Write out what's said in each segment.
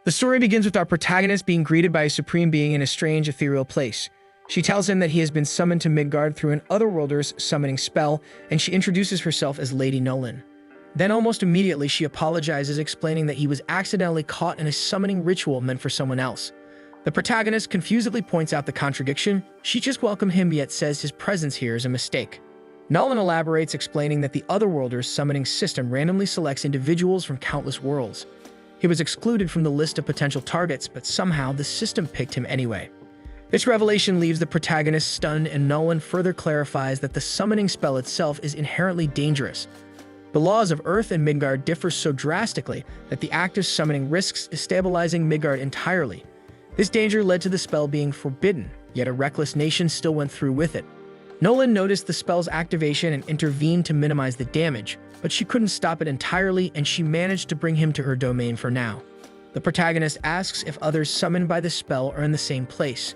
The story begins with our protagonist being greeted by a supreme being in a strange, ethereal place. She tells him that he has been summoned to Midgard through an otherworlder's summoning spell, and she introduces herself as Lady Nolan. Then almost immediately she apologizes, explaining that he was accidentally caught in a summoning ritual meant for someone else. The protagonist confusedly points out the contradiction. She just welcomed him yet says his presence here is a mistake. Nolan elaborates, explaining that the otherworlder's summoning system randomly selects individuals from countless worlds. He was excluded from the list of potential targets, but somehow the system picked him anyway. This revelation leaves the protagonist stunned, and Nolan further clarifies that the summoning spell itself is inherently dangerous. The laws of Earth and Midgard differ so drastically that the act of summoning risks destabilizing Midgard entirely. This danger led to the spell being forbidden, yet a reckless nation still went through with it. Nolan noticed the spell's activation and intervened to minimize the damage, but she couldn't stop it entirely, and she managed to bring him to her domain for now. The protagonist asks if others summoned by the spell are in the same place.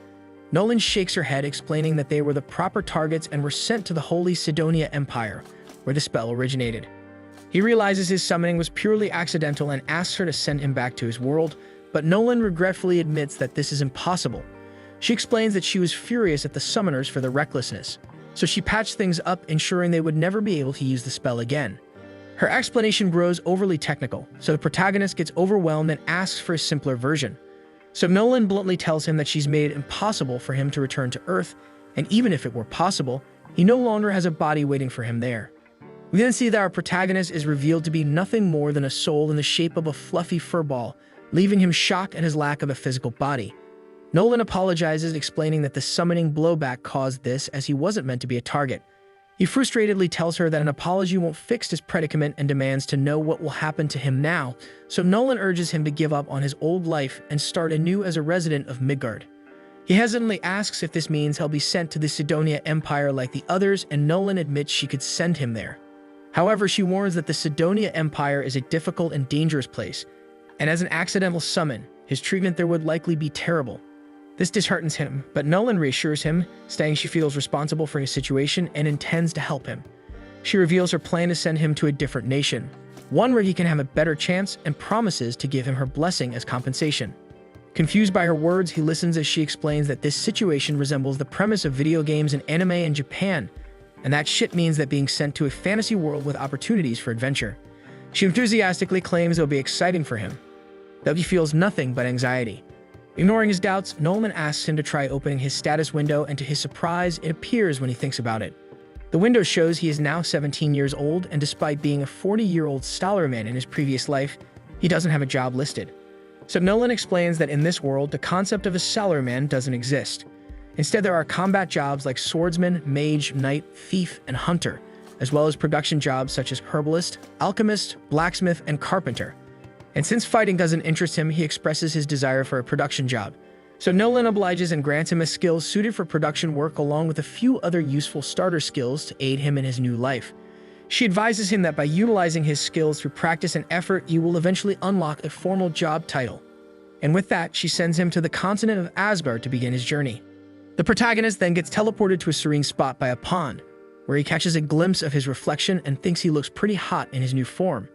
Nolan shakes her head, explaining that they were the proper targets and were sent to the Holy Sidonia Empire, where the spell originated. He realizes his summoning was purely accidental and asks her to send him back to his world, but Nolan regretfully admits that this is impossible. She explains that she was furious at the summoners for their recklessness, so she patched things up, ensuring they would never be able to use the spell again. Her explanation grows overly technical, so the protagonist gets overwhelmed and asks for a simpler version. So Nolan bluntly tells him that she's made it impossible for him to return to Earth, and even if it were possible, he no longer has a body waiting for him there. We then see that our protagonist is revealed to be nothing more than a soul in the shape of a fluffy furball, leaving him shocked at his lack of a physical body. Nolan apologizes, explaining that the summoning blowback caused this as he wasn't meant to be a target. He frustratedly tells her that an apology won't fix his predicament and demands to know what will happen to him now, so Nolan urges him to give up on his old life and start anew as a resident of Midgard. He hesitantly asks if this means he'll be sent to the Sidonia Empire like the others, and Nolan admits she could send him there. However, she warns that the Sidonia Empire is a difficult and dangerous place, and as an accidental summon, his treatment there would likely be terrible. This disheartens him, but Nolan reassures him, saying she feels responsible for his situation and intends to help him. She reveals her plan to send him to a different nation, one where he can have a better chance, and promises to give him her blessing as compensation. Confused by her words, he listens as she explains that this situation resembles the premise of video games and anime in Japan, and that shit means that being sent to a fantasy world with opportunities for adventure. She enthusiastically claims it'll be exciting for him, though he feels nothing but anxiety. Ignoring his doubts, Nolan asks him to try opening his status window, and to his surprise, it appears when he thinks about it. The window shows he is now 17 years old, and despite being a 40-year-old salaryman in his previous life, he doesn't have a job listed. So Nolan explains that in this world, the concept of a salaryman doesn't exist. Instead, there are combat jobs like swordsman, mage, knight, thief, and hunter, as well as production jobs such as herbalist, alchemist, blacksmith, and carpenter. And since fighting doesn't interest him, he expresses his desire for a production job. So Nolan obliges and grants him a skill suited for production work, along with a few other useful starter skills to aid him in his new life. She advises him that by utilizing his skills through practice and effort, he will eventually unlock a formal job title. And with that, she sends him to the continent of Asgard to begin his journey. The protagonist then gets teleported to a serene spot by a pond, where he catches a glimpse of his reflection and thinks he looks pretty hot in his new form.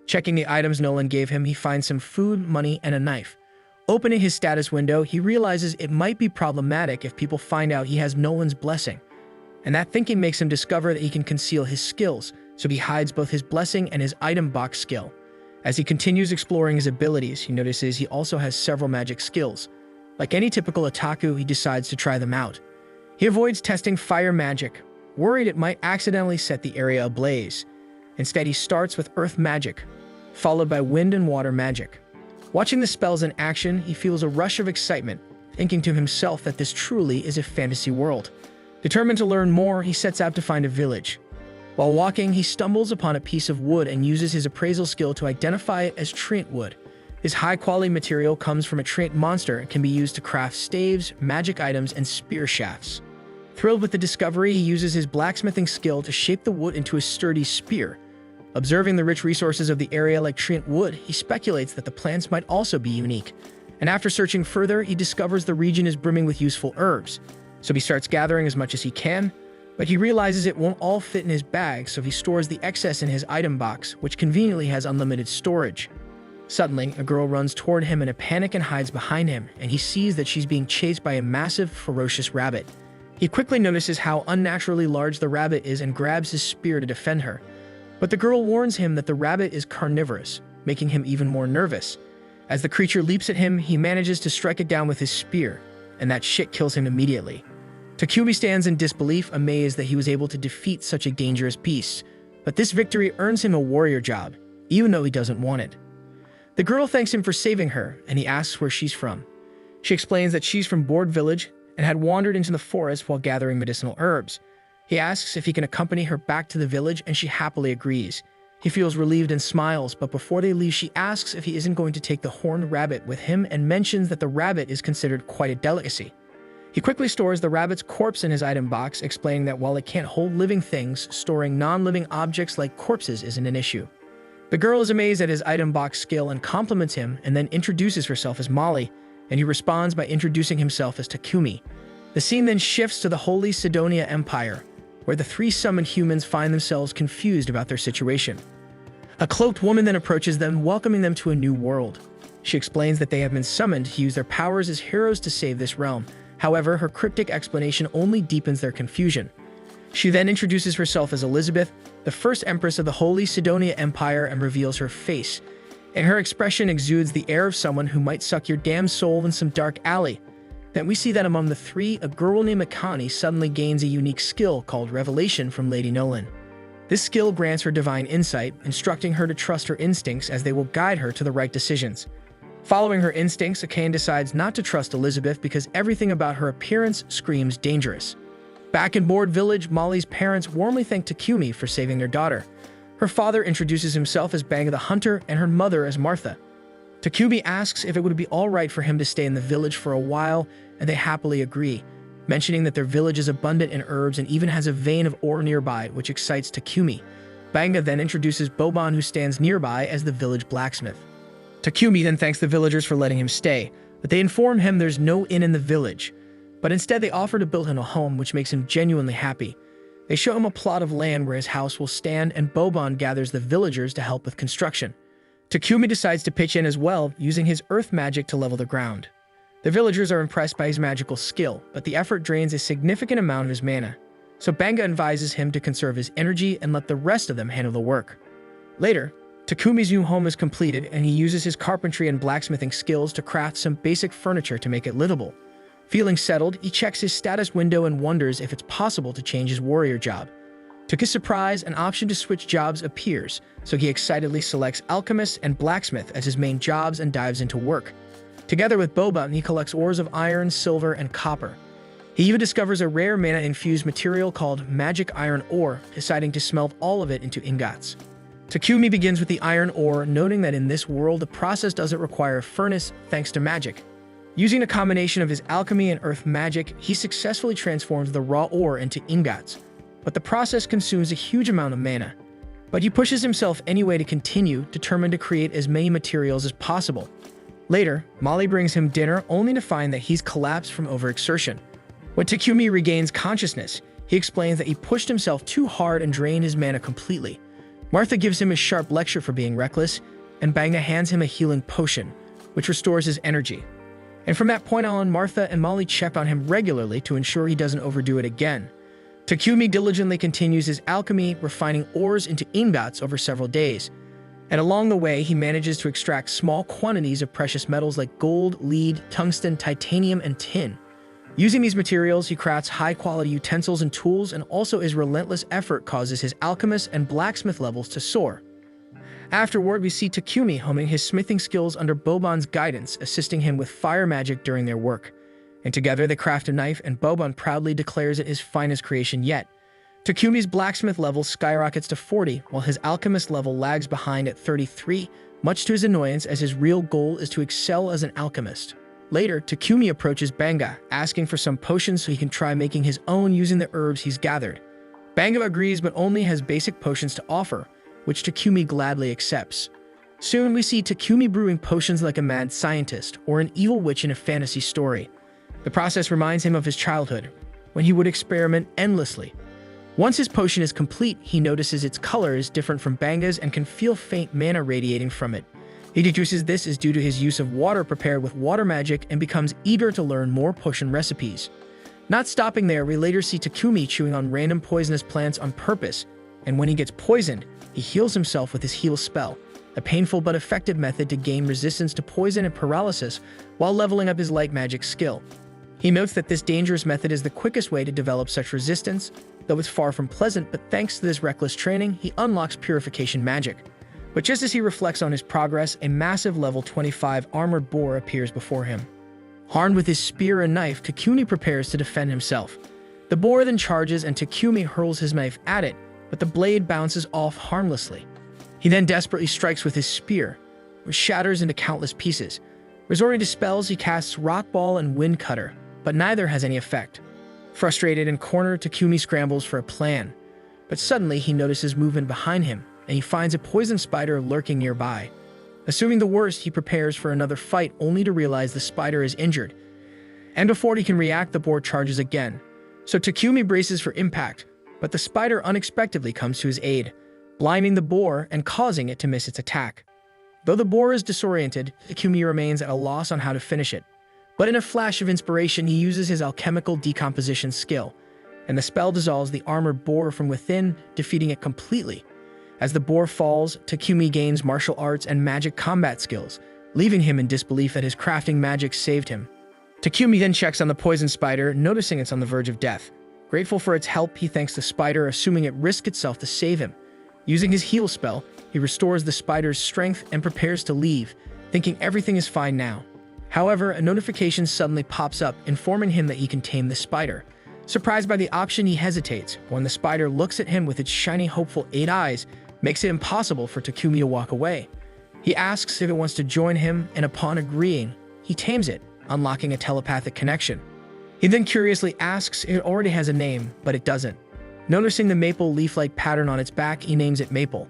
Checking the items Nolan gave him, he finds some food, money, and a knife. Opening his status window, he realizes it might be problematic if people find out he has Nolan's blessing. And that thinking makes him discover that he can conceal his skills, so he hides both his blessing and his item box skill. As he continues exploring his abilities, he notices he also has several magic skills. Like any typical otaku, he decides to try them out. He avoids testing fire magic, worried it might accidentally set the area ablaze. Instead, he starts with earth magic, followed by wind and water magic. Watching the spells in action, he feels a rush of excitement, thinking to himself that this truly is a fantasy world. Determined to learn more, he sets out to find a village. While walking, he stumbles upon a piece of wood and uses his appraisal skill to identify it as treant wood. This high-quality material comes from a treant monster and can be used to craft staves, magic items, and spear shafts. Thrilled with the discovery, he uses his blacksmithing skill to shape the wood into a sturdy spear. Observing the rich resources of the area like treant wood, he speculates that the plants might also be unique. And after searching further, he discovers the region is brimming with useful herbs. So he starts gathering as much as he can, but he realizes it won't all fit in his bag, so he stores the excess in his item box, which conveniently has unlimited storage. Suddenly, a girl runs toward him in a panic and hides behind him, and he sees that she's being chased by a massive, ferocious rabbit. He quickly notices how unnaturally large the rabbit is and grabs his spear to defend her. But the girl warns him that the rabbit is carnivorous, making him even more nervous. As the creature leaps at him, he manages to strike it down with his spear, and that shit kills him immediately. Takumi stands in disbelief, amazed that he was able to defeat such a dangerous beast. But this victory earns him a warrior job, even though he doesn't want it. The girl thanks him for saving her, and he asks where she's from. She explains that she's from Board Village and had wandered into the forest while gathering medicinal herbs. He asks if he can accompany her back to the village, and she happily agrees. He feels relieved and smiles, but before they leave, she asks if he isn't going to take the horned rabbit with him and mentions that the rabbit is considered quite a delicacy. He quickly stores the rabbit's corpse in his item box, explaining that while it can't hold living things, storing non-living objects like corpses isn't an issue. The girl is amazed at his item box skill and compliments him, and then introduces herself as Molly, and he responds by introducing himself as Takumi. The scene then shifts to the Holy Sidonia Empire, where the three summoned humans find themselves confused about their situation. A cloaked woman then approaches them, welcoming them to a new world. She explains that they have been summoned to use their powers as heroes to save this realm. However, her cryptic explanation only deepens their confusion. She then introduces herself as Elizabeth, the first empress of the Holy Sidonia Empire, and reveals her face. And her expression exudes the air of someone who might suck your damn soul in some dark alley. Then we see that among the three, a girl named Akane suddenly gains a unique skill called Revelation from Lady Nolan. This skill grants her divine insight, instructing her to trust her instincts as they will guide her to the right decisions. Following her instincts, Akane decides not to trust Elizabeth because everything about her appearance screams dangerous. Back in Board Village, Molly's parents warmly thank Takumi for saving their daughter. Her father introduces himself as Banga the Hunter and her mother as Martha. Takumi asks if it would be all right for him to stay in the village for a while, and they happily agree, mentioning that their village is abundant in herbs and even has a vein of ore nearby, which excites Takumi. Banga then introduces Boban, who stands nearby, as the village blacksmith. Takumi then thanks the villagers for letting him stay, but they inform him there's no inn in the village. But instead they offer to build him a home, which makes him genuinely happy. They show him a plot of land where his house will stand, and Boban gathers the villagers to help with construction. Takumi decides to pitch in as well, using his earth magic to level the ground. The villagers are impressed by his magical skill, but the effort drains a significant amount of his mana. So Banga advises him to conserve his energy and let the rest of them handle the work. Later, Takumi's new home is completed, and he uses his carpentry and blacksmithing skills to craft some basic furniture to make it livable. Feeling settled, he checks his status window and wonders if it's possible to change his warrior job. To his surprise, an option to switch jobs appears, so he excitedly selects alchemist and blacksmith as his main jobs and dives into work. Together with Boban, he collects ores of iron, silver, and copper. He even discovers a rare mana-infused material called magic iron ore, deciding to smelt all of it into ingots. Takumi begins with the iron ore, noting that in this world the process doesn't require a furnace thanks to magic. Using a combination of his alchemy and earth magic, he successfully transforms the raw ore into ingots, but the process consumes a huge amount of mana. But he pushes himself anyway to continue, determined to create as many materials as possible. Later, Molly brings him dinner only to find that he's collapsed from overexertion. When Takumi regains consciousness, he explains that he pushed himself too hard and drained his mana completely. Martha gives him a sharp lecture for being reckless, and Banga hands him a healing potion, which restores his energy. And from that point on, Martha and Molly check on him regularly to ensure he doesn't overdo it again. Takumi diligently continues his alchemy, refining ores into ingots over several days. And along the way, he manages to extract small quantities of precious metals like gold, lead, tungsten, titanium, and tin. Using these materials, he crafts high-quality utensils and tools, and also his relentless effort causes his alchemist and blacksmith levels to soar. Afterward, we see Takumi honing his smithing skills under Boban's guidance, assisting him with fire magic during their work. And together they craft a knife, and Boban proudly declares it his finest creation yet. Takumi's blacksmith level skyrockets to 40, while his alchemist level lags behind at 33, much to his annoyance, as his real goal is to excel as an alchemist. Later, Takumi approaches Banga, asking for some potions so he can try making his own using the herbs he's gathered. Banga agrees, but only has basic potions to offer, which Takumi gladly accepts. Soon we see Takumi brewing potions like a mad scientist or an evil witch in a fantasy story. The process reminds him of his childhood, when he would experiment endlessly. Once his potion is complete, he notices its color is different from Banga's and can feel faint mana radiating from it. He deduces this is due to his use of water prepared with water magic and becomes eager to learn more potion recipes. Not stopping there, we later see Takumi chewing on random poisonous plants on purpose, and when he gets poisoned, he heals himself with his heal spell, a painful but effective method to gain resistance to poison and paralysis while leveling up his light magic skill. He notes that this dangerous method is the quickest way to develop such resistance, though it's far from pleasant, but thanks to this reckless training, he unlocks purification magic. But just as he reflects on his progress, a massive level 25 armored boar appears before him. Armed with his spear and knife, Takumi prepares to defend himself. The boar then charges and Takumi hurls his knife at it, but the blade bounces off harmlessly. He then desperately strikes with his spear, which shatters into countless pieces. Resorting to spells, he casts Rock Ball and Wind Cutter, but neither has any effect. Frustrated and cornered, Takumi scrambles for a plan. But suddenly, he notices movement behind him, and he finds a poison spider lurking nearby. Assuming the worst, he prepares for another fight, only to realize the spider is injured. And before he can react, the boar charges again. So Takumi braces for impact, but the spider unexpectedly comes to his aid, blinding the boar and causing it to miss its attack. Though the boar is disoriented, Takumi remains at a loss on how to finish it. But in a flash of inspiration, he uses his alchemical decomposition skill, and the spell dissolves the armored boar from within, defeating it completely. As the boar falls, Takumi gains martial arts and magic combat skills, leaving him in disbelief that his crafting magic saved him. Takumi then checks on the poison spider, noticing it's on the verge of death. Grateful for its help, he thanks the spider, assuming it risked itself to save him. Using his heal spell, he restores the spider's strength and prepares to leave, thinking everything is fine now. However, a notification suddenly pops up, informing him that he can tame the spider. Surprised by the option, he hesitates. When the spider looks at him with its shiny, hopeful 8 eyes, makes it impossible for Takumi to walk away. He asks if it wants to join him, and upon agreeing, he tames it, unlocking a telepathic connection. He then curiously asks if it already has a name, but it doesn't. Noticing the maple leaf-like pattern on its back, he names it Maple.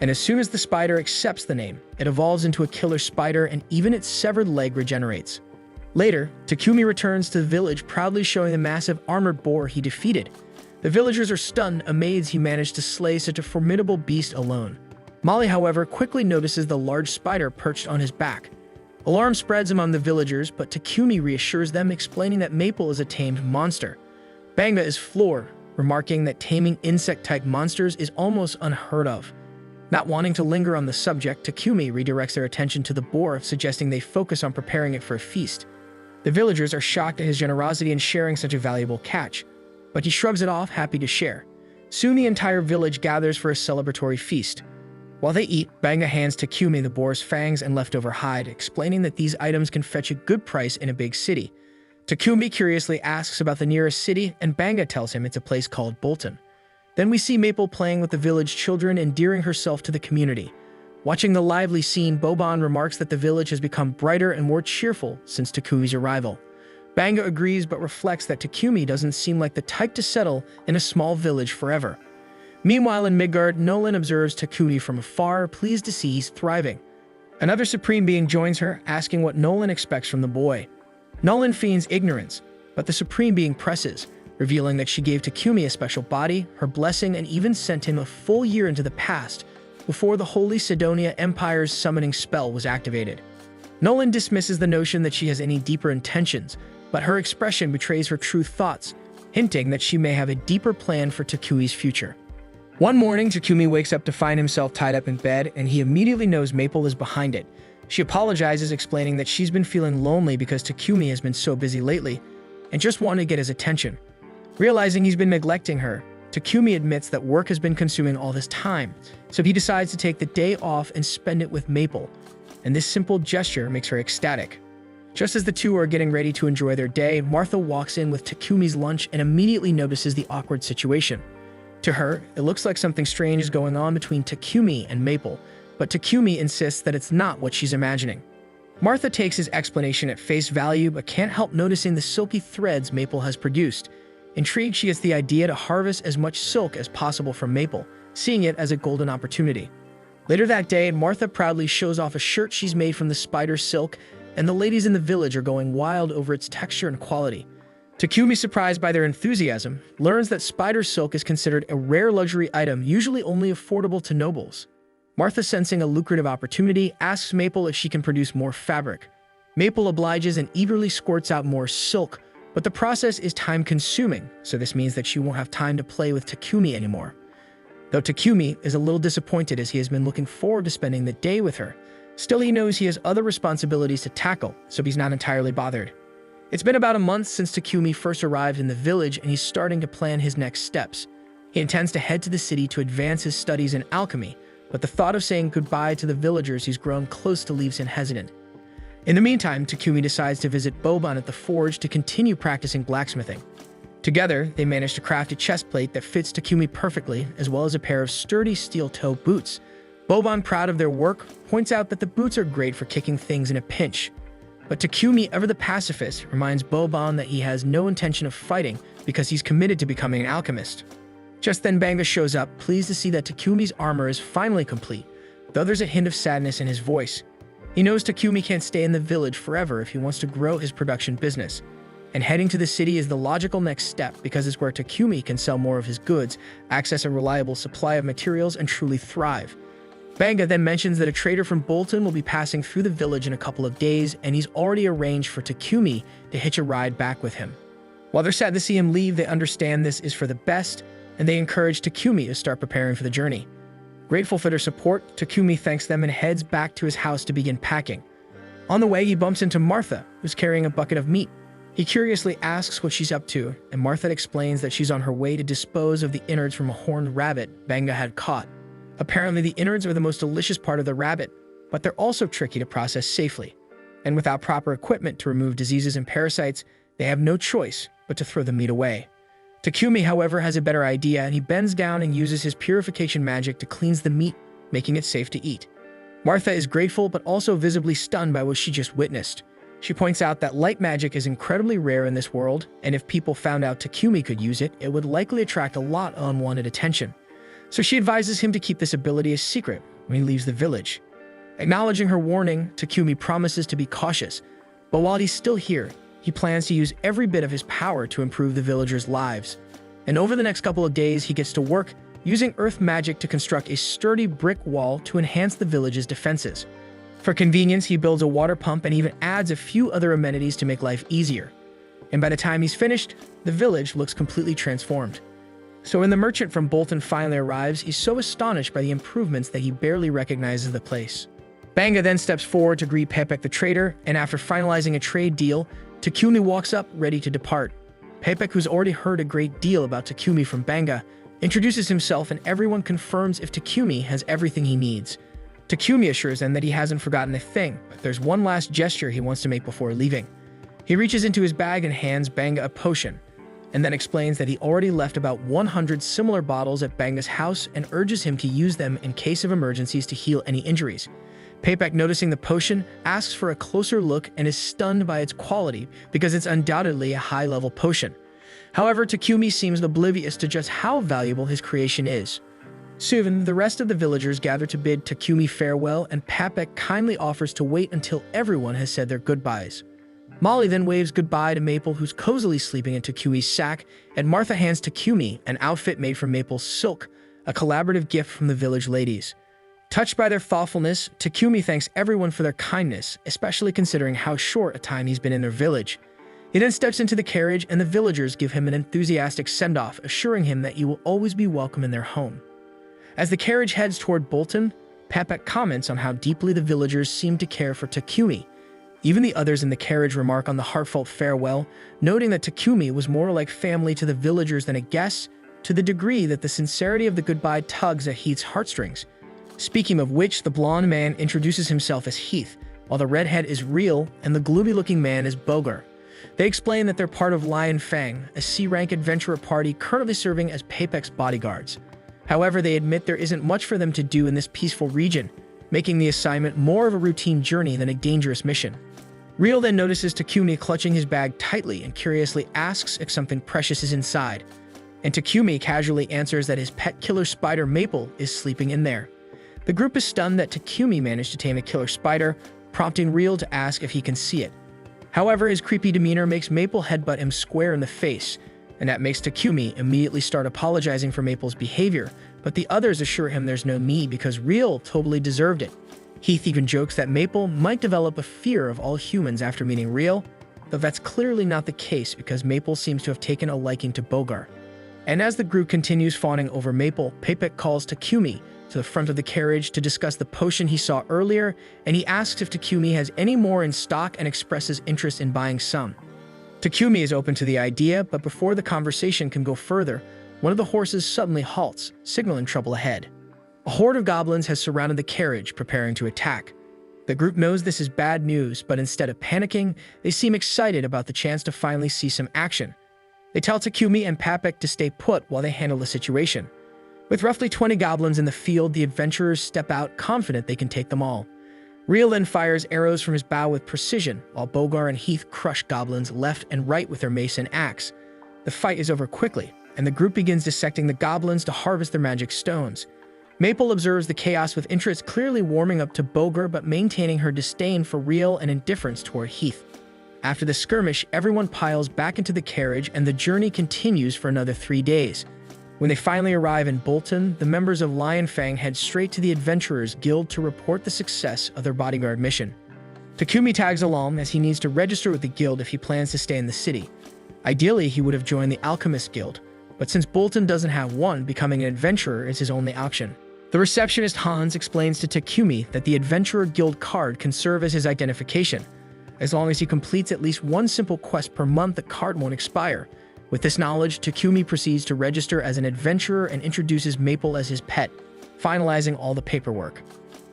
And as soon as the spider accepts the name, it evolves into a killer spider, and even its severed leg regenerates. Later, Takumi returns to the village, proudly showing the massive armored boar he defeated. The villagers are stunned, amazed he managed to slay such a formidable beast alone. Molly, however, quickly notices the large spider perched on his back. Alarm spreads among the villagers, but Takumi reassures them, explaining that Maple is a tamed monster. Banga is floored, remarking that taming insect-type monsters is almost unheard of. Not wanting to linger on the subject, Takumi redirects their attention to the boar, suggesting they focus on preparing it for a feast. The villagers are shocked at his generosity in sharing such a valuable catch, but he shrugs it off, happy to share. Soon the entire village gathers for a celebratory feast. While they eat, Banga hands Takumi the boar's fangs and leftover hide, explaining that these items can fetch a good price in a big city. Takumi curiously asks about the nearest city, and Banga tells him it's a place called Bolton. Then we see Maple playing with the village children, endearing herself to the community. Watching the lively scene, Boban remarks that the village has become brighter and more cheerful since Takumi's arrival. Banga agrees, but reflects that Takumi doesn't seem like the type to settle in a small village forever. Meanwhile, in Midgard, Nolan observes Takumi from afar, pleased to see he's thriving. Another Supreme Being joins her, asking what Nolan expects from the boy. Nolan feigns ignorance, but the Supreme Being presses, revealing that she gave Takumi a special body, her blessing, and even sent him a full year into the past, before the Holy Sidonia Empire's summoning spell was activated. Nolan dismisses the notion that she has any deeper intentions, but her expression betrays her true thoughts, hinting that she may have a deeper plan for Takumi's future. One morning, Takumi wakes up to find himself tied up in bed, and he immediately knows Maple is behind it. She apologizes, explaining that she's been feeling lonely because Takumi has been so busy lately, and just wanted to get his attention. Realizing he's been neglecting her, Takumi admits that work has been consuming all this time, so he decides to take the day off and spend it with Maple, and this simple gesture makes her ecstatic. Just as the two are getting ready to enjoy their day, Martha walks in with Takumi's lunch and immediately notices the awkward situation. To her, it looks like something strange is going on between Takumi and Maple, but Takumi insists that it's not what she's imagining. Martha takes his explanation at face value, but can't help noticing the silky threads Maple has produced. Intrigued, she gets the idea to harvest as much silk as possible from Maple, seeing it as a golden opportunity. Later that day, Martha proudly shows off a shirt she's made from the spider silk, and the ladies in the village are going wild over its texture and quality. Takumi, surprised by their enthusiasm, learns that spider silk is considered a rare luxury item, usually only affordable to nobles. Martha, sensing a lucrative opportunity, asks Maple if she can produce more fabric. Maple obliges and eagerly squirts out more silk, but the process is time-consuming, so this means that she won't have time to play with Takumi anymore. Though Takumi is a little disappointed as he has been looking forward to spending the day with her, still he knows he has other responsibilities to tackle, so he's not entirely bothered. It's been about a month since Takumi first arrived in the village, and he's starting to plan his next steps. He intends to head to the city to advance his studies in alchemy, but the thought of saying goodbye to the villagers he's grown close to leaves him hesitant. In the meantime, Takumi decides to visit Boban at the forge to continue practicing blacksmithing. Together, they manage to craft a chest plate that fits Takumi perfectly, as well as a pair of sturdy steel-toe boots. Boban, proud of their work, points out that the boots are great for kicking things in a pinch. But Takumi, ever the pacifist, reminds Boban that he has no intention of fighting because he's committed to becoming an alchemist. Just then, Banga shows up, pleased to see that Takumi's armor is finally complete, though there's a hint of sadness in his voice. He knows Takumi can't stay in the village forever if he wants to grow his production business, and heading to the city is the logical next step because it's where Takumi can sell more of his goods, access a reliable supply of materials, and truly thrive. Banga then mentions that a trader from Bolton will be passing through the village in a couple of days, and he's already arranged for Takumi to hitch a ride back with him. While they're sad to see him leave, they understand this is for the best, and they encourage Takumi to start preparing for the journey. Grateful for their support, Takumi thanks them and heads back to his house to begin packing. On the way, he bumps into Martha, who's carrying a bucket of meat. He curiously asks what she's up to, and Martha explains that she's on her way to dispose of the innards from a horned rabbit Banga had caught. Apparently, the innards are the most delicious part of the rabbit, but they're also tricky to process safely. And without proper equipment to remove diseases and parasites, they have no choice but to throw the meat away. Takumi, however, has a better idea, and he bends down and uses his purification magic to cleanse the meat, making it safe to eat. Martha is grateful but also visibly stunned by what she just witnessed. She points out that light magic is incredibly rare in this world, and if people found out Takumi could use it, it would likely attract a lot of unwanted attention. So she advises him to keep this ability a secret when he leaves the village. Acknowledging her warning, Takumi promises to be cautious, but while he's still here, he plans to use every bit of his power to improve the villagers' lives. And over the next couple of days, he gets to work using earth magic to construct a sturdy brick wall to enhance the village's defenses. For convenience, he builds a water pump and even adds a few other amenities to make life easier. And by the time he's finished, the village looks completely transformed. So when the merchant from Bolton finally arrives, he's so astonished by the improvements that he barely recognizes the place. Banga then steps forward to greet Pepek the trader, and after finalizing a trade deal, Takumi walks up, ready to depart. Pepek, who's already heard a great deal about Takumi from Banga, introduces himself, and everyone confirms if Takumi has everything he needs. Takumi assures them that he hasn't forgotten a thing, but there's one last gesture he wants to make before leaving. He reaches into his bag and hands Banga a potion, and then explains that he already left about 100 similar bottles at Banga's house and urges him to use them in case of emergencies to heal any injuries. Pepek, noticing the potion, asks for a closer look and is stunned by its quality because it's undoubtedly a high-level potion. However, Takumi seems oblivious to just how valuable his creation is. Soon, the rest of the villagers gather to bid Takumi farewell, and Pepek kindly offers to wait until everyone has said their goodbyes. Molly then waves goodbye to Maple, who's cozily sleeping in Takumi's sack, and Martha hands Takumi an outfit made from Maple's silk, a collaborative gift from the village ladies. Touched by their thoughtfulness, Takumi thanks everyone for their kindness, especially considering how short a time he's been in their village. He then steps into the carriage, and the villagers give him an enthusiastic send-off, assuring him that he will always be welcome in their home. As the carriage heads toward Bolton, Pepek comments on how deeply the villagers seem to care for Takumi. Even the others in the carriage remark on the heartfelt farewell, noting that Takumi was more like family to the villagers than a guest, to the degree that the sincerity of the goodbye tugs at Heath's heartstrings. Speaking of which, the blonde man introduces himself as Heath, while the redhead is Real and the gloomy-looking man is Bogar. They explain that they're part of Lion Fang, a C-rank adventurer party currently serving as Pepek's bodyguards. However, they admit there isn't much for them to do in this peaceful region, making the assignment more of a routine journey than a dangerous mission. Real then notices Takumi clutching his bag tightly and curiously asks if something precious is inside, and Takumi casually answers that his pet killer spider Maple is sleeping in there. The group is stunned that Takumi managed to tame a killer spider, prompting Real to ask if he can see it. However, his creepy demeanor makes Maple headbutt him square in the face, and that makes Takumi immediately start apologizing for Maple's behavior, but the others assure him there's no need because Real totally deserved it. Heath even jokes that Maple might develop a fear of all humans after meeting Real, though that's clearly not the case because Maple seems to have taken a liking to Bogar. And as the group continues fawning over Maple, Papek calls Takumi to the front of the carriage to discuss the potion he saw earlier, and he asks if Takumi has any more in stock and expresses interest in buying some. Takumi is open to the idea, but before the conversation can go further, one of the horses suddenly halts, signaling trouble ahead. A horde of goblins has surrounded the carriage, preparing to attack. The group knows this is bad news, but instead of panicking, they seem excited about the chance to finally see some action. They tell Takumi and Papek to stay put while they handle the situation. With roughly 20 goblins in the field, the adventurers step out confident they can take them all. Real then fires arrows from his bow with precision, while Bogar and Heath crush goblins left and right with their mace and axe. The fight is over quickly, and the group begins dissecting the goblins to harvest their magic stones. Maple observes the chaos with interest, clearly warming up to Bogar but maintaining her disdain for Real and indifference toward Heath. After the skirmish, everyone piles back into the carriage and the journey continues for another 3 days. When they finally arrive in Bolton, the members of Lionfang head straight to the Adventurers Guild to report the success of their bodyguard mission. Takumi tags along as he needs to register with the guild if he plans to stay in the city. Ideally, he would have joined the Alchemist Guild, but since Bolton doesn't have one, becoming an adventurer is his only option. The receptionist Hans explains to Takumi that the Adventurer Guild card can serve as his identification. As long as he completes at least one simple quest per month, the card won't expire. With this knowledge, Takumi proceeds to register as an adventurer and introduces Maple as his pet, finalizing all the paperwork.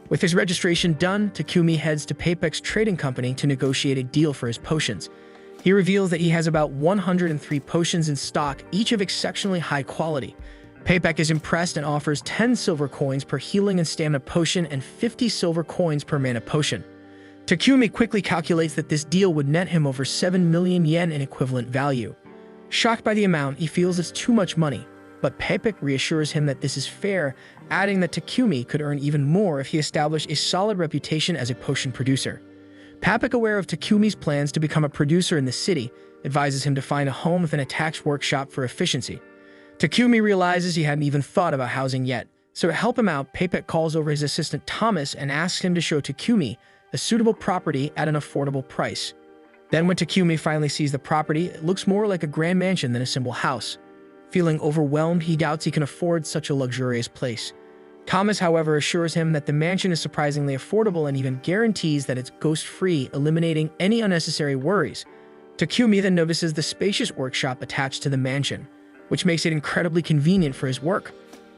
With his registration done, Takumi heads to Papek's trading company to negotiate a deal for his potions. He reveals that he has about 103 potions in stock, each of exceptionally high quality. Papek is impressed and offers 10 silver coins per healing and stamina potion and 50 silver coins per mana potion. Takumi quickly calculates that this deal would net him over 7 million yen in equivalent value. Shocked by the amount, he feels it's too much money, but Papek reassures him that this is fair, adding that Takumi could earn even more if he established a solid reputation as a potion producer. Papek, aware of Takumi's plans to become a producer in the city, advises him to find a home with an attached workshop for efficiency. Takumi realizes he hadn't even thought about housing yet, so to help him out, Papek calls over his assistant Thomas and asks him to show Takumi a suitable property at an affordable price. Then when Takumi finally sees the property, it looks more like a grand mansion than a simple house. Feeling overwhelmed, he doubts he can afford such a luxurious place. Thomas, however, assures him that the mansion is surprisingly affordable and even guarantees that it's ghost-free, eliminating any unnecessary worries. Takumi then notices the spacious workshop attached to the mansion, which makes it incredibly convenient for his work.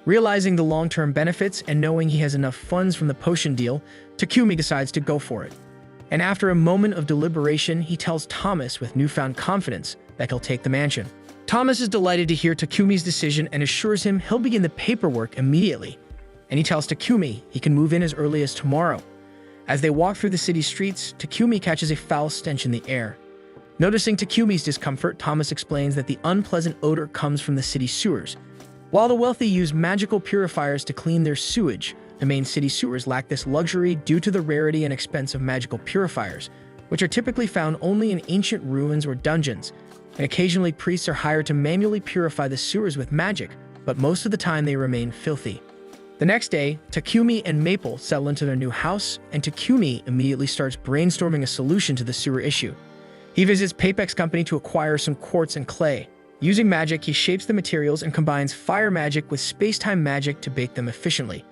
Realizing the long-term benefits and knowing he has enough funds from the potion deal, Takumi decides to go for it. And after a moment of deliberation, he tells Thomas with newfound confidence that he'll take the mansion. Thomas is delighted to hear Takumi's decision and assures him he'll begin the paperwork immediately. And he tells Takumi he can move in as early as tomorrow. As they walk through the city streets, Takumi catches a foul stench in the air. Noticing Takumi's discomfort, Thomas explains that the unpleasant odor comes from the city sewers. While the wealthy use magical purifiers to clean their sewage, the main city sewers lack this luxury due to the rarity and expense of magical purifiers, which are typically found only in ancient ruins or dungeons. And occasionally priests are hired to manually purify the sewers with magic, but most of the time they remain filthy. The next day, Takumi and Maple settle into their new house, and Takumi immediately starts brainstorming a solution to the sewer issue. He visits Papek's company to acquire some quartz and clay. Using magic, he shapes the materials and combines fire magic with space-time magic to bake them efficiently.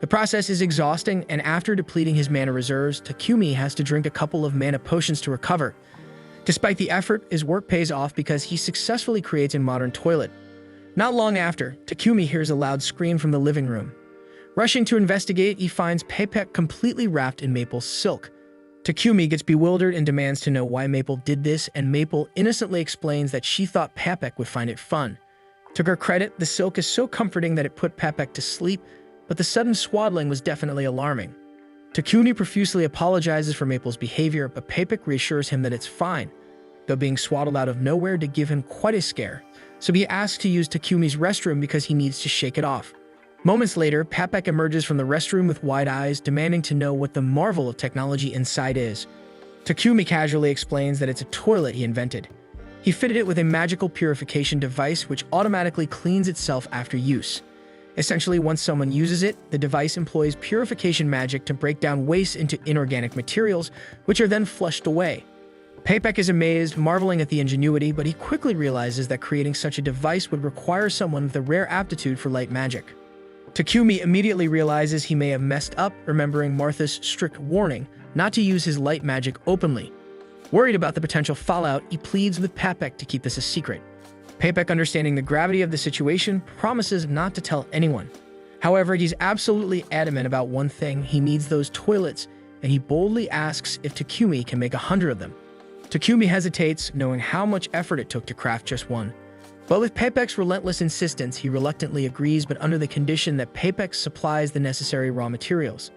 The process is exhausting, and after depleting his mana reserves, Takumi has to drink a couple of mana potions to recover. Despite the effort, his work pays off because he successfully creates a modern toilet. Not long after, Takumi hears a loud scream from the living room. Rushing to investigate, he finds Papek completely wrapped in Maple's silk. Takumi gets bewildered and demands to know why Maple did this, and Maple innocently explains that she thought Papek would find it fun. To her credit, the silk is so comforting that it put Papek to sleep, but the sudden swaddling was definitely alarming. Takumi profusely apologizes for Maple's behavior, but Papek reassures him that it's fine, though being swaddled out of nowhere did give him quite a scare, so he asks to use Takumi's restroom because he needs to shake it off. Moments later, Papek emerges from the restroom with wide eyes, demanding to know what the marvel of technology inside is. Takumi casually explains that it's a toilet he invented. He fitted it with a magical purification device which automatically cleans itself after use. Essentially, once someone uses it, the device employs purification magic to break down waste into inorganic materials, which are then flushed away. Papek is amazed, marveling at the ingenuity, but he quickly realizes that creating such a device would require someone with a rare aptitude for light magic. Takumi immediately realizes he may have messed up, remembering Martha's strict warning not to use his light magic openly. Worried about the potential fallout, he pleads with Papek to keep this a secret. Papek, understanding the gravity of the situation, promises not to tell anyone. However, he's absolutely adamant about one thing: he needs those toilets, and he boldly asks if Takumi can make 100 of them. Takumi hesitates, knowing how much effort it took to craft just one. But with Papek's relentless insistence, he reluctantly agrees, but under the condition that Papek supplies the necessary raw materials.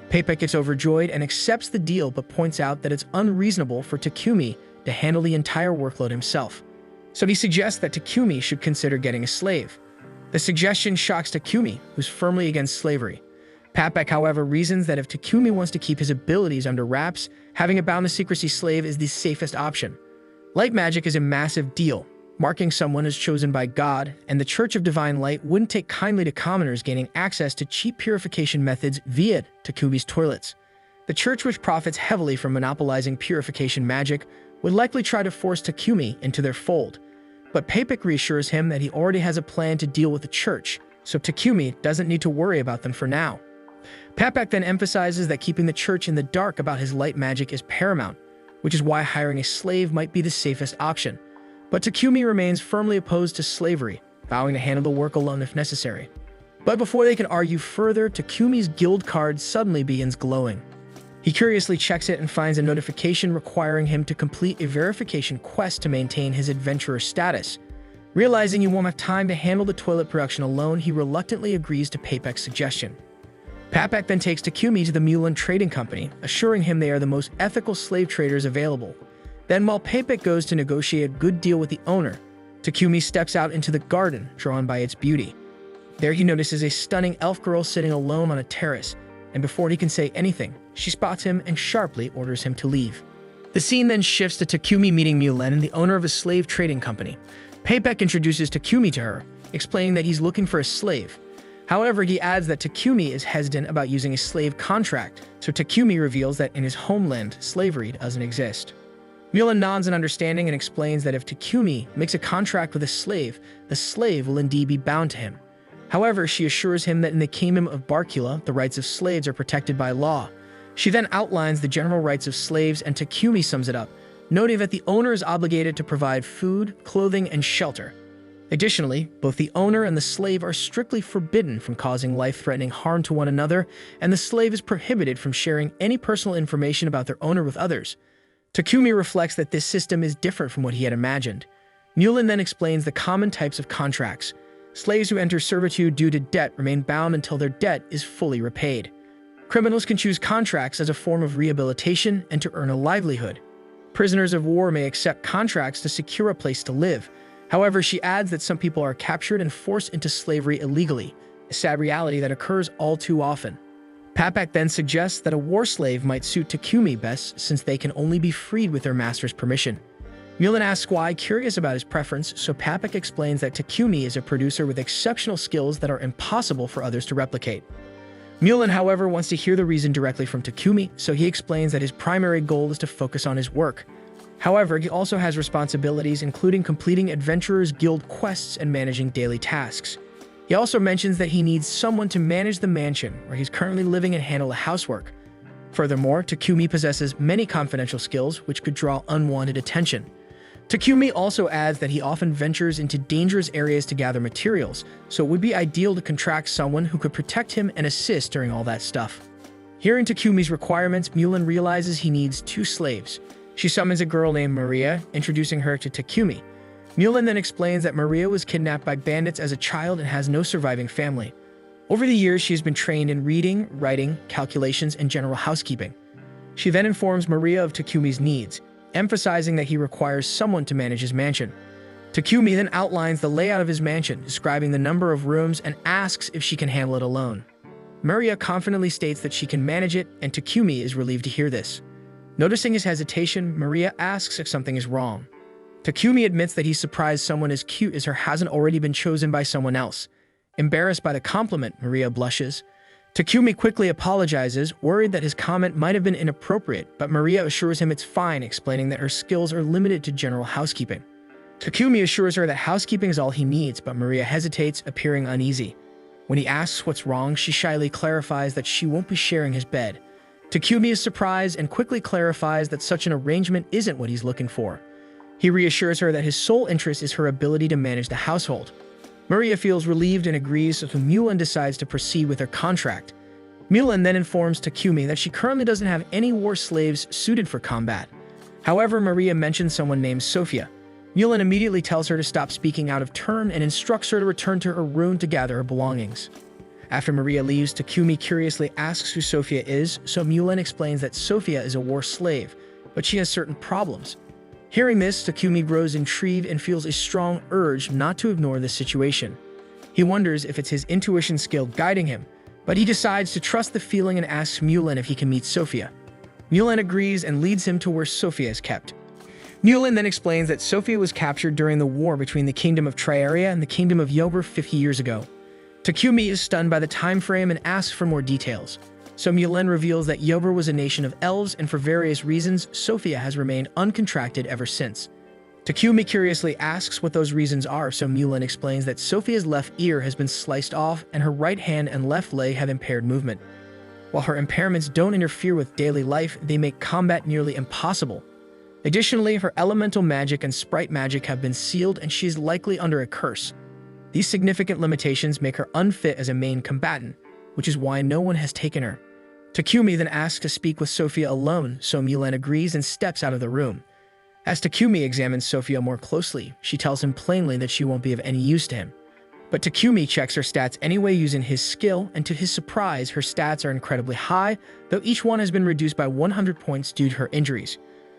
Papek gets overjoyed and accepts the deal, but points out that it's unreasonable for Takumi to handle the entire workload himself. So he suggests that Takumi should consider getting a slave. The suggestion shocks Takumi, who's firmly against slavery. Papek, however, reasons that if Takumi wants to keep his abilities under wraps, having a bound-to-secrecy slave is the safest option. Light magic is a massive deal, marking someone as chosen by God, and the Church of Divine Light wouldn't take kindly to commoners gaining access to cheap purification methods via Takumi's toilets. The church, which profits heavily from monopolizing purification magic, would likely try to force Takumi into their fold. But Papek reassures him that he already has a plan to deal with the church, so Takumi doesn't need to worry about them for now. Papek then emphasizes that keeping the church in the dark about his light magic is paramount, which is why hiring a slave might be the safest option. But Takumi remains firmly opposed to slavery, vowing to handle the work alone if necessary. But before they can argue further, Takumi's guild card suddenly begins glowing. He curiously checks it and finds a notification requiring him to complete a verification quest to maintain his adventurer status. Realizing he won't have time to handle the toilet production alone, he reluctantly agrees to Papek's suggestion. Papek then takes Takumi to the Mulan Trading Company, assuring him they are the most ethical slave traders available. Then, while Papek goes to negotiate a good deal with the owner, Takumi steps out into the garden, drawn by its beauty. There he notices a stunning elf girl sitting alone on a terrace, and before he can say anything, she spots him and sharply orders him to leave. The scene then shifts to Takumi meeting Mulan, the owner of a slave trading company. Papek introduces Takumi to her, explaining that he's looking for a slave. However, he adds that Takumi is hesitant about using a slave contract, so Takumi reveals that in his homeland, slavery doesn't exist. Mulan nods in understanding and explains that if Takumi makes a contract with a slave, the slave will indeed be bound to him. However, she assures him that in the kingdom of Barkula, the rights of slaves are protected by law. She then outlines the general rights of slaves, and Takumi sums it up, noting that the owner is obligated to provide food, clothing, and shelter. Additionally, both the owner and the slave are strictly forbidden from causing life-threatening harm to one another, and the slave is prohibited from sharing any personal information about their owner with others. Takumi reflects that this system is different from what he had imagined. Mulan then explains the common types of contracts. Slaves who enter servitude due to debt remain bound until their debt is fully repaid. Criminals can choose contracts as a form of rehabilitation and to earn a livelihood. Prisoners of war may accept contracts to secure a place to live. However, she adds that some people are captured and forced into slavery illegally, a sad reality that occurs all too often. Papek then suggests that a war slave might suit Takumi best since they can only be freed with their master's permission. Mulan asks why, curious about his preference, so Papek explains that Takumi is a producer with exceptional skills that are impossible for others to replicate. Mulan, however, wants to hear the reason directly from Takumi, so he explains that his primary goal is to focus on his work. However, he also has responsibilities including completing Adventurers Guild quests and managing daily tasks. He also mentions that he needs someone to manage the mansion where he's currently living and handle the housework. Furthermore, Takumi possesses many confidential skills which could draw unwanted attention. Takumi also adds that he often ventures into dangerous areas to gather materials, so it would be ideal to contract someone who could protect him and assist during all that stuff. Hearing Takumi's requirements, Mulan realizes he needs 2 slaves. She summons a girl named Maria, introducing her to Takumi. Mulan then explains that Maria was kidnapped by bandits as a child and has no surviving family. Over the years, she has been trained in reading, writing, calculations, and general housekeeping. She then informs Maria of Takumi's needs, emphasizing that he requires someone to manage his mansion. Takumi then outlines the layout of his mansion, describing the number of rooms, and asks if she can handle it alone. Maria confidently states that she can manage it, and Takumi is relieved to hear this. Noticing his hesitation, Maria asks if something is wrong. Takumi admits that he's surprised someone as cute as her hasn't already been chosen by someone else. Embarrassed by the compliment, Maria blushes. Takumi quickly apologizes, worried that his comment might have been inappropriate, but Maria assures him it's fine, explaining that her skills are limited to general housekeeping. Takumi assures her that housekeeping is all he needs, but Maria hesitates, appearing uneasy. When he asks what's wrong, she shyly clarifies that she won't be sharing his bed. Takumi is surprised and quickly clarifies that such an arrangement isn't what he's looking for. He reassures her that his sole interest is her ability to manage the household. Maria feels relieved and agrees, so Mulan decides to proceed with her contract. Mulan then informs Takumi that she currently doesn't have any war slaves suited for combat. However, Maria mentions someone named Sophia. Mulan immediately tells her to stop speaking out of turn and instructs her to return to her room to gather her belongings. After Maria leaves, Takumi curiously asks who Sophia is, so Mulan explains that Sophia is a war slave, but she has certain problems. Hearing this, Takumi grows intrigued and feels a strong urge not to ignore this situation. He wonders if it's his intuition skill guiding him, but he decides to trust the feeling and asks Mulan if he can meet Sophia. Mulan agrees and leads him to where Sophia is kept. Mulan then explains that Sophia was captured during the war between the Kingdom of Triaria and the Kingdom of Yober 50 years ago. Takumi is stunned by the time frame and asks for more details. So Mulan reveals that Yober was a nation of elves, and for various reasons, Sophia has remained uncontracted ever since. Takumi curiously asks what those reasons are, so Mulan explains that Sophia's left ear has been sliced off and her right hand and left leg have impaired movement. While her impairments don't interfere with daily life, they make combat nearly impossible. Additionally, her elemental magic and sprite magic have been sealed and she is likely under a curse. These significant limitations make her unfit as a main combatant, which is why no one has taken her. Takumi then asks to speak with Sophia alone, so Mulan agrees and steps out of the room. As Takumi examines Sophia more closely, she tells him plainly that she won't be of any use to him. But Takumi checks her stats anyway using his skill, and to his surprise, her stats are incredibly high, though each one has been reduced by 100 points due to her injuries.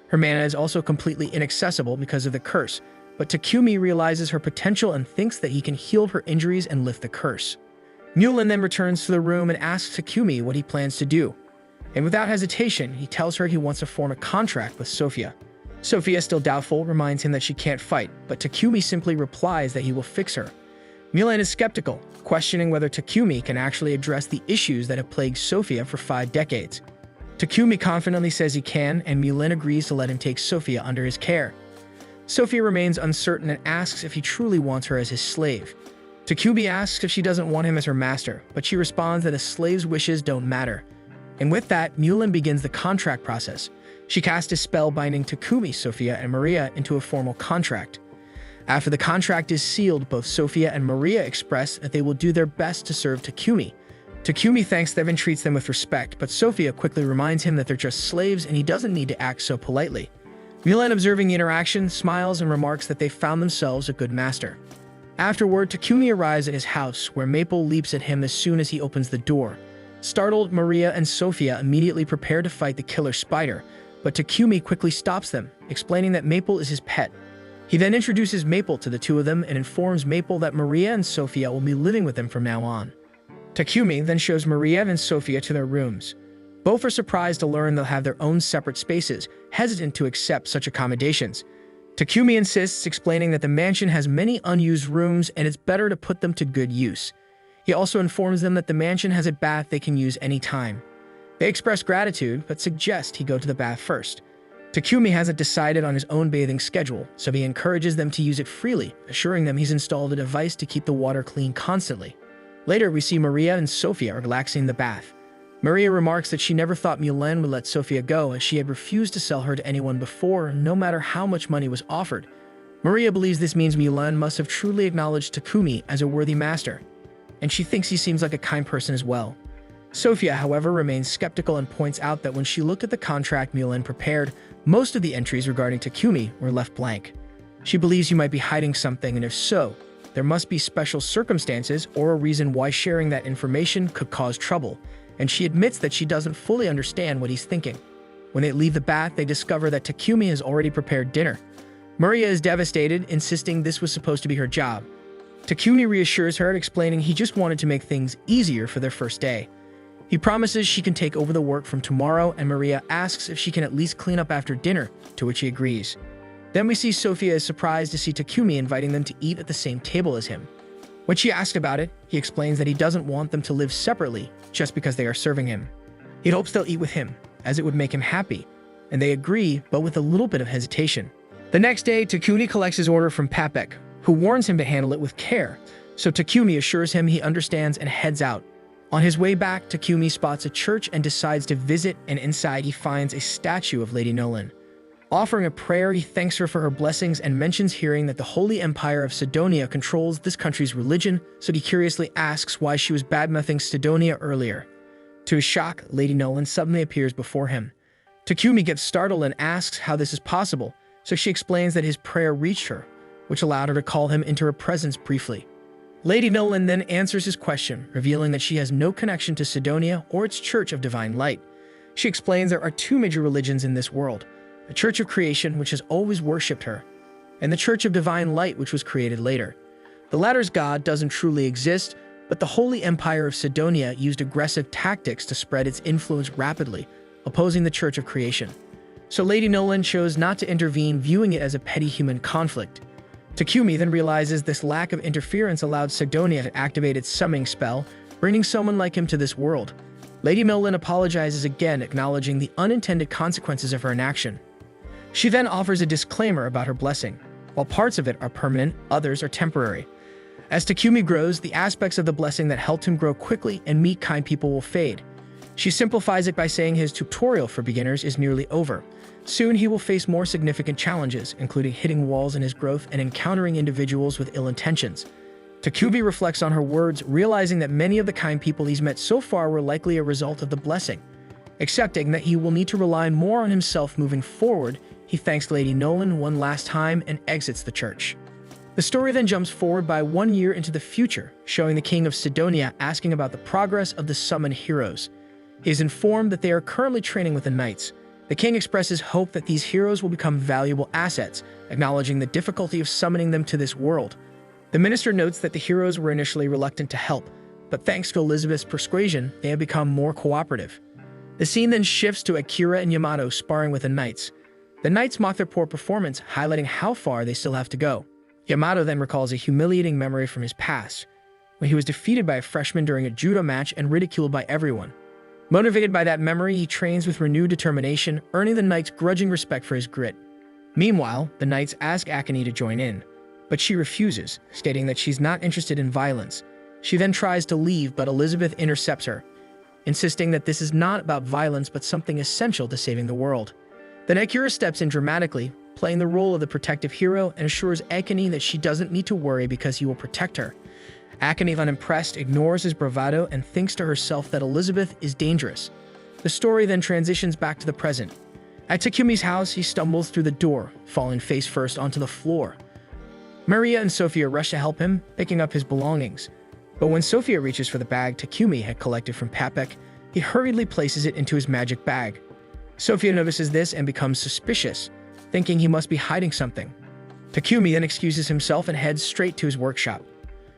Her mana is also completely inaccessible because of the curse, but Takumi realizes her potential and thinks that he can heal her injuries and lift the curse. Mulan then returns to the room and asks Takumi what he plans to do. And without hesitation, he tells her he wants to form a contract with Sophia. Sophia, still doubtful, reminds him that she can't fight, but Takumi simply replies that he will fix her. Mulan is skeptical, questioning whether Takumi can actually address the issues that have plagued Sophia for 5 decades. Takumi confidently says he can, and Mulan agrees to let him take Sophia under his care. Sophia remains uncertain and asks if he truly wants her as his slave. Takumi asks if she doesn't want him as her master, but she responds that a slave's wishes don't matter. And with that, Mulan begins the contract process. She casts a spell binding Takumi, Sophia, and Maria into a formal contract. After the contract is sealed, both Sophia and Maria express that they will do their best to serve Takumi. Takumi thanks them and treats them with respect, but Sophia quickly reminds him that they're just slaves and he doesn't need to act so politely. Mulan, observing the interaction, smiles and remarks that they found themselves a good master. Afterward, Takumi arrives at his house, where Maple leaps at him as soon as he opens the door. Startled, Maria and Sophia immediately prepare to fight the killer spider, but Takumi quickly stops them, explaining that Maple is his pet. He then introduces Maple to the two of them and informs Maple that Maria and Sophia will be living with them from now on. Takumi then shows Maria and Sophia to their rooms. Both are surprised to learn they'll have their own separate spaces, hesitant to accept such accommodations. Takumi insists, explaining that the mansion has many unused rooms and it's better to put them to good use. He also informs them that the mansion has a bath they can use anytime. They express gratitude, but suggest he go to the bath first. Takumi hasn't decided on his own bathing schedule, so he encourages them to use it freely, assuring them he's installed a device to keep the water clean constantly. Later, we see Maria and Sophia relaxing in the bath. Maria remarks that she never thought Mulan would let Sophia go, as she had refused to sell her to anyone before, no matter how much money was offered. Maria believes this means Mulan must have truly acknowledged Takumi as a worthy master, and she thinks he seems like a kind person as well. Sophia, however, remains skeptical and points out that when she looked at the contract Mulan prepared, most of the entries regarding Takumi were left blank. She believes you might be hiding something, and if so, there must be special circumstances or a reason why sharing that information could cause trouble, and she admits that she doesn't fully understand what he's thinking. When they leave the bath, they discover that Takumi has already prepared dinner. Maria is devastated, insisting this was supposed to be her job. Takumi reassures her, explaining he just wanted to make things easier for their first day. He promises she can take over the work from tomorrow, and Maria asks if she can at least clean up after dinner, to which he agrees. Then we see Sophia is surprised to see Takumi inviting them to eat at the same table as him. When she asked about it, he explains that he doesn't want them to live separately just because they are serving him. He hopes they'll eat with him, as it would make him happy, and they agree, but with a little bit of hesitation. The next day, Takumi collects his order from Papek, who warns him to handle it with care, so Takumi assures him he understands and heads out. On his way back, Takumi spots a church and decides to visit, and inside he finds a statue of Lady Nolan. Offering a prayer, he thanks her for her blessings and mentions hearing that the Holy Empire of Sidonia controls this country's religion, so he curiously asks why she was badmouthing Sidonia earlier. To his shock, Lady Nolan suddenly appears before him. Takumi gets startled and asks how this is possible, so she explains that his prayer reached her, which allowed her to call him into her presence briefly. Lady Nolan then answers his question, revealing that she has no connection to Sidonia or its Church of Divine Light. She explains there are two major religions in this world: the Church of Creation, which has always worshipped her, and the Church of Divine Light, which was created later. The latter's god doesn't truly exist, but the Holy Empire of Sidonia used aggressive tactics to spread its influence rapidly, opposing the Church of Creation. So Lady Nolan chose not to intervene, viewing it as a petty human conflict. Takumi then realizes this lack of interference allowed Sidonia to activate its summoning spell, bringing someone like him to this world. Lady Nolan apologizes again, acknowledging the unintended consequences of her inaction. She then offers a disclaimer about her blessing. While parts of it are permanent, others are temporary. As Takumi grows, the aspects of the blessing that helped him grow quickly and meet kind people will fade. She simplifies it by saying his tutorial for beginners is nearly over. Soon he will face more significant challenges, including hitting walls in his growth and encountering individuals with ill intentions. Takumi reflects on her words, realizing that many of the kind people he's met so far were likely a result of the blessing. Accepting that he will need to rely more on himself moving forward, he thanks Lady Nolan one last time and exits the church. The story then jumps forward by 1 year into the future, showing the king of Sidonia asking about the progress of the summoned heroes. He is informed that they are currently training with the knights. The king expresses hope that these heroes will become valuable assets, acknowledging the difficulty of summoning them to this world. The minister notes that the heroes were initially reluctant to help, but thanks to Elizabeth's persuasion, they have become more cooperative. The scene then shifts to Akira and Yamato sparring with the knights. The knights mock their poor performance, highlighting how far they still have to go. Yamato then recalls a humiliating memory from his past, when he was defeated by a freshman during a judo match and ridiculed by everyone. Motivated by that memory, he trains with renewed determination, earning the knights grudging respect for his grit. Meanwhile, the knights ask Akane to join in, but she refuses, stating that she's not interested in violence. She then tries to leave, but Elizabeth intercepts her, insisting that this is not about violence but something essential to saving the world. Then Akira steps in dramatically, playing the role of the protective hero, and assures Akane that she doesn't need to worry because he will protect her. Akane, unimpressed, ignores his bravado and thinks to herself that Elizabeth is dangerous. The story then transitions back to the present. At Takumi's house, he stumbles through the door, falling face first onto the floor. Maria and Sophia rush to help him, picking up his belongings. But when Sophia reaches for the bag Takumi had collected from Papek, he hurriedly places it into his magic bag. Sophia notices this and becomes suspicious, thinking he must be hiding something. Takumi then excuses himself and heads straight to his workshop.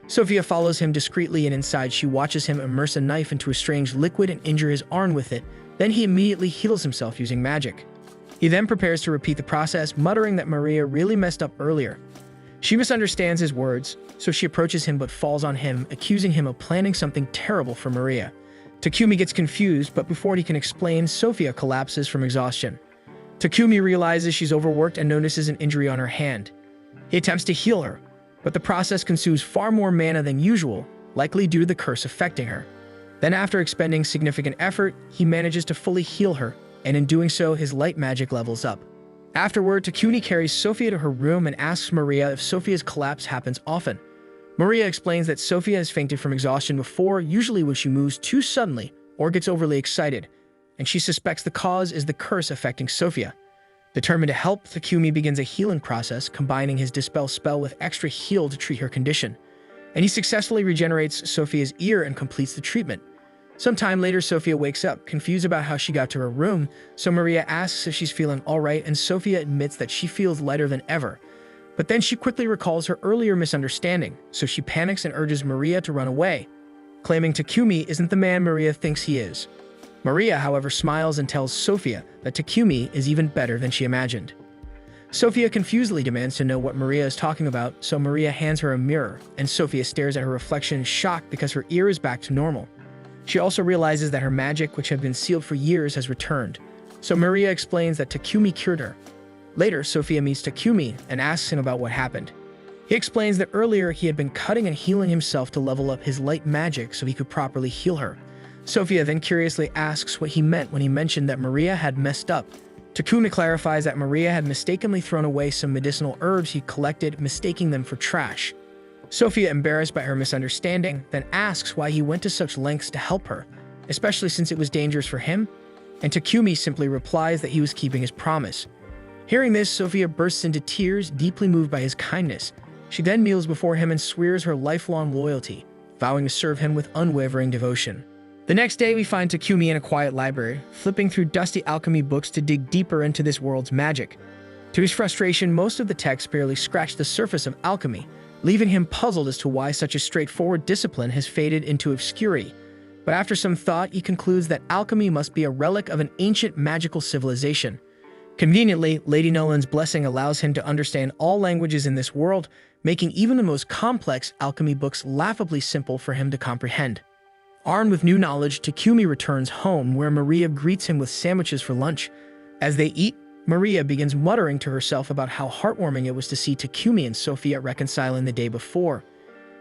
Sophia follows him discreetly, and inside she watches him immerse a knife into a strange liquid and injure his arm with it. Then he immediately heals himself using magic. He then prepares to repeat the process, muttering that Maria really messed up earlier. She misunderstands his words, so she approaches him but falls on him, accusing him of planning something terrible for Maria. Takumi gets confused, but before he can explain, Sophia collapses from exhaustion. Takumi realizes she's overworked and notices an injury on her hand. He attempts to heal her, but the process consumes far more mana than usual, likely due to the curse affecting her. Then, after expending significant effort, he manages to fully heal her, and in doing so, his light magic levels up. Afterward, Takumi carries Sophia to her room and asks Maria if Sophia's collapse happens often. Maria explains that Sophia has fainted from exhaustion before, usually when she moves too suddenly or gets overly excited, and she suspects the cause is the curse affecting Sophia. Determined to help, Takumi begins a healing process, combining his Dispel spell with extra heal to treat her condition, and he successfully regenerates Sophia's ear and completes the treatment. Sometime later, Sophia wakes up, confused about how she got to her room, so Maria asks if she's feeling alright, and Sophia admits that she feels lighter than ever. But then she quickly recalls her earlier misunderstanding, so she panics and urges Maria to run away, claiming Takumi isn't the man Maria thinks he is. Maria, however, smiles and tells Sophia that Takumi is even better than she imagined. Sophia confusedly demands to know what Maria is talking about, so Maria hands her a mirror, and Sophia stares at her reflection in shock because her ear is back to normal. She also realizes that her magic, which had been sealed for years, has returned, so Maria explains that Takumi cured her. Later, Sophia meets Takumi and asks him about what happened. He explains that earlier he had been cutting and healing himself to level up his light magic so he could properly heal her. Sophia then curiously asks what he meant when he mentioned that Maria had messed up. Takumi clarifies that Maria had mistakenly thrown away some medicinal herbs he collected, mistaking them for trash. Sophia, embarrassed by her misunderstanding, then asks why he went to such lengths to help her, especially since it was dangerous for him, and Takumi simply replies that he was keeping his promise. Hearing this, Sophia bursts into tears, deeply moved by his kindness. She then kneels before him and swears her lifelong loyalty, vowing to serve him with unwavering devotion. The next day, we find Takumi in a quiet library, flipping through dusty alchemy books to dig deeper into this world's magic. To his frustration, most of the texts barely scratch the surface of alchemy, leaving him puzzled as to why such a straightforward discipline has faded into obscurity. But after some thought, he concludes that alchemy must be a relic of an ancient magical civilization. Conveniently, Lady Nolan's blessing allows him to understand all languages in this world, making even the most complex alchemy books laughably simple for him to comprehend. Armed with new knowledge, Takumi returns home, where Maria greets him with sandwiches for lunch. As they eat, Maria begins muttering to herself about how heartwarming it was to see Takumi and Sophia reconciling the day before.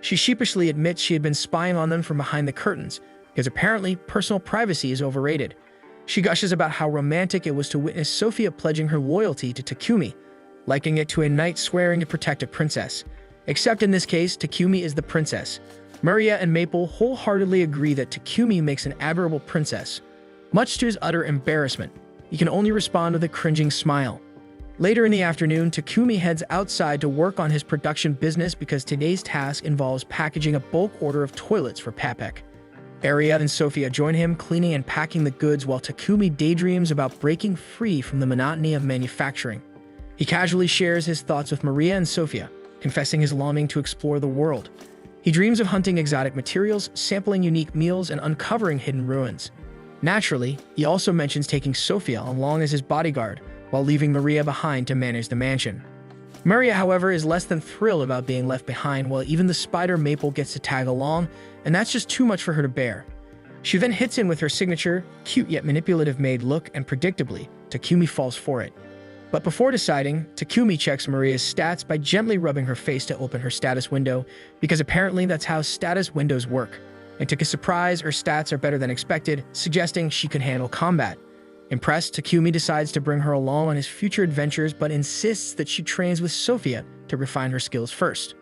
She sheepishly admits she had been spying on them from behind the curtains, because apparently personal privacy is overrated. She gushes about how romantic it was to witness Sophia pledging her loyalty to Takumi, likening it to a knight swearing to protect a princess. Except in this case, Takumi is the princess. Maria and Maple wholeheartedly agree that Takumi makes an admirable princess. Much to his utter embarrassment, he can only respond with a cringing smile. Later in the afternoon, Takumi heads outside to work on his production business because today's task involves packaging a bulk order of toilets for Papek. Aria and Sophia join him, cleaning and packing the goods while Takumi daydreams about breaking free from the monotony of manufacturing. He casually shares his thoughts with Maria and Sophia, confessing his longing to explore the world. He dreams of hunting exotic materials, sampling unique meals, and uncovering hidden ruins. Naturally, he also mentions taking Sophia along as his bodyguard, while leaving Maria behind to manage the mansion. Maria, however, is less than thrilled about being left behind, while even the spider Maple gets to tag along, and that's just too much for her to bear. She then hits him with her signature, cute yet manipulative maid look, and predictably, Takumi falls for it. But before deciding, Takumi checks Maria's stats by gently rubbing her face to open her status window, because apparently that's how status windows work. And to his surprise, her stats are better than expected, suggesting she could handle combat. Impressed, Takumi decides to bring her along on his future adventures, but insists that she trains with Sophia to refine her skills first.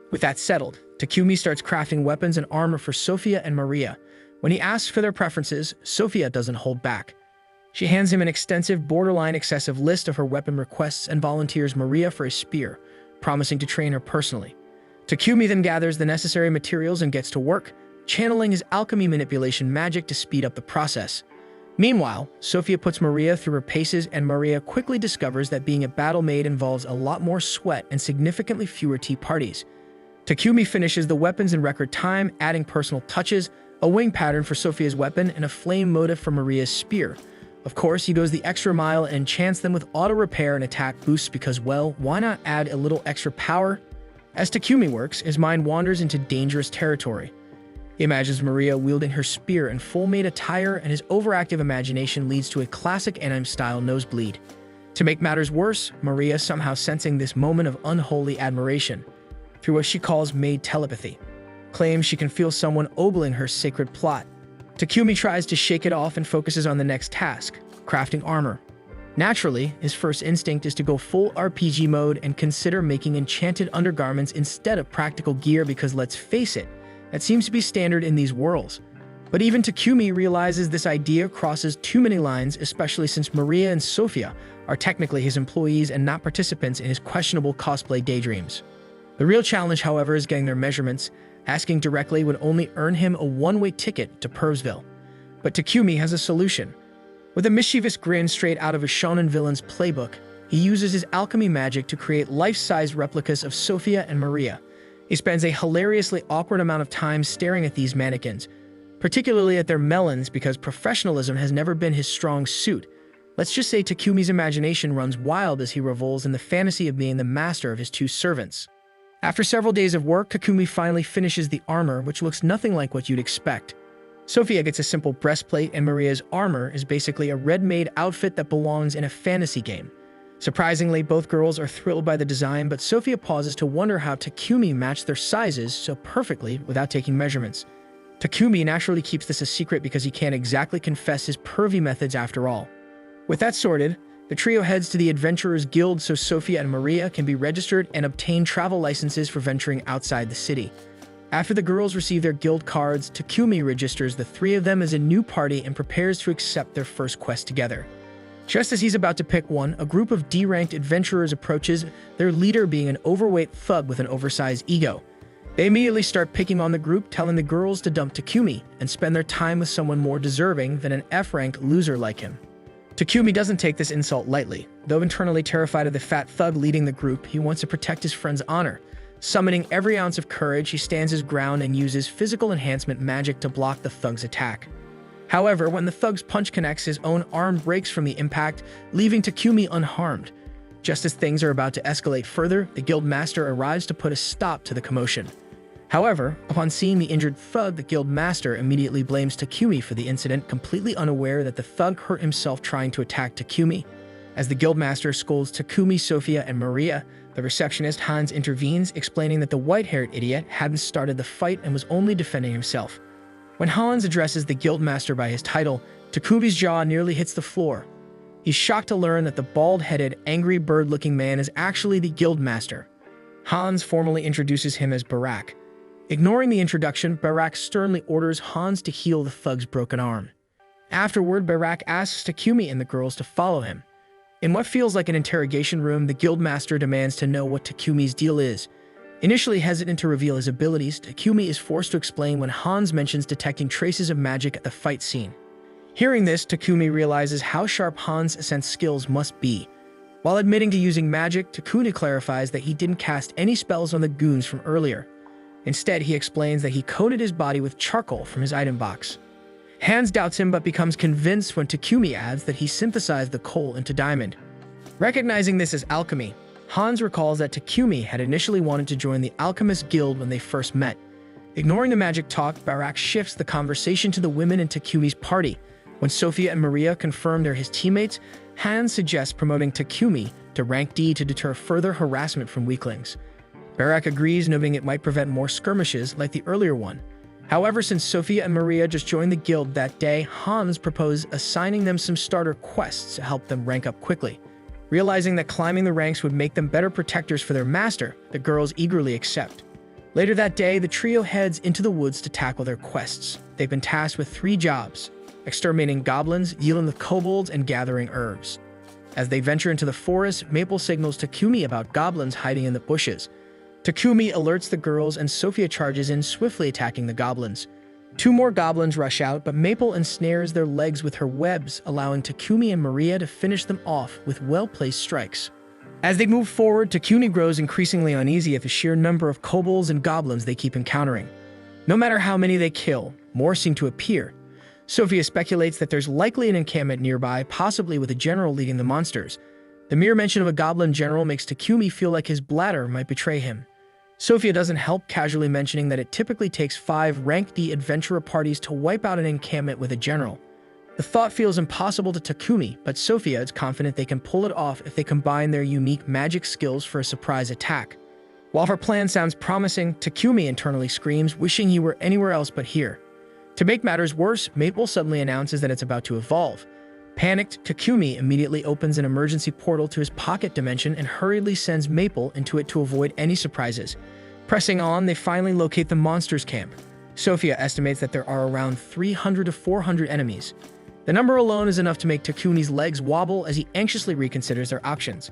With that settled, Takumi starts crafting weapons and armor for Sophia and Maria. When he asks for their preferences, Sophia doesn't hold back. She hands him an extensive, borderline excessive list of her weapon requests and volunteers Maria for a spear, promising to train her personally. Takumi then gathers the necessary materials and gets to work, channeling his alchemy manipulation magic to speed up the process. Meanwhile, Sophia puts Maria through her paces, and Maria quickly discovers that being a battle maid involves a lot more sweat and significantly fewer tea parties. Takumi finishes the weapons in record time, adding personal touches, a wing pattern for Sophia's weapon, and a flame motif for Maria's spear. Of course, he goes the extra mile and enchants them with auto-repair and attack boosts because, well, why not add a little extra power? As Takumi works, his mind wanders into dangerous territory. He imagines Maria wielding her spear in full maid attire, and his overactive imagination leads to a classic anime-style nosebleed. To make matters worse, Maria, somehow sensing this moment of unholy admiration, through what she calls maid telepathy, claims she can feel someone ogling her sacred plot. Takumi tries to shake it off and focuses on the next task, crafting armor. Naturally, his first instinct is to go full RPG mode and consider making enchanted undergarments instead of practical gear because, let's face it, that seems to be standard in these worlds. But even Takumi realizes this idea crosses too many lines, especially since Maria and Sophia are technically his employees and not participants in his questionable cosplay daydreams. The real challenge, however, is getting their measurements. Asking directly would only earn him a one-way ticket to Pervsville. But Takumi has a solution. With a mischievous grin straight out of a shonen villain's playbook, he uses his alchemy magic to create life-size replicas of Sophia and Maria. He spends a hilariously awkward amount of time staring at these mannequins, particularly at their melons because professionalism has never been his strong suit. Let's just say Takumi's imagination runs wild as he revels in the fantasy of being the master of his two servants. After several days of work, Takumi finally finishes the armor, which looks nothing like what you'd expect. Sophia gets a simple breastplate, and Maria's armor is basically a ready-made outfit that belongs in a fantasy game. Surprisingly, both girls are thrilled by the design, but Sophia pauses to wonder how Takumi matched their sizes so perfectly without taking measurements. Takumi naturally keeps this a secret because he can't exactly confess his pervy methods after all. With that sorted, the trio heads to the Adventurers Guild so Sophia and Maria can be registered and obtain travel licenses for venturing outside the city. After the girls receive their guild cards, Takumi registers the three of them as a new party and prepares to accept their first quest together. Just as he's about to pick one, a group of D-ranked adventurers approaches, their leader being an overweight thug with an oversized ego. They immediately start picking on the group, telling the girls to dump Takumi and spend their time with someone more deserving than an F-rank loser like him. Takumi doesn't take this insult lightly. Though internally terrified of the fat thug leading the group, he wants to protect his friend's honor. Summoning every ounce of courage, he stands his ground and uses physical enhancement magic to block the thug's attack. However, when the thug's punch connects, his own arm breaks from the impact, leaving Takumi unharmed. Just as things are about to escalate further, the guild master arrives to put a stop to the commotion. However, upon seeing the injured thug, the guild master immediately blames Takumi for the incident, completely unaware that the thug hurt himself trying to attack Takumi. As the guild master scolds Takumi, Sophia, and Maria, the receptionist Hans intervenes, explaining that the white-haired idiot hadn't started the fight and was only defending himself. When Hans addresses the guild master by his title, Takumi's jaw nearly hits the floor. He's shocked to learn that the bald-headed, angry bird-looking man is actually the guild master. Hans formally introduces him as Barak. Ignoring the introduction, Barak sternly orders Hans to heal the thug's broken arm. Afterward, Barak asks Takumi and the girls to follow him. In what feels like an interrogation room, the guildmaster demands to know what Takumi's deal is. Initially hesitant to reveal his abilities, Takumi is forced to explain when Hans mentions detecting traces of magic at the fight scene. Hearing this, Takumi realizes how sharp Hans' sense skills must be. While admitting to using magic, Takumi clarifies that he didn't cast any spells on the goons from earlier. Instead, he explains that he coated his body with charcoal from his item box. Hans doubts him but becomes convinced when Takumi adds that he synthesized the coal into diamond. Recognizing this as alchemy, Hans recalls that Takumi had initially wanted to join the Alchemist Guild when they first met. Ignoring the magic talk, Barak shifts the conversation to the women in Takumi's party. When Sophia and Maria confirm they're his teammates, Hans suggests promoting Takumi to rank D to deter further harassment from weaklings. Barak agrees, noting it might prevent more skirmishes like the earlier one. However, since Sophia and Maria just joined the guild that day, Hans proposed assigning them some starter quests to help them rank up quickly. Realizing that climbing the ranks would make them better protectors for their master, the girls eagerly accept. Later that day, the trio heads into the woods to tackle their quests. They've been tasked with 3 jobs: exterminating goblins, dealing with kobolds, and gathering herbs. As they venture into the forest, Maple signals Takumi about goblins hiding in the bushes. Takumi alerts the girls and Sophia charges in, swiftly attacking the goblins. 2 more goblins rush out, but Maple ensnares their legs with her webs, allowing Takumi and Maria to finish them off with well-placed strikes. As they move forward, Takumi grows increasingly uneasy at the sheer number of kobolds and goblins they keep encountering. No matter how many they kill, more seem to appear. Sophia speculates that there's likely an encampment nearby, possibly with a general leading the monsters. The mere mention of a goblin general makes Takumi feel like his bladder might betray him. Sophia doesn't help, casually mentioning that it typically takes 5 rank D adventurer parties to wipe out an encampment with a general. The thought feels impossible to Takumi, but Sophia is confident they can pull it off if they combine their unique magic skills for a surprise attack. While her plan sounds promising, Takumi internally screams, wishing he were anywhere else but here. To make matters worse, Maple suddenly announces that it's about to evolve. Panicked, Takumi immediately opens an emergency portal to his pocket dimension and hurriedly sends Maple into it to avoid any surprises. Pressing on, they finally locate the monsters' camp. Sophia estimates that there are around 300 to 400 enemies. The number alone is enough to make Takumi's legs wobble as he anxiously reconsiders their options.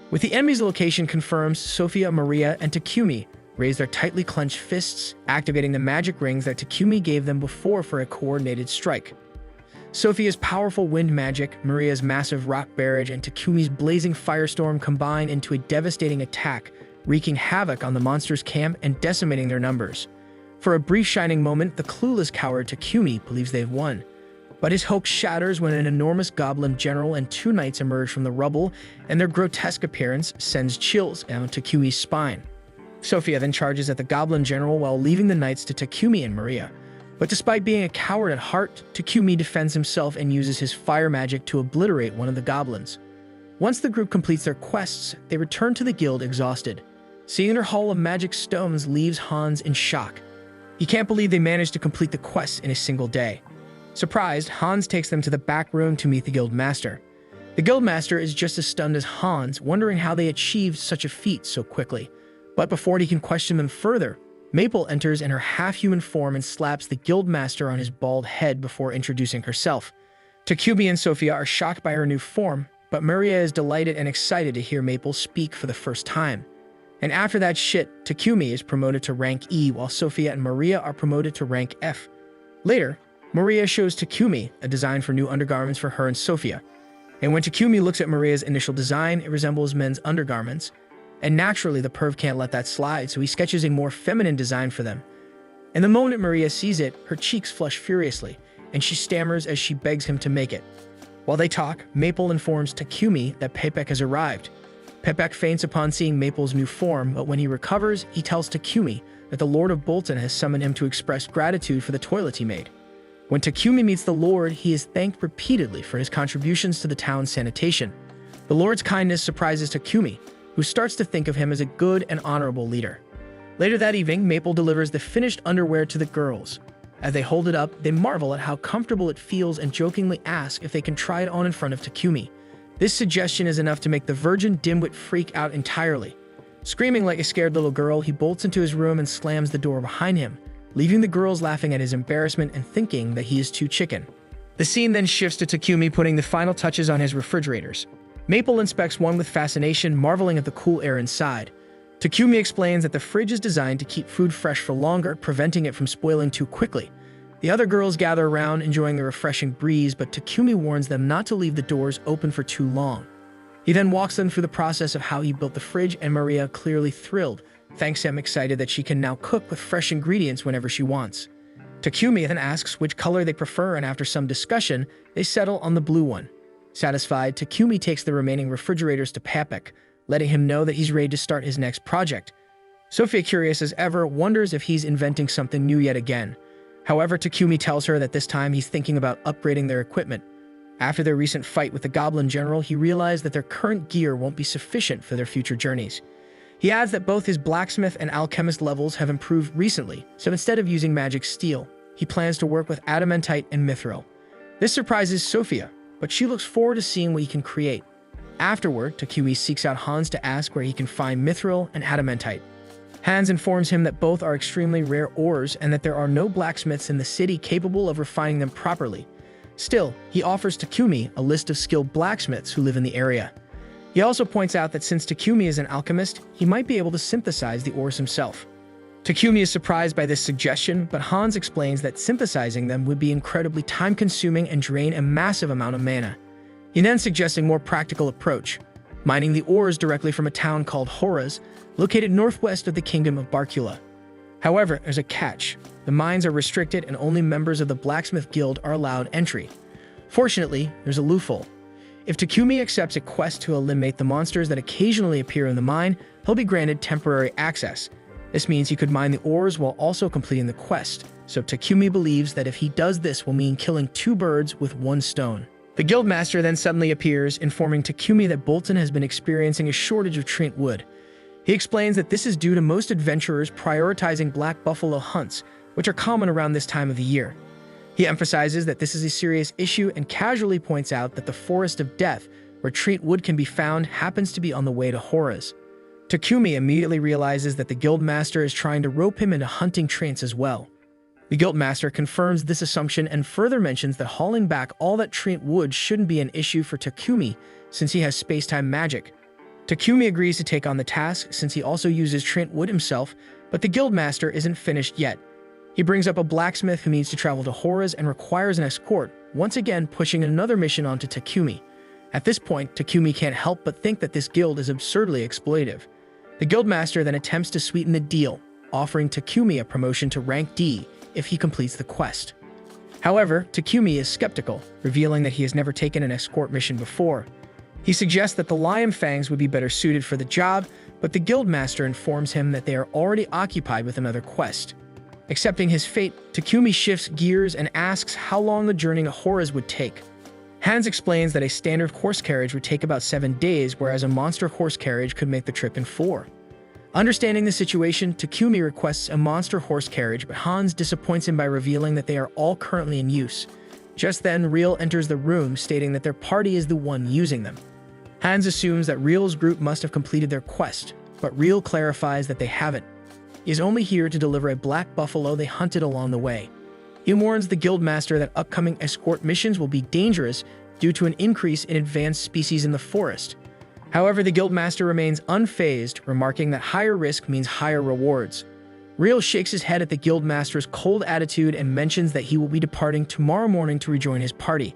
With the enemy's location confirmed, Sophia, Maria, and Takumi raise their tightly clenched fists, activating the magic rings that Takumi gave them before for a coordinated strike. Sophia's powerful wind magic, Maria's massive rock barrage, and Takumi's blazing firestorm combine into a devastating attack, wreaking havoc on the monsters' camp and decimating their numbers. For a brief shining moment, the clueless coward Takumi believes they've won. But his hope shatters when an enormous goblin general and 2 knights emerge from the rubble, and their grotesque appearance sends chills down Takumi's spine. Sophia then charges at the goblin general while leaving the knights to Takumi and Maria. But despite being a coward at heart, Takumi defends himself and uses his fire magic to obliterate one of the goblins. Once the group completes their quests, they return to the guild exhausted. Seeing their haul of magic stones leaves Hans in shock. He can't believe they managed to complete the quest in a single day. Surprised, Hans takes them to the back room to meet the guild master. The guild master is just as stunned as Hans, wondering how they achieved such a feat so quickly. But before he can question them further, Maple enters in her half-human form and slaps the guild master on his bald head before introducing herself. Takumi and Sophia are shocked by her new form, but Maria is delighted and excited to hear Maple speak for the first time. And after that shit, Takumi is promoted to rank E, while Sophia and Maria are promoted to rank F. Later, Maria shows Takumi a design for new undergarments for her and Sophia. And when Takumi looks at Maria's initial design, it resembles men's undergarments. And naturally, the perv can't let that slide, so he sketches a more feminine design for them. And the moment Maria sees it, her cheeks flush furiously, and she stammers as she begs him to make it. While they talk, Maple informs Takumi that Pepek has arrived. Pepek faints upon seeing Maple's new form, but when he recovers, he tells Takumi that the Lord of Bolton has summoned him to express gratitude for the toilet he made. When Takumi meets the Lord, he is thanked repeatedly for his contributions to the town's sanitation. The Lord's kindness surprises Takumi, who starts to think of him as a good and honorable leader. Later that evening, Maple delivers the finished underwear to the girls. As they hold it up, they marvel at how comfortable it feels and jokingly ask if they can try it on in front of Takumi. This suggestion is enough to make the virgin dimwit freak out entirely. Screaming like a scared little girl, he bolts into his room and slams the door behind him, leaving the girls laughing at his embarrassment and thinking that he is too chicken. The scene then shifts to Takumi putting the final touches on his refrigerators. Maple inspects one with fascination, marveling at the cool air inside. Takumi explains that the fridge is designed to keep food fresh for longer, preventing it from spoiling too quickly. The other girls gather around, enjoying the refreshing breeze, but Takumi warns them not to leave the doors open for too long. He then walks them through the process of how he built the fridge, and Maria, clearly thrilled, thanks him, excited that she can now cook with fresh ingredients whenever she wants. Takumi then asks which color they prefer, and after some discussion, they settle on the blue one. Satisfied, Takumi takes the remaining refrigerators to Pepek, letting him know that he's ready to start his next project. Sophia, curious as ever, wonders if he's inventing something new yet again. However, Takumi tells her that this time he's thinking about upgrading their equipment. After their recent fight with the Goblin General, he realized that their current gear won't be sufficient for their future journeys. He adds that both his blacksmith and alchemist levels have improved recently, so instead of using magic steel, he plans to work with adamantite and mithril. This surprises Sophia, but she looks forward to seeing what he can create. Afterward, Takumi seeks out Hans to ask where he can find mithril and adamantite. Hans informs him that both are extremely rare ores and that there are no blacksmiths in the city capable of refining them properly. Still, he offers Takumi a list of skilled blacksmiths who live in the area. He also points out that since Takumi is an alchemist, he might be able to synthesize the ores himself. Takumi is surprised by this suggestion, but Hans explains that synthesizing them would be incredibly time-consuming and drain a massive amount of mana. He then suggests a more practical approach, mining the ores directly from a town called Horaz, located northwest of the kingdom of Barcula. However, there's a catch. The mines are restricted and only members of the Blacksmith Guild are allowed entry. Fortunately, there's a loophole. If Takumi accepts a quest to eliminate the monsters that occasionally appear in the mine, he'll be granted temporary access. This means he could mine the ores while also completing the quest, so Takumi believes that if he does this will mean killing 2 birds with 1 stone. The guildmaster then suddenly appears, informing Takumi that Bolton has been experiencing a shortage of trint wood. He explains that this is due to most adventurers prioritizing black buffalo hunts, which are common around this time of the year. He emphasizes that this is a serious issue and casually points out that the Forest of Death, where trint wood can be found, happens to be on the way to Horaz. Takumi immediately realizes that the guildmaster is trying to rope him into hunting trints as well. The guildmaster confirms this assumption and further mentions that hauling back all that trint wood shouldn't be an issue for Takumi since he has space-time magic. Takumi agrees to take on the task since he also uses trint wood himself, but the guildmaster isn't finished yet. He brings up a blacksmith who needs to travel to Horaz and requires an escort, once again pushing another mission onto Takumi. At this point, Takumi can't help but think that this guild is absurdly exploitive. The guildmaster then attempts to sweeten the deal, offering Takumi a promotion to rank D if he completes the quest. However, Takumi is skeptical, revealing that he has never taken an escort mission before. He suggests that the Lion Fangs would be better suited for the job, but the guildmaster informs him that they are already occupied with another quest. Accepting his fate, Takumi shifts gears and asks how long the journey to Horace would take. Hans explains that a standard horse carriage would take about 7 days, whereas a monster horse carriage could make the trip in 4. Understanding the situation, Takumi requests a monster horse carriage, but Hans disappoints him by revealing that they are all currently in use. Just then, Riel enters the room, stating that their party is the one using them. Hans assumes that Riel's group must have completed their quest, but Riel clarifies that they haven't. He is only here to deliver a black buffalo they hunted along the way. He warns the guildmaster that upcoming escort missions will be dangerous due to an increase in advanced species in the forest. However, the guildmaster remains unfazed, remarking that higher risk means higher rewards. Riel shakes his head at the guildmaster's cold attitude and mentions that he will be departing tomorrow morning to rejoin his party.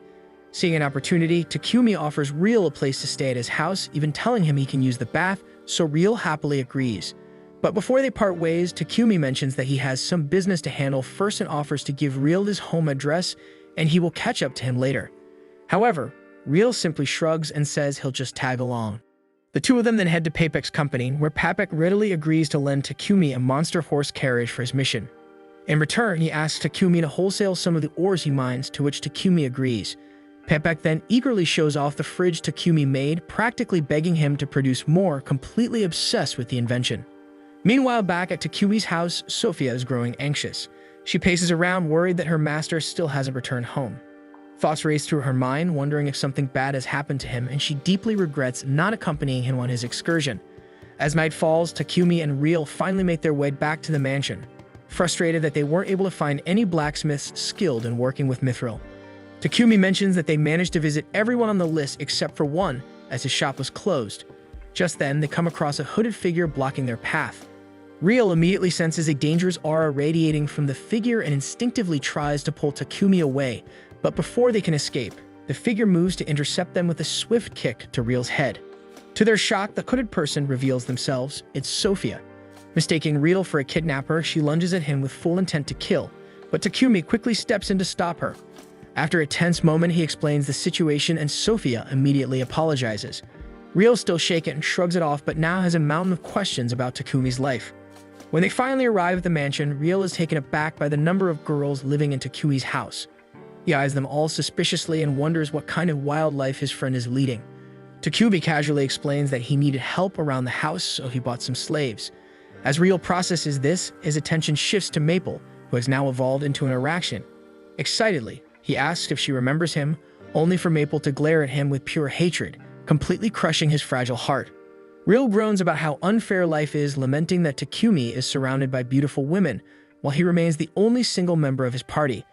Seeing an opportunity, Takumi offers Riel a place to stay at his house, even telling him he can use the bath, so Riel happily agrees. But before they part ways, Takumi mentions that he has some business to handle first and offers to give Riel his home address, and he will catch up to him later. However, Riel simply shrugs and says he'll just tag along. The two of them then head to Papek's company, where Papek readily agrees to lend Takumi a monster horse carriage for his mission. In return, he asks Takumi to wholesale some of the ores he mines, to which Takumi agrees. Papek then eagerly shows off the fridge Takumi made, practically begging him to produce more, completely obsessed with the invention. Meanwhile, back at Takumi's house, Sophia is growing anxious. She paces around, worried that her master still hasn't returned home. Thoughts race through her mind, wondering if something bad has happened to him, and she deeply regrets not accompanying him on his excursion. As night falls, Takumi and Riel finally make their way back to the mansion, frustrated that they weren't able to find any blacksmiths skilled in working with mithril. Takumi mentions that they managed to visit everyone on the list except for one, as his shop was closed. Just then, they come across a hooded figure blocking their path. Riel immediately senses a dangerous aura radiating from the figure and instinctively tries to pull Takumi away, but before they can escape, the figure moves to intercept them with a swift kick to Riel's head. To their shock, the hooded person reveals themselves. It's Sophia. Mistaking Riel for a kidnapper, she lunges at him with full intent to kill, but Takumi quickly steps in to stop her. After a tense moment, he explains the situation and Sophia immediately apologizes. Riel, still shaken, shrugs it off but now has a mountain of questions about Takumi's life. When they finally arrive at the mansion, Riel is taken aback by the number of girls living in Takumi's house. He eyes them all suspiciously and wonders what kind of wild life his friend is leading. Takumi casually explains that he needed help around the house, so he bought some slaves. As Riel processes this, his attention shifts to Maple, who has now evolved into an Araxian. Excitedly, he asks if she remembers him, only for Maple to glare at him with pure hatred, completely crushing his fragile heart. Riel groans about how unfair life is, lamenting that Takumi is surrounded by beautiful women, while he remains the only single member of his party.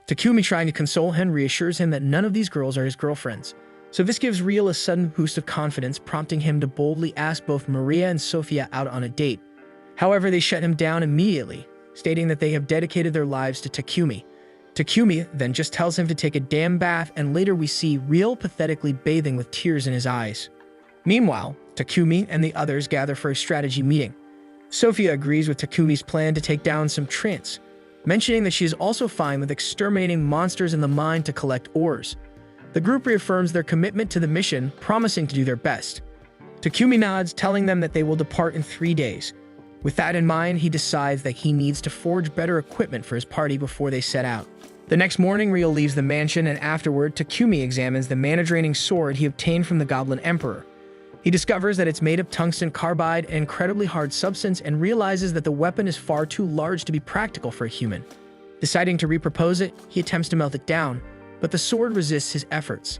Takumi, trying to console him, reassures him that none of these girls are his girlfriends. So this gives Riel a sudden boost of confidence, prompting him to boldly ask both Maria and Sophia out on a date. However, they shut him down immediately, stating that they have dedicated their lives to Takumi. Takumi then just tells him to take a damn bath, and later we see Riel pathetically bathing with tears in his eyes. Meanwhile, Takumi and the others gather for a strategy meeting. Sophia agrees with Takumi's plan to take down some treants, mentioning that she is also fine with exterminating monsters in the mine to collect ores. The group reaffirms their commitment to the mission, promising to do their best. Takumi nods, telling them that they will depart in 3 days. With that in mind, he decides that he needs to forge better equipment for his party before they set out. The next morning, Riel leaves the mansion, and afterward, Takumi examines the mana-draining sword he obtained from the Goblin Emperor. He discovers that it's made of tungsten carbide, an incredibly hard substance, and realizes that the weapon is far too large to be practical for a human. Deciding to repropose it, he attempts to melt it down, but the sword resists his efforts.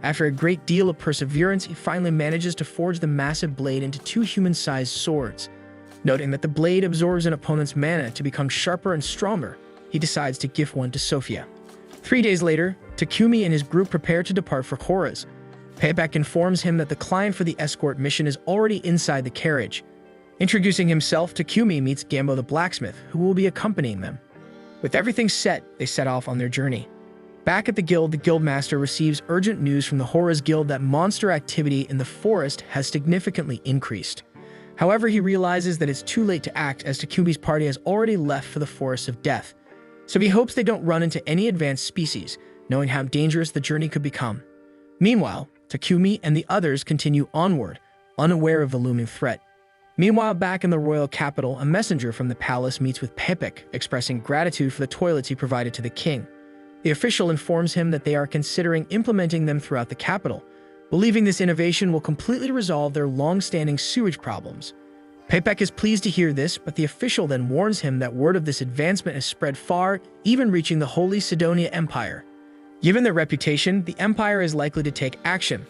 After a great deal of perseverance, he finally manages to forge the massive blade into 2 human-sized swords. Noting that the blade absorbs an opponent's mana to become sharper and stronger, he decides to gift one to Sophia. 3 days later, Takumi and his group prepare to depart for Horace. Payback informs him that the client for the escort mission is already inside the carriage. Introducing himself, Takumi meets Gambo the blacksmith, who will be accompanying them. With everything set, they set off on their journey. Back at the guild, the guildmaster receives urgent news from the Horace Guild that monster activity in the forest has significantly increased. However, he realizes that it's too late to act, as Takumi's party has already left for the Forest of Death. so he hopes they don't run into any advanced species, knowing how dangerous the journey could become. Meanwhile, Takumi and the others continue onward, unaware of the looming threat. Meanwhile, back in the royal capital, a messenger from the palace meets with Pepek, expressing gratitude for the toilets he provided to the king. The official informs him that they are considering implementing them throughout the capital, believing this innovation will completely resolve their long-standing sewage problems. Pepek is pleased to hear this, but the official then warns him that word of this advancement has spread far, even reaching the Holy Sidonia Empire. Given their reputation, the empire is likely to take action.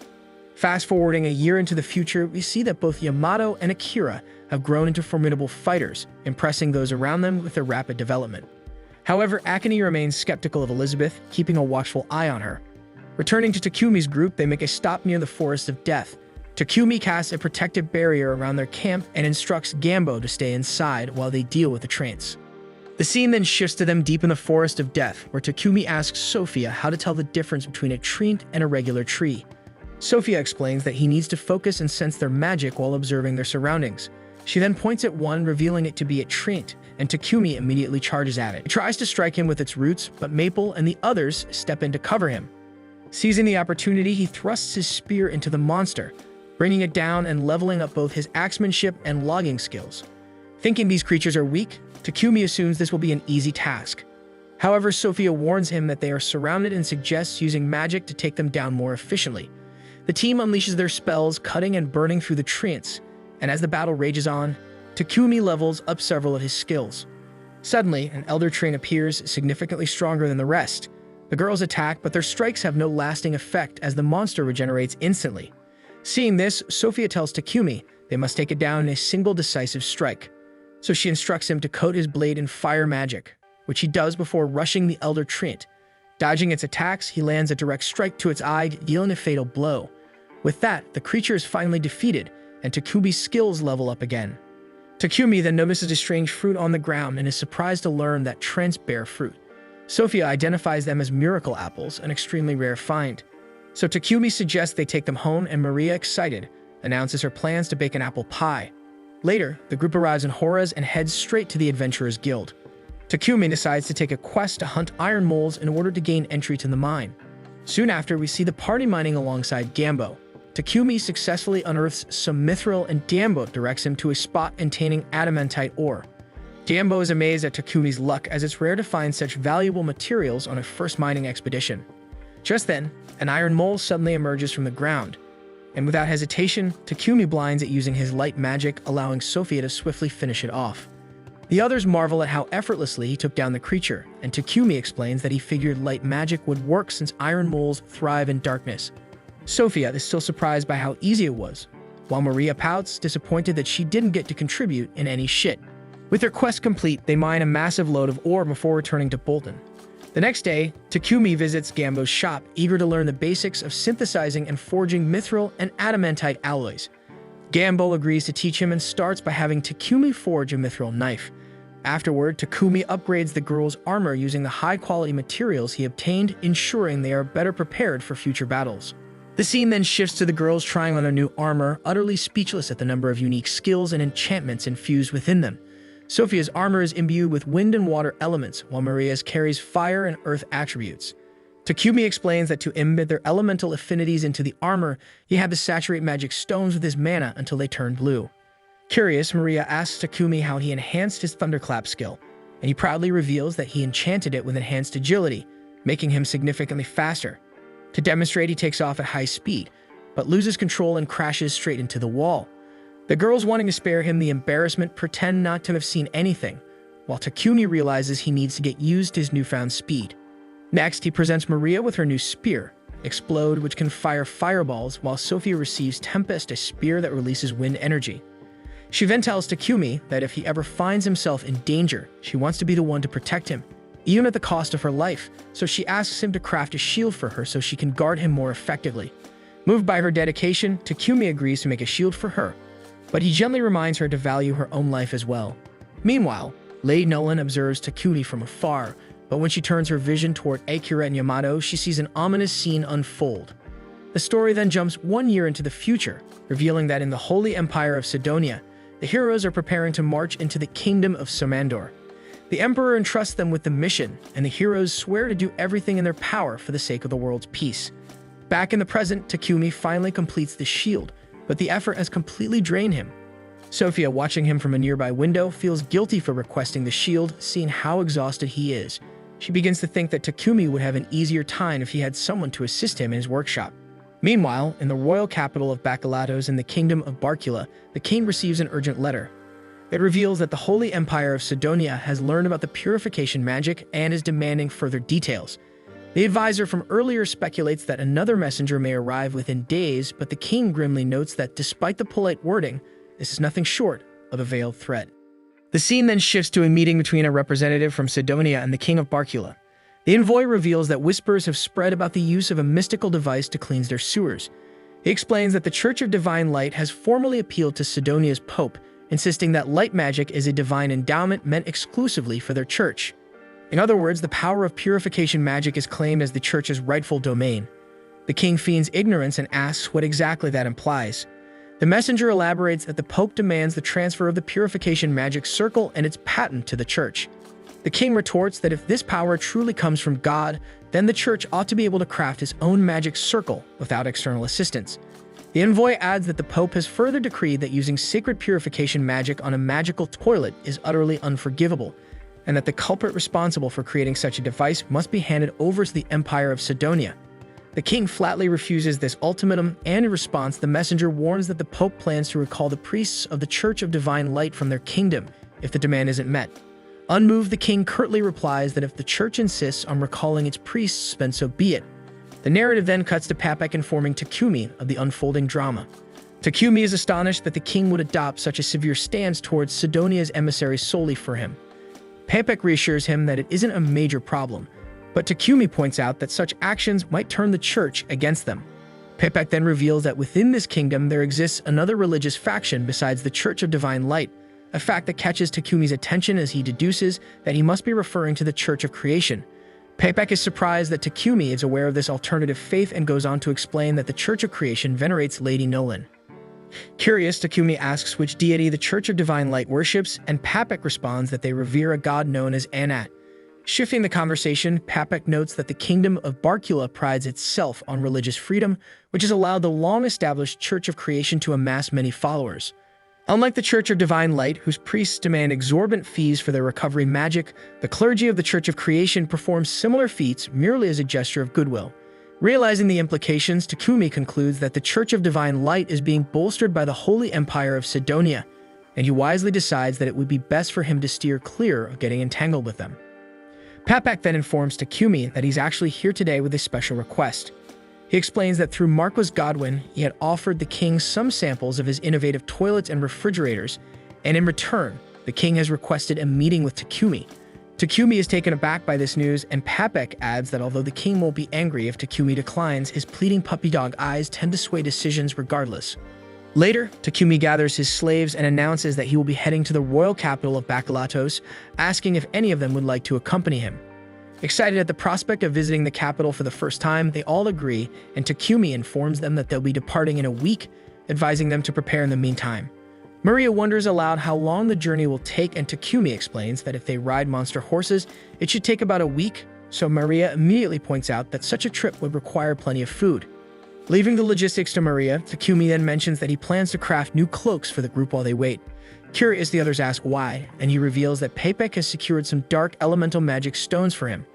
Fast-forwarding a year into the future, we see that both Yamato and Akira have grown into formidable fighters, impressing those around them with their rapid development. However, Akane remains skeptical of Elizabeth, keeping a watchful eye on her. Returning to Takumi's group, they make a stop near the Forest of Death. Takumi casts a protective barrier around their camp and instructs Gambo to stay inside while they deal with the trance. The scene then shifts to them deep in the Forest of Death, where Takumi asks Sophia how to tell the difference between a treant and a regular tree. Sophia explains that he needs to focus and sense their magic while observing their surroundings. She then points at one, revealing it to be a treant, and Takumi immediately charges at it. He tries to strike him with its roots, but Maple and the others step in to cover him. Seizing the opportunity, he thrusts his spear into the monster, bringing it down and leveling up both his axemanship and logging skills. Thinking these creatures are weak, Takumi assumes this will be an easy task. However, Sophia warns him that they are surrounded and suggests using magic to take them down more efficiently. The team unleashes their spells, cutting and burning through the treants, and as the battle rages on, Takumi levels up several of his skills. Suddenly, an elder treant appears, significantly stronger than the rest. The girls attack, but their strikes have no lasting effect as the monster regenerates instantly. Seeing this, Sophia tells Takumi they must take it down in a single decisive strike. So she instructs him to coat his blade in fire magic, which he does before rushing the elder treant. Dodging its attacks, he lands a direct strike to its eye, dealing a fatal blow. With that, the creature is finally defeated, and Takumi's skills level up again. Takumi then notices a strange fruit on the ground and is surprised to learn that treants bear fruit. Sophia identifies them as miracle apples, an extremely rare find. So Takumi suggests they take them home, and Maria, excited, announces her plans to bake an apple pie. Later, the group arrives in Hora's and heads straight to the Adventurers Guild. Takumi decides to take a quest to hunt iron moles in order to gain entry to the mine. Soon after, we see the party mining alongside Gambo. Takumi successfully unearths some mithril, and Gambo directs him to a spot containing adamantite ore. Gambo is amazed at Takumi's luck, as it's rare to find such valuable materials on a first mining expedition. Just then, an iron mole suddenly emerges from the ground, and without hesitation, Takumi blinds it using his light magic, allowing Sophia to swiftly finish it off. The others marvel at how effortlessly he took down the creature, and Takumi explains that he figured light magic would work since iron moles thrive in darkness. Sophia is still surprised by how easy it was, while Maria pouts, disappointed that she didn't get to contribute in any shit. With their quest complete, they mine a massive load of ore before returning to Bolton. The next day, Takumi visits Gambo's shop, eager to learn the basics of synthesizing and forging mithril and adamantite alloys. Gambo agrees to teach him and starts by having Takumi forge a mithril knife. Afterward, Takumi upgrades the girl's armor using the high-quality materials he obtained, ensuring they are better prepared for future battles. The scene then shifts to the girls trying on their new armor, utterly speechless at the number of unique skills and enchantments infused within them. Sophia's armor is imbued with wind and water elements, while Maria's carries fire and earth attributes. Takumi explains that to embed their elemental affinities into the armor, he had to saturate magic stones with his mana until they turned blue. Curious, Maria asks Takumi how he enhanced his thunderclap skill, and he proudly reveals that he enchanted it with enhanced agility, making him significantly faster. To demonstrate, he takes off at high speed, but loses control and crashes straight into the wall. The girls, wanting to spare him the embarrassment, pretend not to have seen anything, while Takumi realizes he needs to get used to his newfound speed. Next, he presents Maria with her new spear, Explode, which can fire fireballs, while Sophia receives Tempest, a spear that releases wind energy. She then tells Takumi that if he ever finds himself in danger, she wants to be the one to protect him, even at the cost of her life, so she asks him to craft a shield for her so she can guard him more effectively. Moved by her dedication, Takumi agrees to make a shield for her, but he gently reminds her to value her own life as well. Meanwhile, Lady Nolan observes Takumi from afar, but when she turns her vision toward Akira and Yamato, she sees an ominous scene unfold. The story then jumps 1 year into the future, revealing that in the Holy Empire of Sidonia, the heroes are preparing to march into the Kingdom of Somandor. The Emperor entrusts them with the mission, and the heroes swear to do everything in their power for the sake of the world's peace. Back in the present, Takumi finally completes the shield, but the effort has completely drained him. Sophia, watching him from a nearby window, feels guilty for requesting the shield, seeing how exhausted he is. She begins to think that Takumi would have an easier time if he had someone to assist him in his workshop. Meanwhile, in the royal capital of Bakulatos in the kingdom of Barkula, the king receives an urgent letter. It reveals that the Holy Empire of Sidonia has learned about the purification magic and is demanding further details. The advisor from earlier speculates that another messenger may arrive within days, but the king grimly notes that despite the polite wording, this is nothing short of a veiled threat. The scene then shifts to a meeting between a representative from Sidonia and the king of Barkula. The envoy reveals that whispers have spread about the use of a mystical device to cleanse their sewers. He explains that the Church of Divine Light has formally appealed to Sidonia's pope, insisting that light magic is a divine endowment meant exclusively for their church. In other words, the power of purification magic is claimed as the church's rightful domain. The king feigns ignorance and asks what exactly that implies. The messenger elaborates that the pope demands the transfer of the purification magic circle and its patent to the church. The king retorts that if this power truly comes from God, then the church ought to be able to craft its own magic circle without external assistance. The envoy adds that the pope has further decreed that using sacred purification magic on a magical toilet is utterly unforgivable, and that the culprit responsible for creating such a device must be handed over to the Empire of Sidonia. The king flatly refuses this ultimatum, and in response, the messenger warns that the pope plans to recall the priests of the Church of Divine Light from their kingdom if the demand isn't met. Unmoved, the king curtly replies that if the church insists on recalling its priests, then so be it. The narrative then cuts to Papek informing Takumi of the unfolding drama. Takumi is astonished that the king would adopt such a severe stance towards Sidonia's emissaries solely for him. Papek reassures him that it isn't a major problem, but Takumi points out that such actions might turn the church against them. Papek then reveals that within this kingdom there exists another religious faction besides the Church of Divine Light, a fact that catches Takumi's attention as he deduces that he must be referring to the Church of Creation. Papek is surprised that Takumi is aware of this alternative faith and goes on to explain that the Church of Creation venerates Lady Nolan. Curious, Takumi asks which deity the Church of Divine Light worships, and Papek responds that they revere a god known as Anat. Shifting the conversation, Papek notes that the kingdom of Barkula prides itself on religious freedom, which has allowed the long-established Church of Creation to amass many followers. Unlike the Church of Divine Light, whose priests demand exorbitant fees for their recovery magic, the clergy of the Church of Creation performs similar feats merely as a gesture of goodwill. Realizing the implications, Takumi concludes that the Church of Divine Light is being bolstered by the Holy Empire of Sidonia, and he wisely decides that it would be best for him to steer clear of getting entangled with them. Papek then informs Takumi that he's actually here today with a special request. He explains that through Marquis Godwin, he had offered the king some samples of his innovative toilets and refrigerators, and in return, the king has requested a meeting with Takumi. Takumi is taken aback by this news, and Papek adds that although the king won't be angry if Takumi declines, his pleading puppy dog eyes tend to sway decisions regardless. Later, Takumi gathers his slaves and announces that he will be heading to the royal capital of Bakulatos, asking if any of them would like to accompany him. Excited at the prospect of visiting the capital for the first time, they all agree, and Takumi informs them that they'll be departing in a week, advising them to prepare in the meantime. Maria wonders aloud how long the journey will take, and Takumi explains that if they ride monster horses, it should take about a week, so Maria immediately points out that such a trip would require plenty of food. Leaving the logistics to Maria, Takumi then mentions that he plans to craft new cloaks for the group while they wait. Curious, the others ask why, and he reveals that Papek has secured some dark elemental magic stones for him.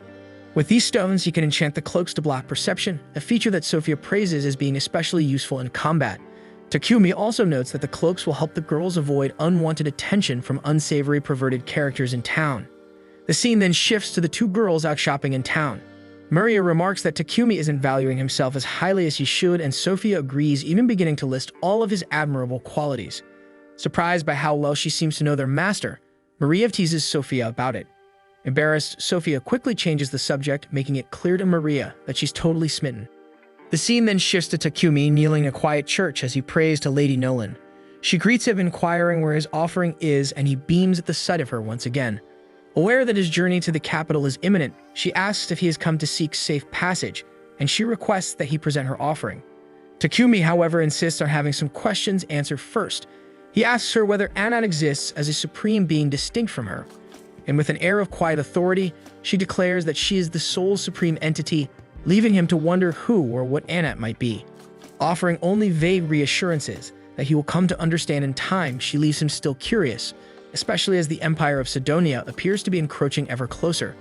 With these stones, he can enchant the cloaks to block perception, a feature that Sophia praises as being especially useful in combat. Takumi also notes that the cloaks will help the girls avoid unwanted attention from unsavory perverted characters in town. The scene then shifts to the two girls out shopping in town. Maria remarks that Takumi isn't valuing himself as highly as he should, and Sophia agrees, even beginning to list all of his admirable qualities. Surprised by how well she seems to know their master, Maria teases Sophia about it. Embarrassed, Sophia quickly changes the subject, making it clear to Maria that she's totally smitten. The scene then shifts to Takumi kneeling in a quiet church as he prays to Lady Nolan. She greets him, inquiring where his offering is, and he beams at the sight of her once again. Aware that his journey to the capital is imminent, she asks if he has come to seek safe passage, and she requests that he present her offering. Takumi, however, insists on having some questions answered first. He asks her whether Anat exists as a supreme being distinct from her. and with an air of quiet authority, she declares that she is the sole supreme entity, leaving him to wonder who or what Anat might be. Offering only vague reassurances that he will come to understand in time, she leaves him still curious, especially as the Empire of Sidonia appears to be encroaching ever closer.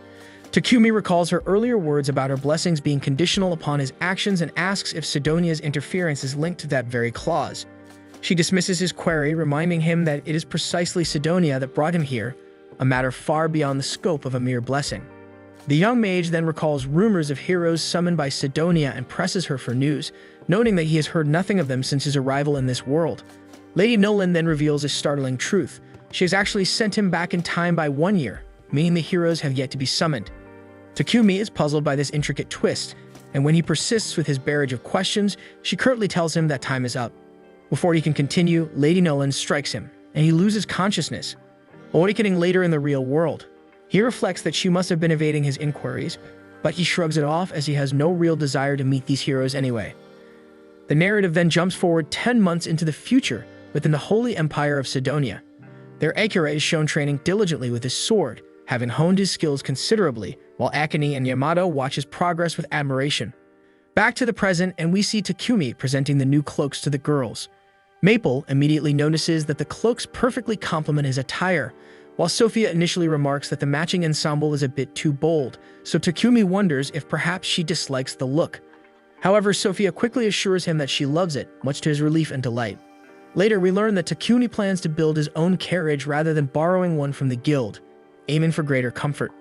Takumi recalls her earlier words about her blessings being conditional upon his actions and asks if Sidonia's interference is linked to that very clause. She dismisses his query, reminding him that it is precisely Sidonia that brought him here, a matter far beyond the scope of a mere blessing. The young mage then recalls rumors of heroes summoned by Sidonia and presses her for news, noting that he has heard nothing of them since his arrival in this world. Lady Nolan then reveals a startling truth. She has actually sent him back in time by 1 year, meaning the heroes have yet to be summoned. Takumi is puzzled by this intricate twist, and when he persists with his barrage of questions, she curtly tells him that time is up. Before he can continue, Lady Nolan strikes him, and he loses consciousness. Awakening later in the real world, he reflects that she must have been evading his inquiries, but he shrugs it off as he has no real desire to meet these heroes anyway. The narrative then jumps forward 10 months into the future within the Holy Empire of Sidonia. Their Akira is shown training diligently with his sword, having honed his skills considerably, while Akane and Yamato watch his progress with admiration. Back to the present, and we see Takumi presenting the new cloaks to the girls. Maple immediately notices that the cloaks perfectly complement his attire, while Sophia initially remarks that the matching ensemble is a bit too bold, so Takumi wonders if perhaps she dislikes the look. However, Sophia quickly assures him that she loves it, much to his relief and delight. Later, we learn that Takumi plans to build his own carriage rather than borrowing one from the guild, aiming for greater comfort.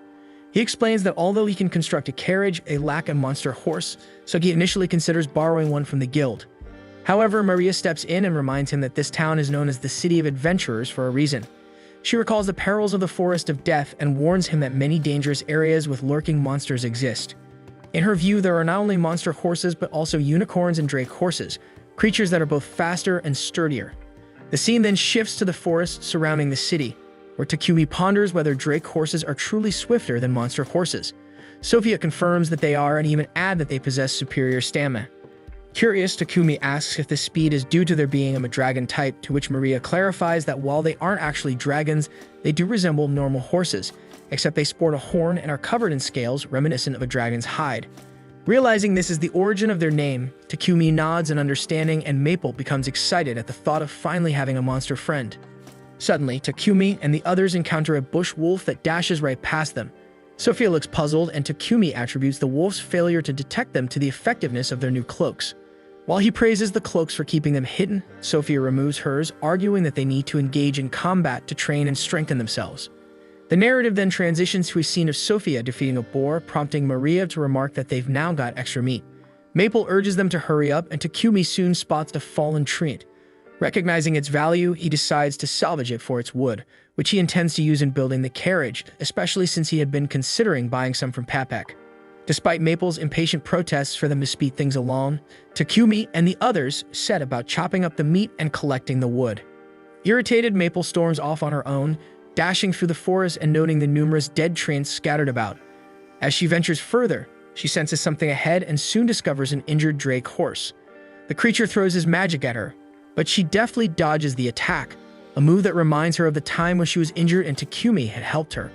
He explains that although he can construct a carriage, they lack a monster horse, so he initially considers borrowing one from the guild. However, Maria steps in and reminds him that this town is known as the City of Adventurers for a reason. She recalls the perils of the Forest of Death and warns him that many dangerous areas with lurking monsters exist. In her view, there are not only monster horses but also unicorns and drake horses, creatures that are both faster and sturdier. The scene then shifts to the forest surrounding the city, where Takumi ponders whether drake horses are truly swifter than monster horses. Sophia confirms that they are and even add that they possess superior stamina. Curious, Takumi asks if this speed is due to their being of a dragon type, to which Maria clarifies that while they aren't actually dragons, they do resemble normal horses, except they sport a horn and are covered in scales reminiscent of a dragon's hide. Realizing this is the origin of their name, Takumi nods in understanding, and Maple becomes excited at the thought of finally having a monster friend. Suddenly, Takumi and the others encounter a bush wolf that dashes right past them. Sophia looks puzzled, and Takumi attributes the wolf's failure to detect them to the effectiveness of their new cloaks. While he praises the cloaks for keeping them hidden, Sophia removes hers, arguing that they need to engage in combat to train and strengthen themselves. The narrative then transitions to a scene of Sophia defeating a boar, prompting Maria to remark that they've now got extra meat. Maple urges them to hurry up, and Takumi soon spots a fallen tree. Recognizing its value, he decides to salvage it for its wood, which he intends to use in building the carriage, especially since he had been considering buying some from Papek. Despite Maple's impatient protests for them to speed things along, Takumi and the others set about chopping up the meat and collecting the wood. Irritated, Maple storms off on her own, dashing through the forest and noting the numerous dead trees scattered about. As she ventures further, she senses something ahead and soon discovers an injured drake horse. The creature throws his magic at her, but she deftly dodges the attack, a move that reminds her of the time when she was injured and Takumi had helped her.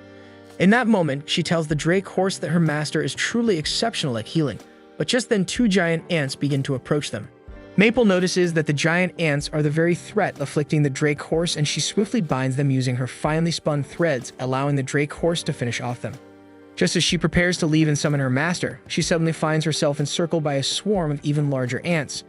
In that moment, she tells the drake horse that her master is truly exceptional at healing, but just then 2 giant ants begin to approach them. Maple notices that the giant ants are the very threat afflicting the drake horse, and she swiftly binds them using her finely spun threads, allowing the drake horse to finish off them. Just as she prepares to leave and summon her master, she suddenly finds herself encircled by a swarm of even larger ants.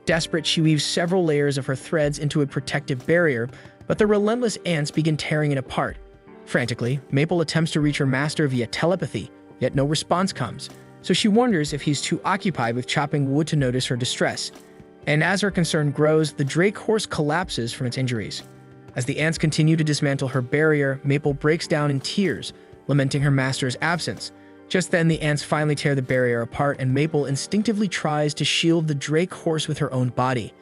Desperate, she weaves several layers of her threads into a protective barrier, but the relentless ants begin tearing it apart. Frantically, Maple attempts to reach her master via telepathy, yet no response comes, so she wonders if he's too occupied with chopping wood to notice her distress. And as her concern grows, the drake horse collapses from its injuries. As the ants continue to dismantle her barrier, Maple breaks down in tears, lamenting her master's absence. Just then, the ants finally tear the barrier apart, and Maple instinctively tries to shield the drake horse with her own body.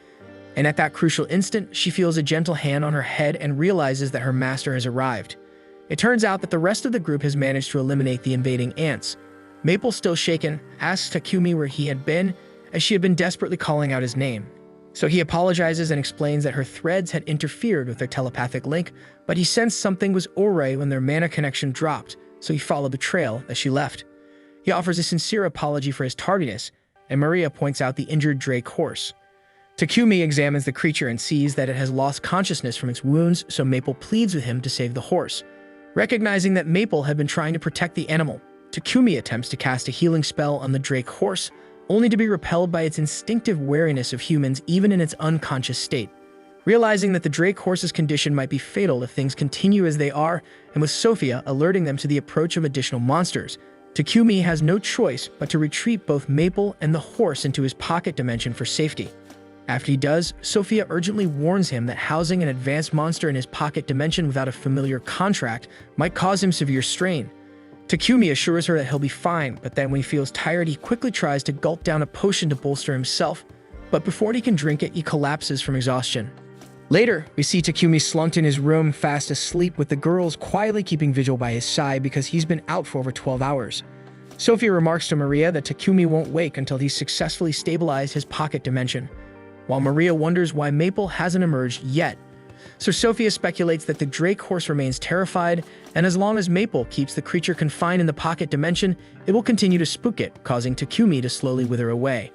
And at that crucial instant, she feels a gentle hand on her head and realizes that her master has arrived. It turns out that the rest of the group has managed to eliminate the invading ants. Maple, still shaken, asks Takumi where he had been, as she had been desperately calling out his name. So he apologizes and explains that her threads had interfered with their telepathic link, but he sensed something was awry when their mana connection dropped, so he followed the trail that she left. He offers a sincere apology for his tardiness, and Maria points out the injured Drake horse. Takumi examines the creature and sees that it has lost consciousness from its wounds, so Maple pleads with him to save the horse. Recognizing that Maple had been trying to protect the animal, Takumi attempts to cast a healing spell on the Drake horse, only to be repelled by its instinctive wariness of humans even in its unconscious state. Realizing that the Drake horse's condition might be fatal if things continue as they are, and with Sophia alerting them to the approach of additional monsters, Takumi has no choice but to retreat both Maple and the horse into his pocket dimension for safety. After he does, Sophia urgently warns him that housing an advanced monster in his pocket dimension without a familiar contract might cause him severe strain. Takumi assures her that he'll be fine, but then when he feels tired, he quickly tries to gulp down a potion to bolster himself, but before he can drink it, he collapses from exhaustion. Later, we see Takumi slumped in his room, fast asleep, with the girls quietly keeping vigil by his side because he's been out for over 12 hours. Sophia remarks to Maria that Takumi won't wake until he's successfully stabilized his pocket dimension, while Maria wonders why Maple hasn't emerged yet. So Sophia speculates that the Drake horse remains terrified, and as long as Maple keeps the creature confined in the pocket dimension, it will continue to spook it, causing Takumi to slowly wither away.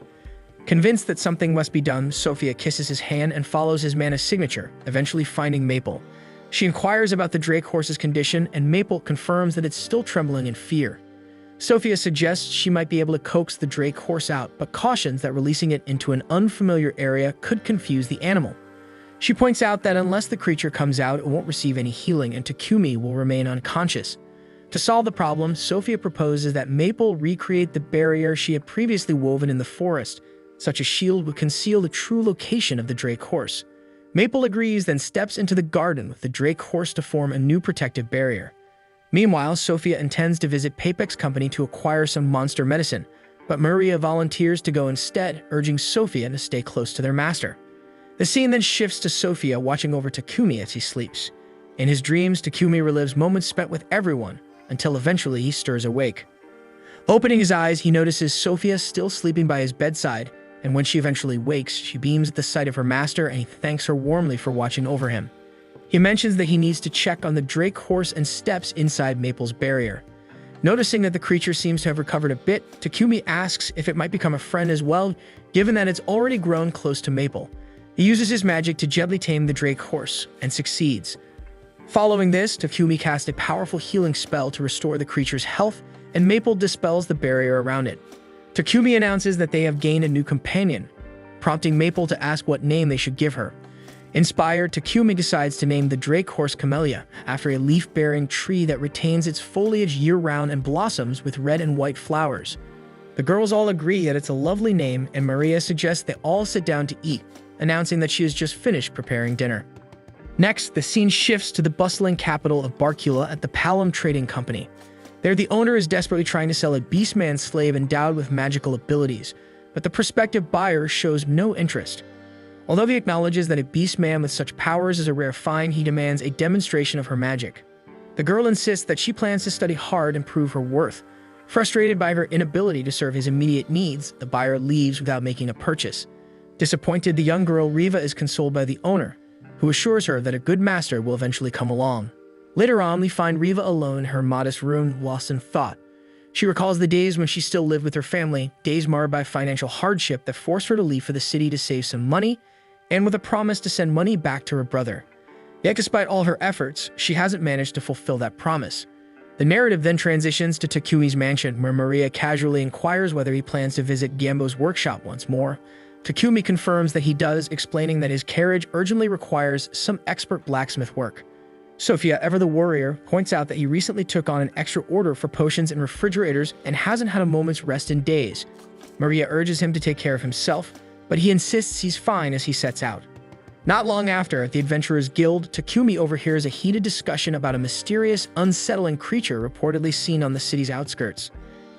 Convinced that something must be done, Sophia kisses his hand and follows his mana signature, eventually finding Maple. She inquires about the Drake horse's condition, and Maple confirms that it's still trembling in fear. Sophia suggests she might be able to coax the Drake horse out, but cautions that releasing it into an unfamiliar area could confuse the animal. She points out that unless the creature comes out, it won't receive any healing, and Takumi will remain unconscious. To solve the problem, Sophia proposes that Maple recreate the barrier she had previously woven in the forest. Such a shield would conceal the true location of the Drake horse. Maple agrees, then steps into the garden with the Drake horse to form a new protective barrier. Meanwhile, Sophia intends to visit Papek's company to acquire some monster medicine, but Maria volunteers to go instead, urging Sophia to stay close to their master. The scene then shifts to Sophia watching over Takumi as he sleeps. In his dreams, Takumi relives moments spent with everyone, until eventually he stirs awake. Opening his eyes, he notices Sophia still sleeping by his bedside, and when she eventually wakes, she beams at the sight of her master and he thanks her warmly for watching over him. He mentions that he needs to check on the Drake horse and steps inside Maple's barrier. Noticing that the creature seems to have recovered a bit, Takumi asks if it might become a friend as well, given that it's already grown close to Maple. He uses his magic to gently tame the Drake horse, and succeeds. Following this, Takumi casts a powerful healing spell to restore the creature's health, and Maple dispels the barrier around it. Takumi announces that they have gained a new companion, prompting Maple to ask what name they should give her. Inspired, Takumi decides to name the Drake horse Camellia, after a leaf-bearing tree that retains its foliage year-round and blossoms with red and white flowers. The girls all agree that it's a lovely name, and Maria suggests they all sit down to eat, announcing that she has just finished preparing dinner. Next, the scene shifts to the bustling capital of Barkula at the Palom Trading Company. There, the owner is desperately trying to sell a beastman slave endowed with magical abilities, but the prospective buyer shows no interest. Although he acknowledges that a beastman with such powers is a rare find, he demands a demonstration of her magic. The girl insists that she plans to study hard and prove her worth. Frustrated by her inability to serve his immediate needs, the buyer leaves without making a purchase. Disappointed, the young girl Riva is consoled by the owner, who assures her that a good master will eventually come along. Later on, we find Riva alone in her modest room, lost in thought. She recalls the days when she still lived with her family, days marred by financial hardship that forced her to leave for the city to save some money, and with a promise to send money back to her brother. Yet despite all her efforts, she hasn't managed to fulfill that promise. The narrative then transitions to Takumi's mansion, where Maria casually inquires whether he plans to visit Gyambo's workshop once more. Takumi confirms that he does, explaining that his carriage urgently requires some expert blacksmith work. Sophia, ever the warrior, points out that he recently took on an extra order for potions and refrigerators and hasn't had a moment's rest in days. Maria urges him to take care of himself, but he insists he's fine as he sets out. Not long after, at the Adventurers Guild, Takumi overhears a heated discussion about a mysterious, unsettling creature reportedly seen on the city's outskirts.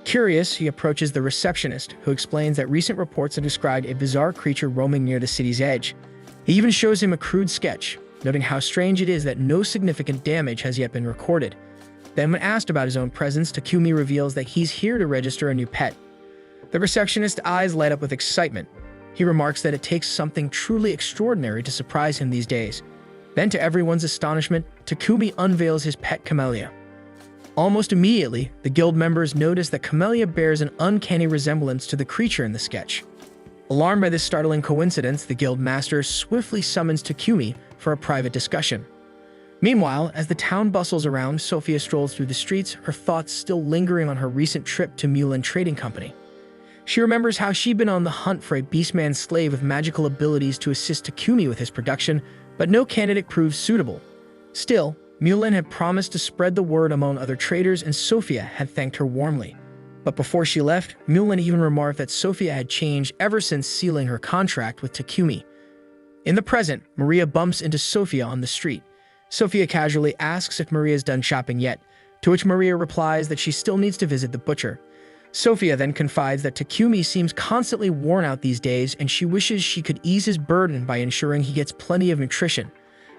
Curious, he approaches the receptionist, who explains that recent reports have described a bizarre creature roaming near the city's edge. He even shows him a crude sketch, noting how strange it is that no significant damage has yet been recorded. Then when asked about his own presence, Takumi reveals that he's here to register a new pet. The receptionist's eyes light up with excitement. He remarks that it takes something truly extraordinary to surprise him these days. Then, to everyone's astonishment, Takumi unveils his pet camellia. Almost immediately, the guild members notice that Camellia bears an uncanny resemblance to the creature in the sketch. Alarmed by this startling coincidence, the guild master swiftly summons Takumi for a private discussion. Meanwhile, as the town bustles around, Sophia strolls through the streets, her thoughts still lingering on her recent trip to Mulan Trading Company. She remembers how she'd been on the hunt for a beastman slave with magical abilities to assist Takumi with his production, but no candidate proved suitable. Still, Mulan had promised to spread the word among other traders, and Sophia had thanked her warmly. But before she left, Mulan even remarked that Sophia had changed ever since sealing her contract with Takumi. In the present, Maria bumps into Sophia on the street. Sophia casually asks if Maria's done shopping yet, to which Maria replies that she still needs to visit the butcher. Sophia then confides that Takumi seems constantly worn out these days, and she wishes she could ease his burden by ensuring he gets plenty of nutrition.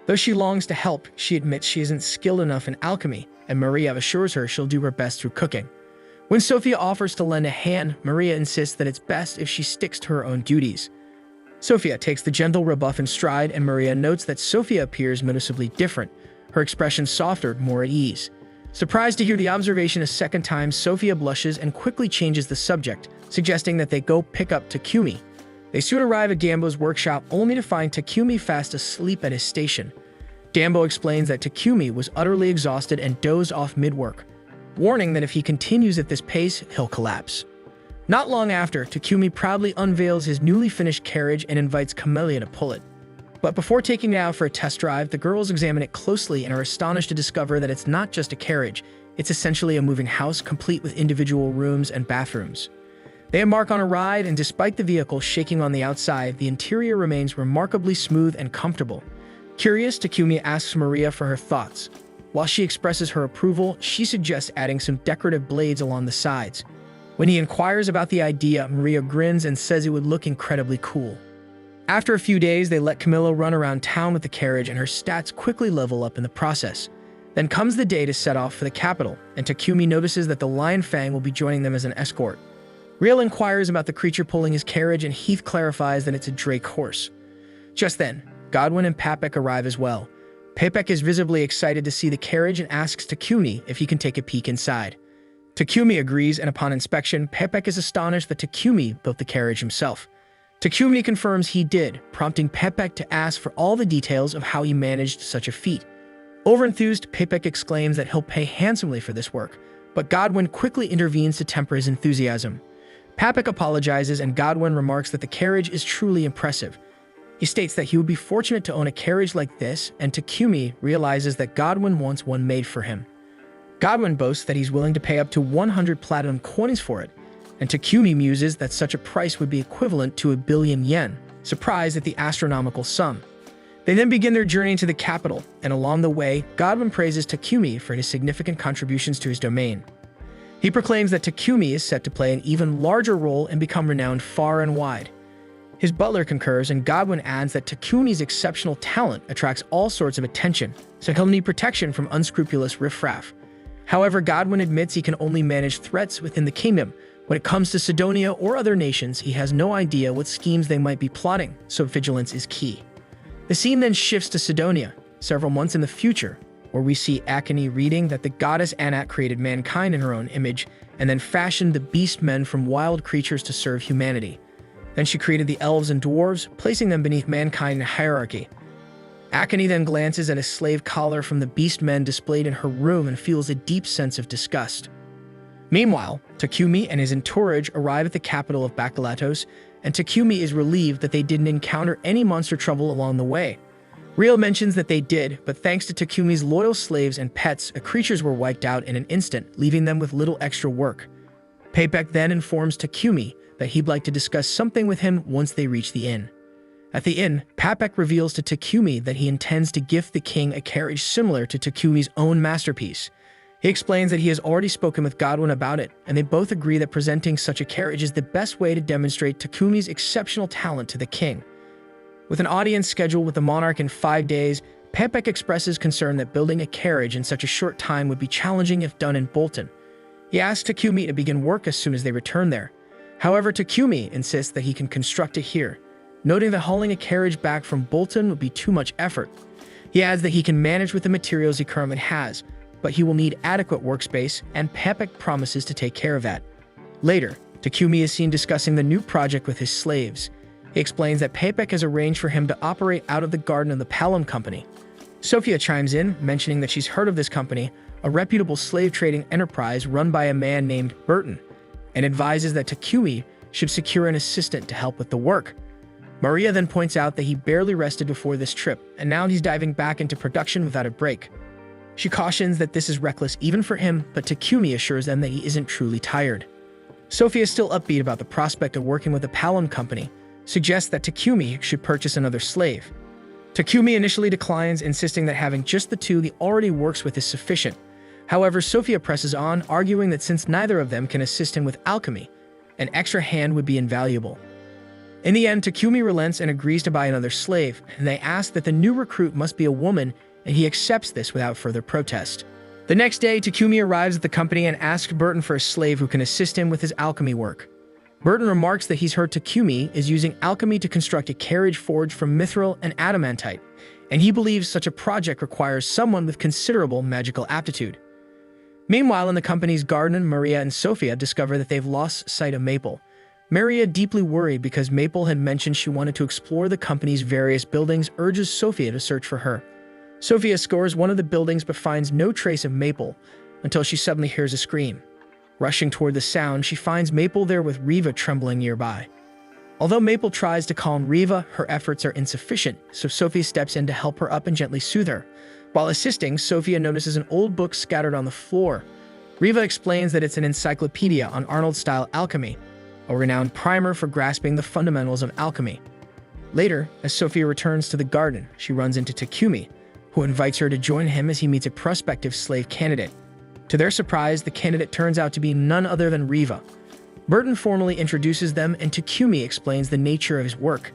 Though she longs to help, she admits she isn't skilled enough in alchemy, and Maria assures her she'll do her best through cooking. When Sophia offers to lend a hand, Maria insists that it's best if she sticks to her own duties. Sophia takes the gentle rebuff in stride, and Maria notes that Sophia appears noticeably different, her expression softer, more at ease. Surprised to hear the observation a second time, Sophia blushes and quickly changes the subject, suggesting that they go pick up Takumi. They soon arrive at Gambo's workshop, only to find Takumi fast asleep at his station. Gambo explains that Takumi was utterly exhausted and dozed off mid-work, warning that if he continues at this pace, he'll collapse. Not long after, Takumi proudly unveils his newly finished carriage and invites Camellia to pull it. But before taking it out for a test drive, the girls examine it closely and are astonished to discover that it's not just a carriage, it's essentially a moving house complete with individual rooms and bathrooms. They embark on a ride, and despite the vehicle shaking on the outside, the interior remains remarkably smooth and comfortable. Curious, Takumi asks Maria for her thoughts. While she expresses her approval, she suggests adding some decorative blades along the sides. When he inquires about the idea, Maria grins and says it would look incredibly cool. After a few days, they let Camilla run around town with the carriage, and her stats quickly level up in the process. Then comes the day to set off for the capital, and Takumi notices that the Lion Fang will be joining them as an escort. Riel inquires about the creature pulling his carriage, and Heath clarifies that it's a drake horse. Just then, Godwin and Papek arrive as well. Papek is visibly excited to see the carriage and asks Takumi if he can take a peek inside. Takumi agrees, and upon inspection, Papek is astonished that Takumi built the carriage himself. Takumi confirms he did, prompting Papek to ask for all the details of how he managed such a feat. Overenthused, Papek exclaims that he'll pay handsomely for this work, but Godwin quickly intervenes to temper his enthusiasm. Papek apologizes, and Godwin remarks that the carriage is truly impressive. He states that he would be fortunate to own a carriage like this, and Takumi realizes that Godwin wants one made for him. Godwin boasts that he's willing to pay up to 100 platinum coins for it, and Takumi muses that such a price would be equivalent to 1 billion yen, surprised at the astronomical sum. They then begin their journey to the capital, and along the way, Godwin praises Takumi for his significant contributions to his domain. He proclaims that Takumi is set to play an even larger role and become renowned far and wide. His butler concurs, and Godwin adds that Takumi's exceptional talent attracts all sorts of attention, so he'll need protection from unscrupulous riffraff. However, Godwin admits he can only manage threats within the kingdom. When it comes to Sidonia or other nations, he has no idea what schemes they might be plotting, so vigilance is key. The scene then shifts to Sidonia, several months in the future, where we see Akane reading that the goddess Anat created mankind in her own image and then fashioned the beast men from wild creatures to serve humanity. Then she created the elves and dwarves, placing them beneath mankind in hierarchy. Akane then glances at a slave collar from the beast men displayed in her room and feels a deep sense of disgust. Meanwhile, Takumi and his entourage arrive at the capital of Bakalatos, and Takumi is relieved that they didn't encounter any monster trouble along the way. Riel mentions that they did, but thanks to Takumi's loyal slaves and pets, the creatures were wiped out in an instant, leaving them with little extra work. Papek then informs Takumi that he'd like to discuss something with him once they reach the inn. At the inn, Papek reveals to Takumi that he intends to gift the king a carriage similar to Takumi's own masterpiece. He explains that he has already spoken with Godwin about it, and they both agree that presenting such a carriage is the best way to demonstrate Takumi's exceptional talent to the king. With an audience scheduled with the monarch in 5 days, Papek expresses concern that building a carriage in such a short time would be challenging if done in Bolton. He asks Takumi to begin work as soon as they return there. However, Takumi insists that he can construct it here, noting that hauling a carriage back from Bolton would be too much effort. He adds that he can manage with the materials he currently has, but he will need adequate workspace, and Pepek promises to take care of that. Later, Takumi is seen discussing the new project with his slaves. He explains that Pepek has arranged for him to operate out of the garden of the Palom Company. Sophia chimes in, mentioning that she's heard of this company, a reputable slave trading enterprise run by a man named Burton, and advises that Takumi should secure an assistant to help with the work. Maria then points out that he barely rested before this trip, and now he's diving back into production without a break. She cautions that this is reckless even for him, but Takumi assures them that he isn't truly tired. Sophia is still upbeat about the prospect of working with the Palom Company, suggests that Takumi should purchase another slave. Takumi initially declines, insisting that having just the two he already works with is sufficient. However, Sophia presses on, arguing that since neither of them can assist him with alchemy, an extra hand would be invaluable. In the end, Takumi relents and agrees to buy another slave, and they ask that the new recruit must be a woman, and he accepts this without further protest. The next day, Takumi arrives at the company and asks Burton for a slave who can assist him with his alchemy work. Burton remarks that he's heard Takumi is using alchemy to construct a carriage forged from mithril and adamantite, and he believes such a project requires someone with considerable magical aptitude. Meanwhile, in the company's garden, Maria and Sophia discover that they've lost sight of Maple. Maria, deeply worried because Maple had mentioned she wanted to explore the company's various buildings, urges Sophia to search for her. Sophia scores one of the buildings but finds no trace of Maple until she suddenly hears a scream. Rushing toward the sound, she finds Maple there with Riva trembling nearby. Although Maple tries to calm Riva, her efforts are insufficient, so Sophia steps in to help her up and gently soothe her. While assisting, Sophia notices an old book scattered on the floor. Riva explains that it's an encyclopedia on Arnold-style alchemy, a renowned primer for grasping the fundamentals of alchemy. Later, as Sophia returns to the garden, she runs into Takumi, who invites her to join him as he meets a prospective slave candidate. To their surprise, the candidate turns out to be none other than Riva. Burton formally introduces them, and Takumi explains the nature of his work.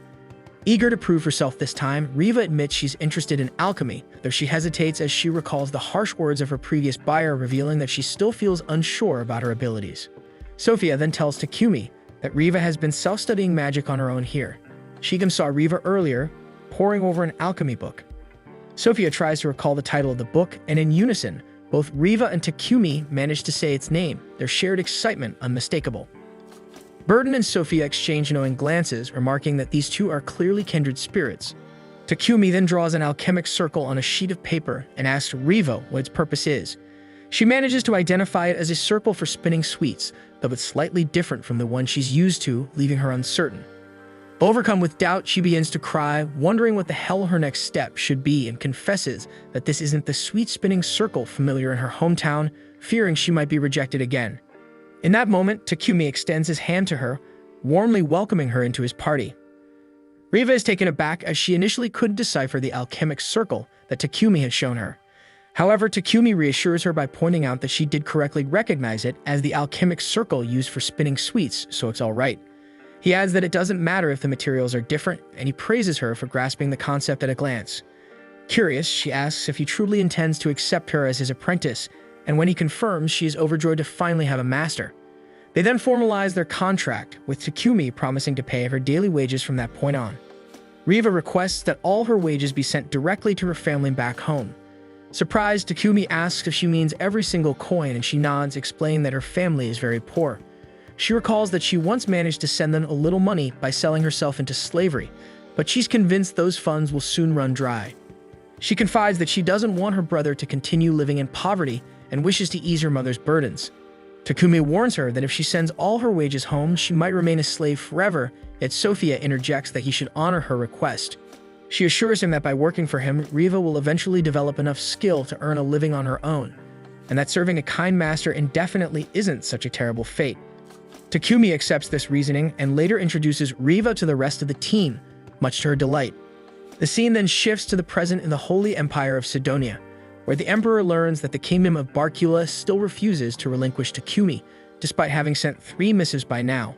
Eager to prove herself this time, Riva admits she's interested in alchemy, though she hesitates as she recalls the harsh words of her previous buyer, revealing that she still feels unsure about her abilities. Sophia then tells Takumi that Riva has been self-studying magic on her own here. She even saw Riva earlier, poring over an alchemy book. Sophia tries to recall the title of the book, and in unison, both Riva and Takumi manage to say its name, their shared excitement unmistakable. Burton and Sophia exchange knowing glances, remarking that these two are clearly kindred spirits. Takumi then draws an alchemic circle on a sheet of paper and asks Riva what its purpose is. She manages to identify it as a circle for spinning sweets, though it's slightly different from the one she's used to, leaving her uncertain. Overcome with doubt, she begins to cry, wondering what the hell her next step should be, and confesses that this isn't the sweet-spinning circle familiar in her hometown, fearing she might be rejected again. In that moment, Takumi extends his hand to her, warmly welcoming her into his party. Riva is taken aback as she initially couldn't decipher the alchemic circle that Takumi had shown her. However, Takumi reassures her by pointing out that she did correctly recognize it as the alchemic circle used for spinning sweets, so it's all right. He adds that it doesn't matter if the materials are different, and he praises her for grasping the concept at a glance. Curious, she asks if he truly intends to accept her as his apprentice, and when he confirms, she is overjoyed to finally have a master. They then formalize their contract, with Takumi promising to pay her daily wages from that point on. Riva requests that all her wages be sent directly to her family back home. Surprised, Takumi asks if she means every single coin, and she nods, explaining that her family is very poor. She recalls that she once managed to send them a little money by selling herself into slavery, but she's convinced those funds will soon run dry. She confides that she doesn't want her brother to continue living in poverty and wishes to ease her mother's burdens. Takumi warns her that if she sends all her wages home, she might remain a slave forever, yet Sophia interjects that he should honor her request. She assures him that by working for him, Riva will eventually develop enough skill to earn a living on her own, and that serving a kind master indefinitely isn't such a terrible fate. Takumi accepts this reasoning and later introduces Riva to the rest of the team, much to her delight. The scene then shifts to the present in the Holy Empire of Sidonia, where the Emperor learns that the kingdom of Barcula still refuses to relinquish Takumi, despite having sent 3 missives by now.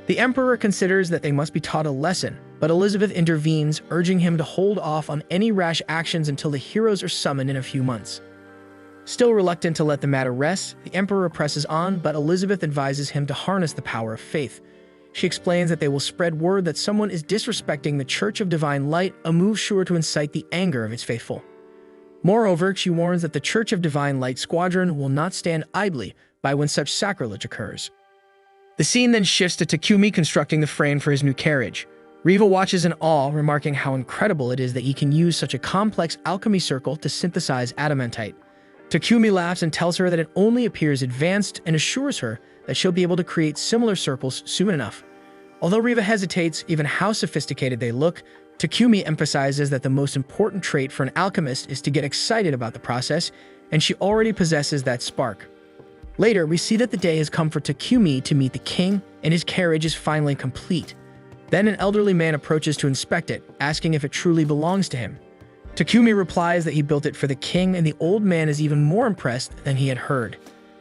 The Emperor considers that they must be taught a lesson, but Elizabeth intervenes, urging him to hold off on any rash actions until the heroes are summoned in a few months. Still reluctant to let the matter rest, the Emperor presses on, but Elizabeth advises him to harness the power of faith, She explains that they will spread word that someone is disrespecting the Church of Divine Light, a move sure to incite the anger of its faithful. Moreover, she warns that the Church of Divine Light Squadron will not stand idly by when such sacrilege occurs. The scene then shifts to Takumi constructing the frame for his new carriage. Riva watches in awe, remarking how incredible it is that he can use such a complex alchemy circle to synthesize adamantite. Takumi laughs and tells her that it only appears advanced and assures her that she'll be able to create similar circles soon enough. Although Riva hesitates even how sophisticated they look, Takumi emphasizes that the most important trait for an alchemist is to get excited about the process, and she already possesses that spark. Later, we see that the day has come for Takumi to meet the king, and his carriage is finally complete. Then an elderly man approaches to inspect it, asking if it truly belongs to him. Takumi replies that he built it for the king, and the old man is even more impressed than he had heard.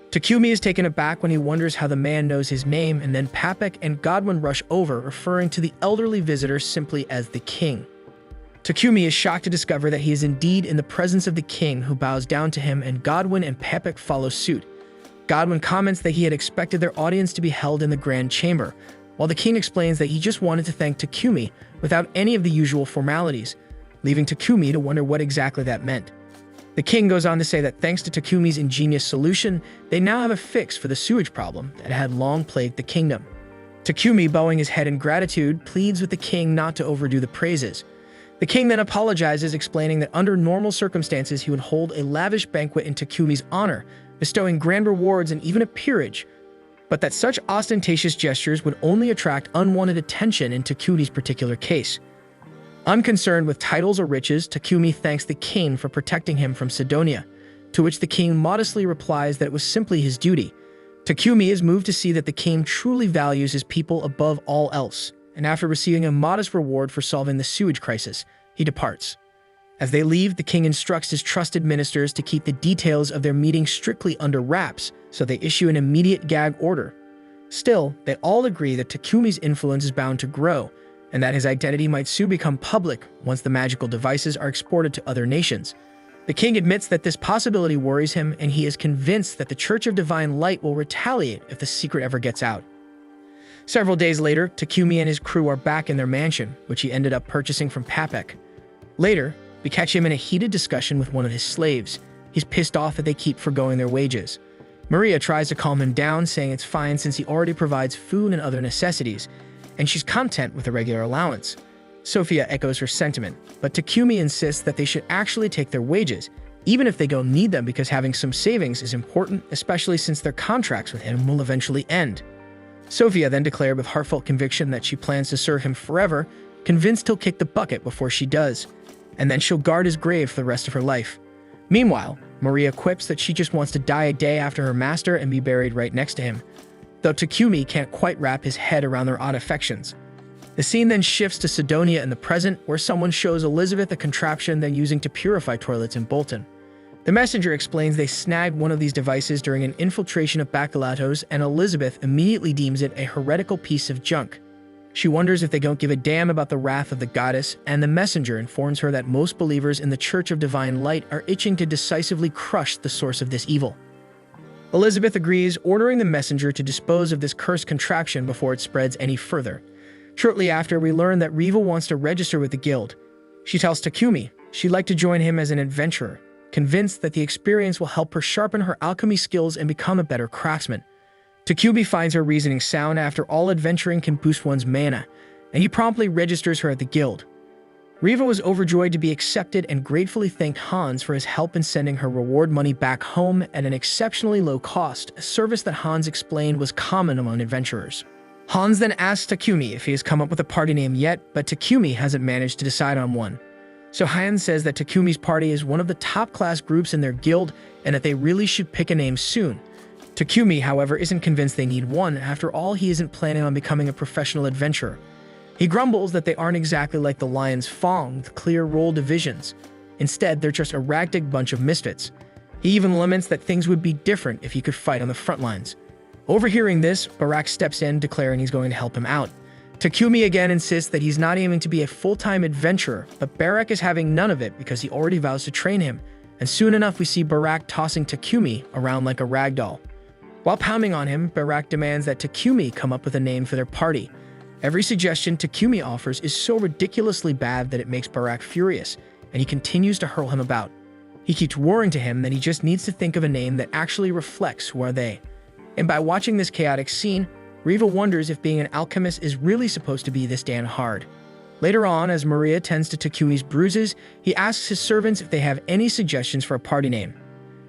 Takumi is taken aback when he wonders how the man knows his name, and then Papek and Godwin rush over, referring to the elderly visitor simply as the king. Takumi is shocked to discover that he is indeed in the presence of the king, who bows down to him, and Godwin and Papek follow suit. Godwin comments that he had expected their audience to be held in the grand chamber, while the king explains that he just wanted to thank Takumi without any of the usual formalities, leaving Takumi to wonder what exactly that meant. The king goes on to say that thanks to Takumi's ingenious solution, they now have a fix for the sewage problem that had long plagued the kingdom. Takumi, bowing his head in gratitude, pleads with the king not to overdo the praises. The king then apologizes, explaining that under normal circumstances he would hold a lavish banquet in Takumi's honor, bestowing grand rewards and even a peerage, but that such ostentatious gestures would only attract unwanted attention in Takumi's particular case. Unconcerned with titles or riches, Takumi thanks the king for protecting him from Sidonia, to which the king modestly replies that it was simply his duty. Takumi is moved to see that the king truly values his people above all else, and after receiving a modest reward for solving the sewage crisis, he departs. As they leave, the king instructs his trusted ministers to keep the details of their meeting strictly under wraps, so they issue an immediate gag order. Still, they all agree that Takumi's influence is bound to grow, and that his identity might soon become public once the magical devices are exported to other nations. The king admits that this possibility worries him, and he is convinced that the Church of Divine Light will retaliate if the secret ever gets out. Several days later, Takumi and his crew are back in their mansion, which he ended up purchasing from Papek. Later, we catch him in a heated discussion with one of his slaves. He's pissed off that they keep forgoing their wages. Maria tries to calm him down, saying it's fine since he already provides food and other necessities, and she's content with a regular allowance. Sophia echoes her sentiment, but Takumi insists that they should actually take their wages, even if they don't need them, because having some savings is important, especially since their contracts with him will eventually end. Sophia then declared with heartfelt conviction that she plans to serve him forever, convinced he'll kick the bucket before she does, and then she'll guard his grave for the rest of her life. Meanwhile, Maria quips that she just wants to die a day after her master and be buried right next to him, though Takumi can't quite wrap his head around their odd affections. The scene then shifts to Sidonia in the present, where someone shows Elizabeth a contraption they're using to purify toilets in Bolton. The messenger explains they snagged one of these devices during an infiltration of Bacalatos, and Elizabeth immediately deems it a heretical piece of junk. She wonders if they don't give a damn about the wrath of the goddess, and the messenger informs her that most believers in the Church of Divine Light are itching to decisively crush the source of this evil. Elizabeth agrees, ordering the messenger to dispose of this cursed contraption before it spreads any further. Shortly after, we learn that Riva wants to register with the guild. She tells Takumi she'd like to join him as an adventurer, convinced that the experience will help her sharpen her alchemy skills and become a better craftsman. Takumi finds her reasoning sound. After all, adventuring can boost one's mana, and he promptly registers her at the guild. Riva was overjoyed to be accepted and gratefully thanked Hans for his help in sending her reward money back home at an exceptionally low cost, a service that Hans explained was common among adventurers. Hans then asks Takumi if he has come up with a party name yet, but Takumi hasn't managed to decide on one. So Hans says that Takumi's party is one of the top-class groups in their guild and that they really should pick a name soon. Takumi, however, isn't convinced they need one. After all, he isn't planning on becoming a professional adventurer. He grumbles that they aren't exactly like the Lion's Fong with clear role divisions. Instead, they're just a ragtag bunch of misfits. He even laments that things would be different if he could fight on the front lines. Overhearing this, Barak steps in, declaring he's going to help him out. Takumi again insists that he's not aiming to be a full-time adventurer, but Barak is having none of it because he already vows to train him, and soon enough we see Barak tossing Takumi around like a ragdoll. While pounding on him, Barak demands that Takumi come up with a name for their party. Every suggestion Takumi offers is so ridiculously bad that it makes Barak furious, and he continues to hurl him about. He keeps roaring to him that he just needs to think of a name that actually reflects who are they. And by watching this chaotic scene, Riva wonders if being an alchemist is really supposed to be this damn hard. Later on, as Maria tends to Takumi's bruises, he asks his servants if they have any suggestions for a party name.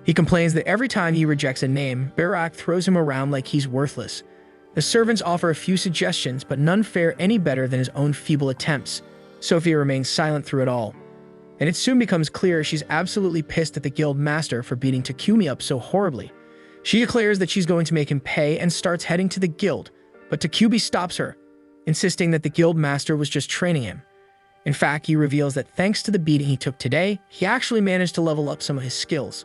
He complains that every time he rejects a name, Barak throws him around like he's worthless. The servants offer a few suggestions, but none fare any better than his own feeble attempts. Sophia remains silent through it all. And it soon becomes clear she's absolutely pissed at the guild master for beating Takumi up so horribly. She declares that she's going to make him pay and starts heading to the guild, but Takumi stops her, insisting that the guild master was just training him. In fact, he reveals that thanks to the beating he took today, he actually managed to level up some of his skills.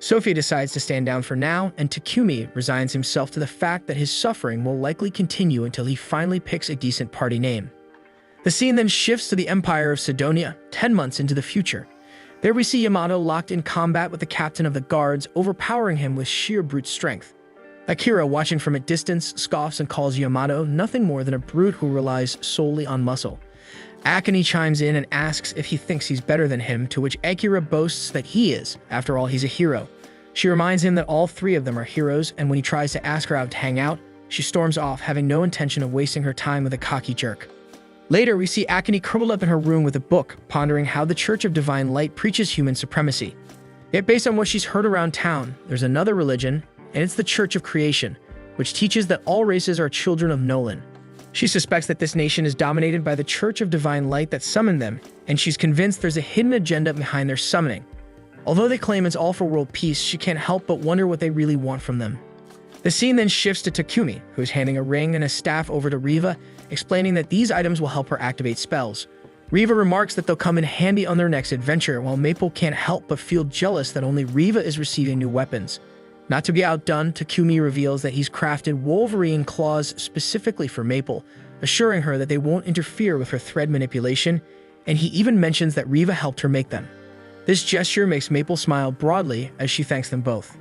Sophia decides to stand down for now, and Takumi resigns himself to the fact that his suffering will likely continue until he finally picks a decent party name. The scene then shifts to the Empire of Sidonia, 10 months into the future. There we see Yamato locked in combat with the captain of the guards, overpowering him with sheer brute strength. Akira, watching from a distance, scoffs and calls Yamato nothing more than a brute who relies solely on muscle. Akane chimes in and asks if he thinks he's better than him, to which Akira boasts that he is. After all, he's a hero. She reminds him that all three of them are heroes, and when he tries to ask her out to hang out, she storms off, having no intention of wasting her time with a cocky jerk. Later, we see Akane curled up in her room with a book, pondering how the Church of Divine Light preaches human supremacy. Yet based on what she's heard around town, there's another religion, and it's the Church of Creation, which teaches that all races are children of Nolan. She suspects that this nation is dominated by the Church of Divine Light that summoned them, and she's convinced there's a hidden agenda behind their summoning. Although they claim it's all for world peace, she can't help but wonder what they really want from them. The scene then shifts to Takumi, who's handing a ring and a staff over to Riva, explaining that these items will help her activate spells. Riva remarks that they'll come in handy on their next adventure, while Maple can't help but feel jealous that only Riva is receiving new weapons. Not to be outdone, Takumi reveals that he's crafted Wolverine claws specifically for Maple, assuring her that they won't interfere with her thread manipulation, and he even mentions that Riva helped her make them. This gesture makes Maple smile broadly as she thanks them both.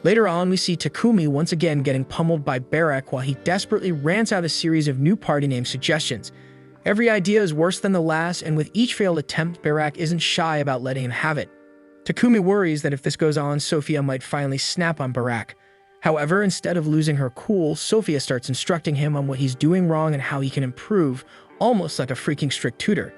Later on, we see Takumi once again getting pummeled by Barak while he desperately rants out a series of new party name suggestions. Every idea is worse than the last, and with each failed attempt, Barak isn't shy about letting him have it. Takumi worries that if this goes on, Sophia might finally snap on Barak. However, instead of losing her cool, Sophia starts instructing him on what he's doing wrong and how he can improve, almost like a freaking strict tutor.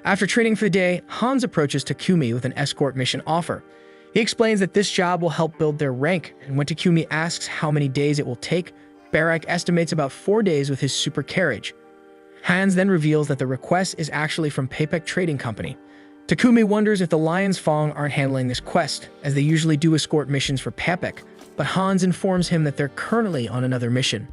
After training for the day, Hans approaches Takumi with an escort mission offer. He explains that this job will help build their rank, and when Takumi asks how many days it will take, Barak estimates about 4 days with his super carriage. Hans then reveals that the request is actually from Paypek Trading Company. Takumi wonders if the Lion's Fong aren't handling this quest, as they usually do escort missions for Paypek, but Hans informs him that they're currently on another mission.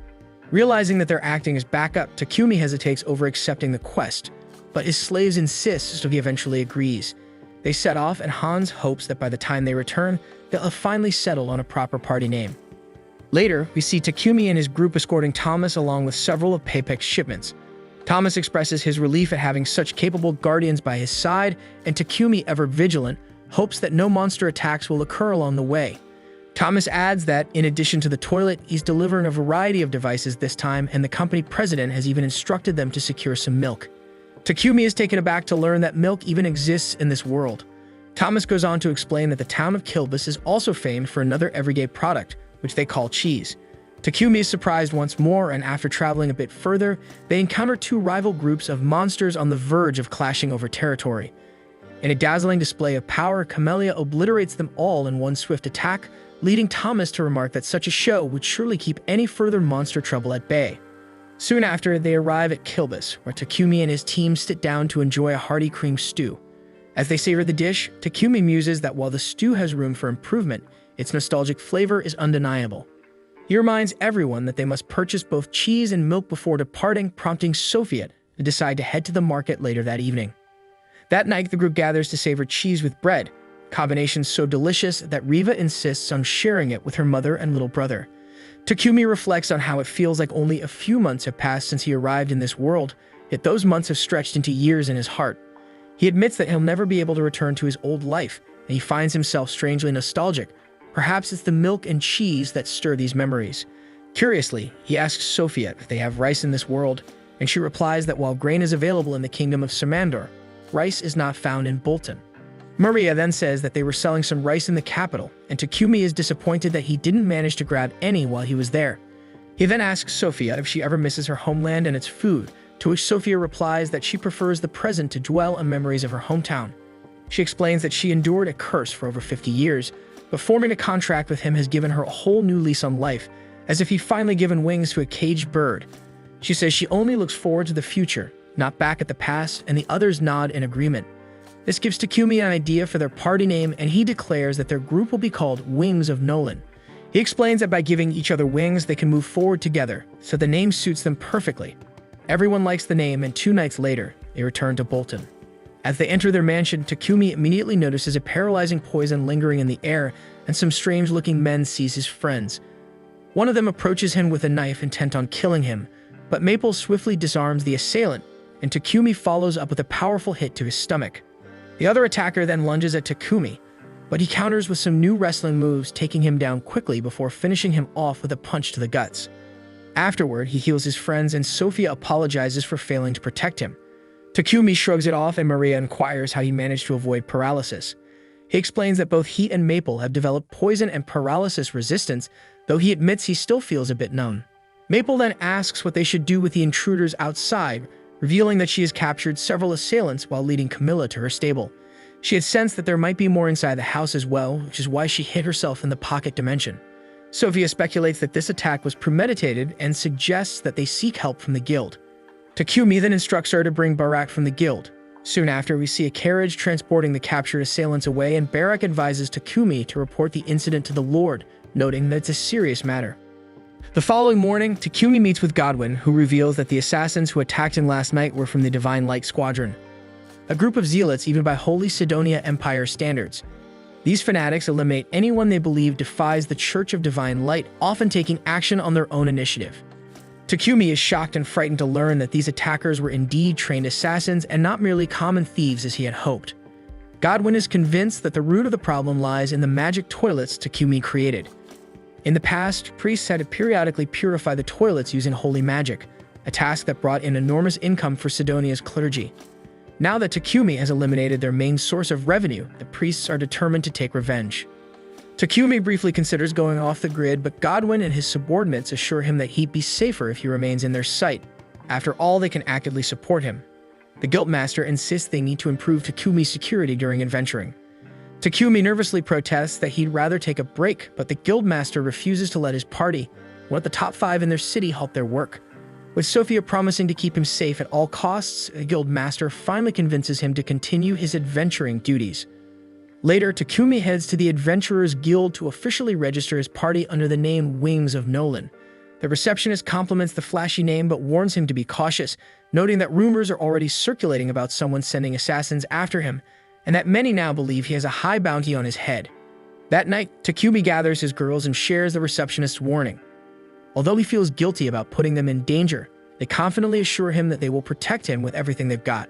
Realizing that they're acting as backup, Takumi hesitates over accepting the quest, but his slaves insist, so he eventually agrees. They set off, and Hans hopes that by the time they return, they'll have finally settled on a proper party name. Later, we see Takumi and his group escorting Thomas along with several of Paypek's shipments. Thomas expresses his relief at having such capable guardians by his side, and Takumi, ever vigilant, hopes that no monster attacks will occur along the way. Thomas adds that, in addition to the toilet, he's delivering a variety of devices this time, and the company president has even instructed them to secure some milk. Takumi is taken aback to learn that milk even exists in this world. Thomas goes on to explain that the town of Kilbus is also famed for another everyday product, which they call cheese. Takumi is surprised once more, and after traveling a bit further, they encounter two rival groups of monsters on the verge of clashing over territory. In a dazzling display of power, Camellia obliterates them all in one swift attack, leading Thomas to remark that such a show would surely keep any further monster trouble at bay. Soon after, they arrive at Kilbus, where Takumi and his team sit down to enjoy a hearty cream stew. As they savor the dish, Takumi muses that while the stew has room for improvement, its nostalgic flavor is undeniable. He reminds everyone that they must purchase both cheese and milk before departing, prompting Sophia to decide to head to the market later that evening. That night, the group gathers to savor cheese with bread, a combination so delicious that Riva insists on sharing it with her mother and little brother. Takumi reflects on how it feels like only a few months have passed since he arrived in this world, yet those months have stretched into years in his heart. He admits that he'll never be able to return to his old life, and he finds himself strangely nostalgic. Perhaps it's the milk and cheese that stir these memories. Curiously, he asks Sophia if they have rice in this world, and she replies that while grain is available in the kingdom of Samandor, rice is not found in Bolton. Maria then says that they were selling some rice in the capital, and Takumi is disappointed that he didn't manage to grab any while he was there. He then asks Sophia if she ever misses her homeland and its food, to which Sophia replies that she prefers the present to dwell on memories of her hometown. She explains that she endured a curse for over 50 years, but forming a contract with him has given her a whole new lease on life, as if he'd finally given wings to a caged bird. She says she only looks forward to the future, not back at the past, and the others nod in agreement. This gives Takumi an idea for their party name, and he declares that their group will be called Wings of Nolan. He explains that by giving each other wings, they can move forward together, so the name suits them perfectly. Everyone likes the name, and 2 nights later, they return to Bolton. As they enter their mansion, Takumi immediately notices a paralyzing poison lingering in the air, and some strange-looking men seize his friends. One of them approaches him with a knife intent on killing him, but Maple swiftly disarms the assailant, and Takumi follows up with a powerful hit to his stomach. The other attacker then lunges at Takumi, but he counters with some new wrestling moves, taking him down quickly before finishing him off with a punch to the guts. Afterward, he heals his friends, and Sophia apologizes for failing to protect him. Takumi shrugs it off, and Maria inquires how he managed to avoid paralysis. He explains that both he and Maple have developed poison and paralysis resistance, though he admits he still feels a bit numb. Maple then asks what they should do with the intruders outside, revealing that she has captured several assailants while leading Camilla to her stable. She had sensed that there might be more inside the house as well, which is why she hid herself in the pocket dimension. Sophia speculates that this attack was premeditated and suggests that they seek help from the guild. Takumi then instructs her to bring Barak from the guild. Soon after, we see a carriage transporting the captured assailants away, and Barak advises Takumi to report the incident to the Lord, noting that it's a serious matter. The following morning, Takumi meets with Godwin, who reveals that the assassins who attacked him last night were from the Divine Light Squadron, a group of zealots even by Holy Sidonia Empire standards. These fanatics eliminate anyone they believe defies the Church of Divine Light, often taking action on their own initiative. Takumi is shocked and frightened to learn that these attackers were indeed trained assassins and not merely common thieves as he had hoped. Godwin is convinced that the root of the problem lies in the magic toilets Takumi created. In the past, priests had to periodically purify the toilets using holy magic, a task that brought in enormous income for Sidonia's clergy. Now that Takumi has eliminated their main source of revenue, the priests are determined to take revenge. Takumi briefly considers going off the grid, but Godwin and his subordinates assure him that he'd be safer if he remains in their sight. After all, they can actively support him. The Guildmaster insists they need to improve Takumi's security during adventuring. Takumi nervously protests that he'd rather take a break, but the Guildmaster refuses to let his party, one of the top 5 in their city, halt their work. With Sophia promising to keep him safe at all costs, the Guildmaster finally convinces him to continue his adventuring duties. Later, Takumi heads to the Adventurers Guild to officially register his party under the name Wings of Nolan. The receptionist compliments the flashy name but warns him to be cautious, noting that rumors are already circulating about someone sending assassins after him, and that many now believe he has a high bounty on his head. That night, Takumi gathers his girls and shares the receptionist's warning. Although he feels guilty about putting them in danger, they confidently assure him that they will protect him with everything they've got.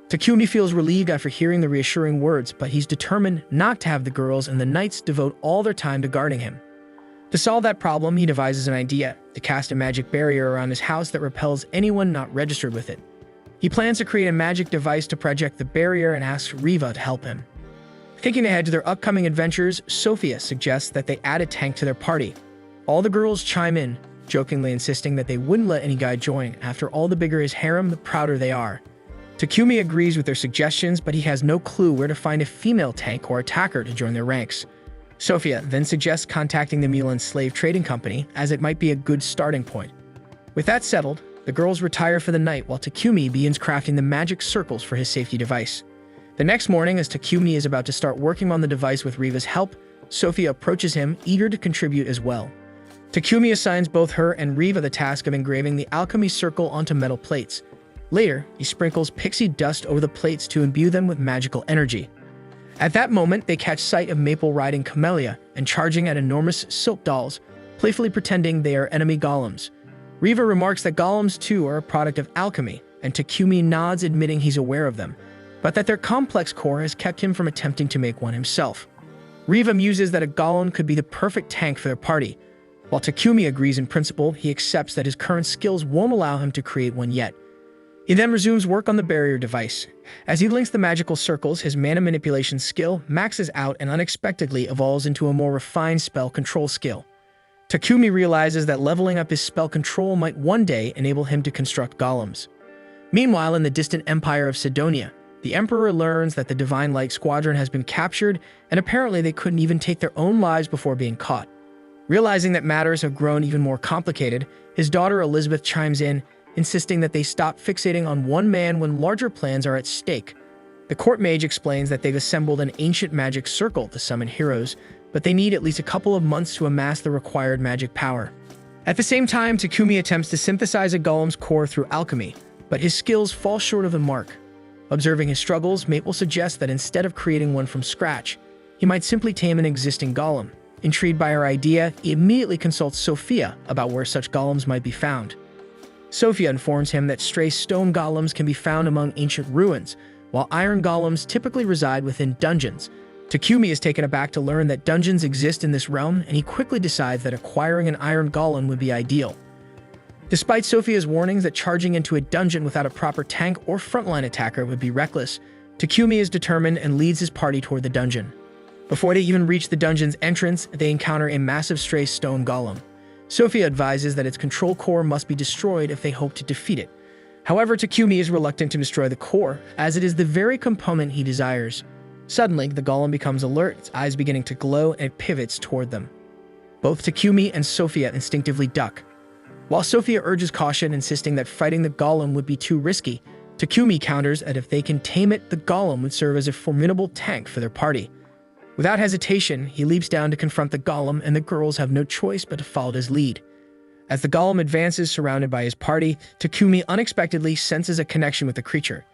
Takumi feels relieved after hearing the reassuring words, but he's determined not to have the girls and the knights devote all their time to guarding him. To solve that problem, he devises an idea to cast a magic barrier around his house that repels anyone not registered with it. He plans to create a magic device to project the barrier and asks Riva to help him. Thinking ahead to their upcoming adventures, Sophia suggests that they add a tank to their party. All the girls chime in, jokingly insisting that they wouldn't let any guy join. After all, the bigger his harem, the prouder they are. Takumi agrees with their suggestions, but he has no clue where to find a female tank or attacker to join their ranks. Sophia then suggests contacting the Milan Slave Trading Company, as it might be a good starting point. With that settled, the girls retire for the night while Takumi begins crafting the magic circles for his safety device. The next morning, as Takumi is about to start working on the device with Riva's help, Sophia approaches him, eager to contribute as well. Takumi assigns both her and Riva the task of engraving the alchemy circle onto metal plates. Later, he sprinkles pixie dust over the plates to imbue them with magical energy. At that moment, they catch sight of Maple riding Camellia and charging at enormous silk dolls, playfully pretending they are enemy golems. Riva remarks that golems too are a product of alchemy, and Takumi nods, admitting he's aware of them, but that their complex core has kept him from attempting to make one himself. Riva muses that a golem could be the perfect tank for their party, While Takumi agrees in principle, he accepts that his current skills won't allow him to create one yet. He then resumes work on the barrier device. As he links the magical circles, his mana manipulation skill maxes out and unexpectedly evolves into a more refined spell control skill. Takumi realizes that leveling up his spell control might one day enable him to construct golems. Meanwhile, in the distant empire of Sidonia, the Emperor learns that the Divine Light Squadron has been captured, and apparently they couldn't even take their own lives before being caught. Realizing that matters have grown even more complicated, his daughter Elizabeth chimes in, insisting that they stop fixating on one man when larger plans are at stake. The court mage explains that they've assembled an ancient magic circle to summon heroes, but they need at least a couple of months to amass the required magic power. At the same time, Takumi attempts to synthesize a golem's core through alchemy, but his skills fall short of the mark. Observing his struggles, Maple suggests that instead of creating one from scratch, he might simply tame an existing golem. Intrigued by her idea, he immediately consults Sophia about where such golems might be found. Sophia informs him that stray stone golems can be found among ancient ruins, while iron golems typically reside within dungeons. Takumi is taken aback to learn that dungeons exist in this realm, and he quickly decides that acquiring an iron golem would be ideal. Despite Sophia's warnings that charging into a dungeon without a proper tank or frontline attacker would be reckless, Takumi is determined and leads his party toward the dungeon. Before they even reach the dungeon's entrance, they encounter a massive stray stone golem. Sophia advises that its control core must be destroyed if they hope to defeat it. However, Takumi is reluctant to destroy the core, as it is the very component he desires. Suddenly, the golem becomes alert, its eyes beginning to glow, and it pivots toward them. Both Takumi and Sophia instinctively duck. While Sophia urges caution, insisting that fighting the golem would be too risky, Takumi counters that if they can tame it, the golem would serve as a formidable tank for their party. Without hesitation, he leaps down to confront the golem, and the girls have no choice but to follow his lead. As the golem advances surrounded by his party, Takumi unexpectedly senses a connection with the creature.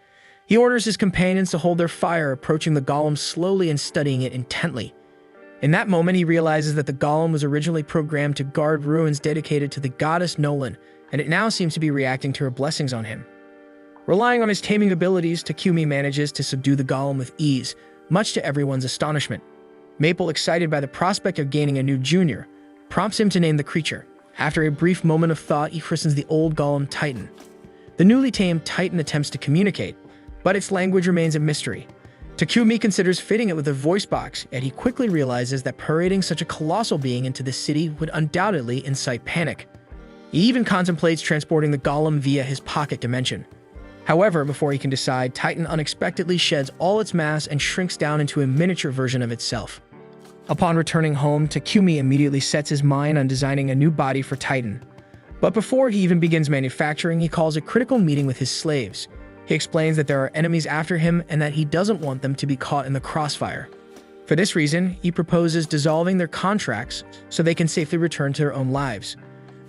He orders his companions to hold their fire, approaching the golem slowly and studying it intently. In that moment, he realizes that the golem was originally programmed to guard ruins dedicated to the goddess Nolan, and it now seems to be reacting to her blessings on him. Relying on his taming abilities, Takumi manages to subdue the golem with ease, much to everyone's astonishment. Maple, excited by the prospect of gaining a new junior, prompts him to name the creature. After a brief moment of thought, he christens the old golem Titan. The newly tamed Titan attempts to communicate, but its language remains a mystery. Takumi considers fitting it with a voice box, yet he quickly realizes that parading such a colossal being into the city would undoubtedly incite panic. He even contemplates transporting the golem via his pocket dimension. However, before he can decide, Titan unexpectedly sheds all its mass and shrinks down into a miniature version of itself. Upon returning home, Takumi immediately sets his mind on designing a new body for Titan. But before he even begins manufacturing, he calls a critical meeting with his slaves. He explains that there are enemies after him and that he doesn't want them to be caught in the crossfire. For this reason, he proposes dissolving their contracts so they can safely return to their own lives.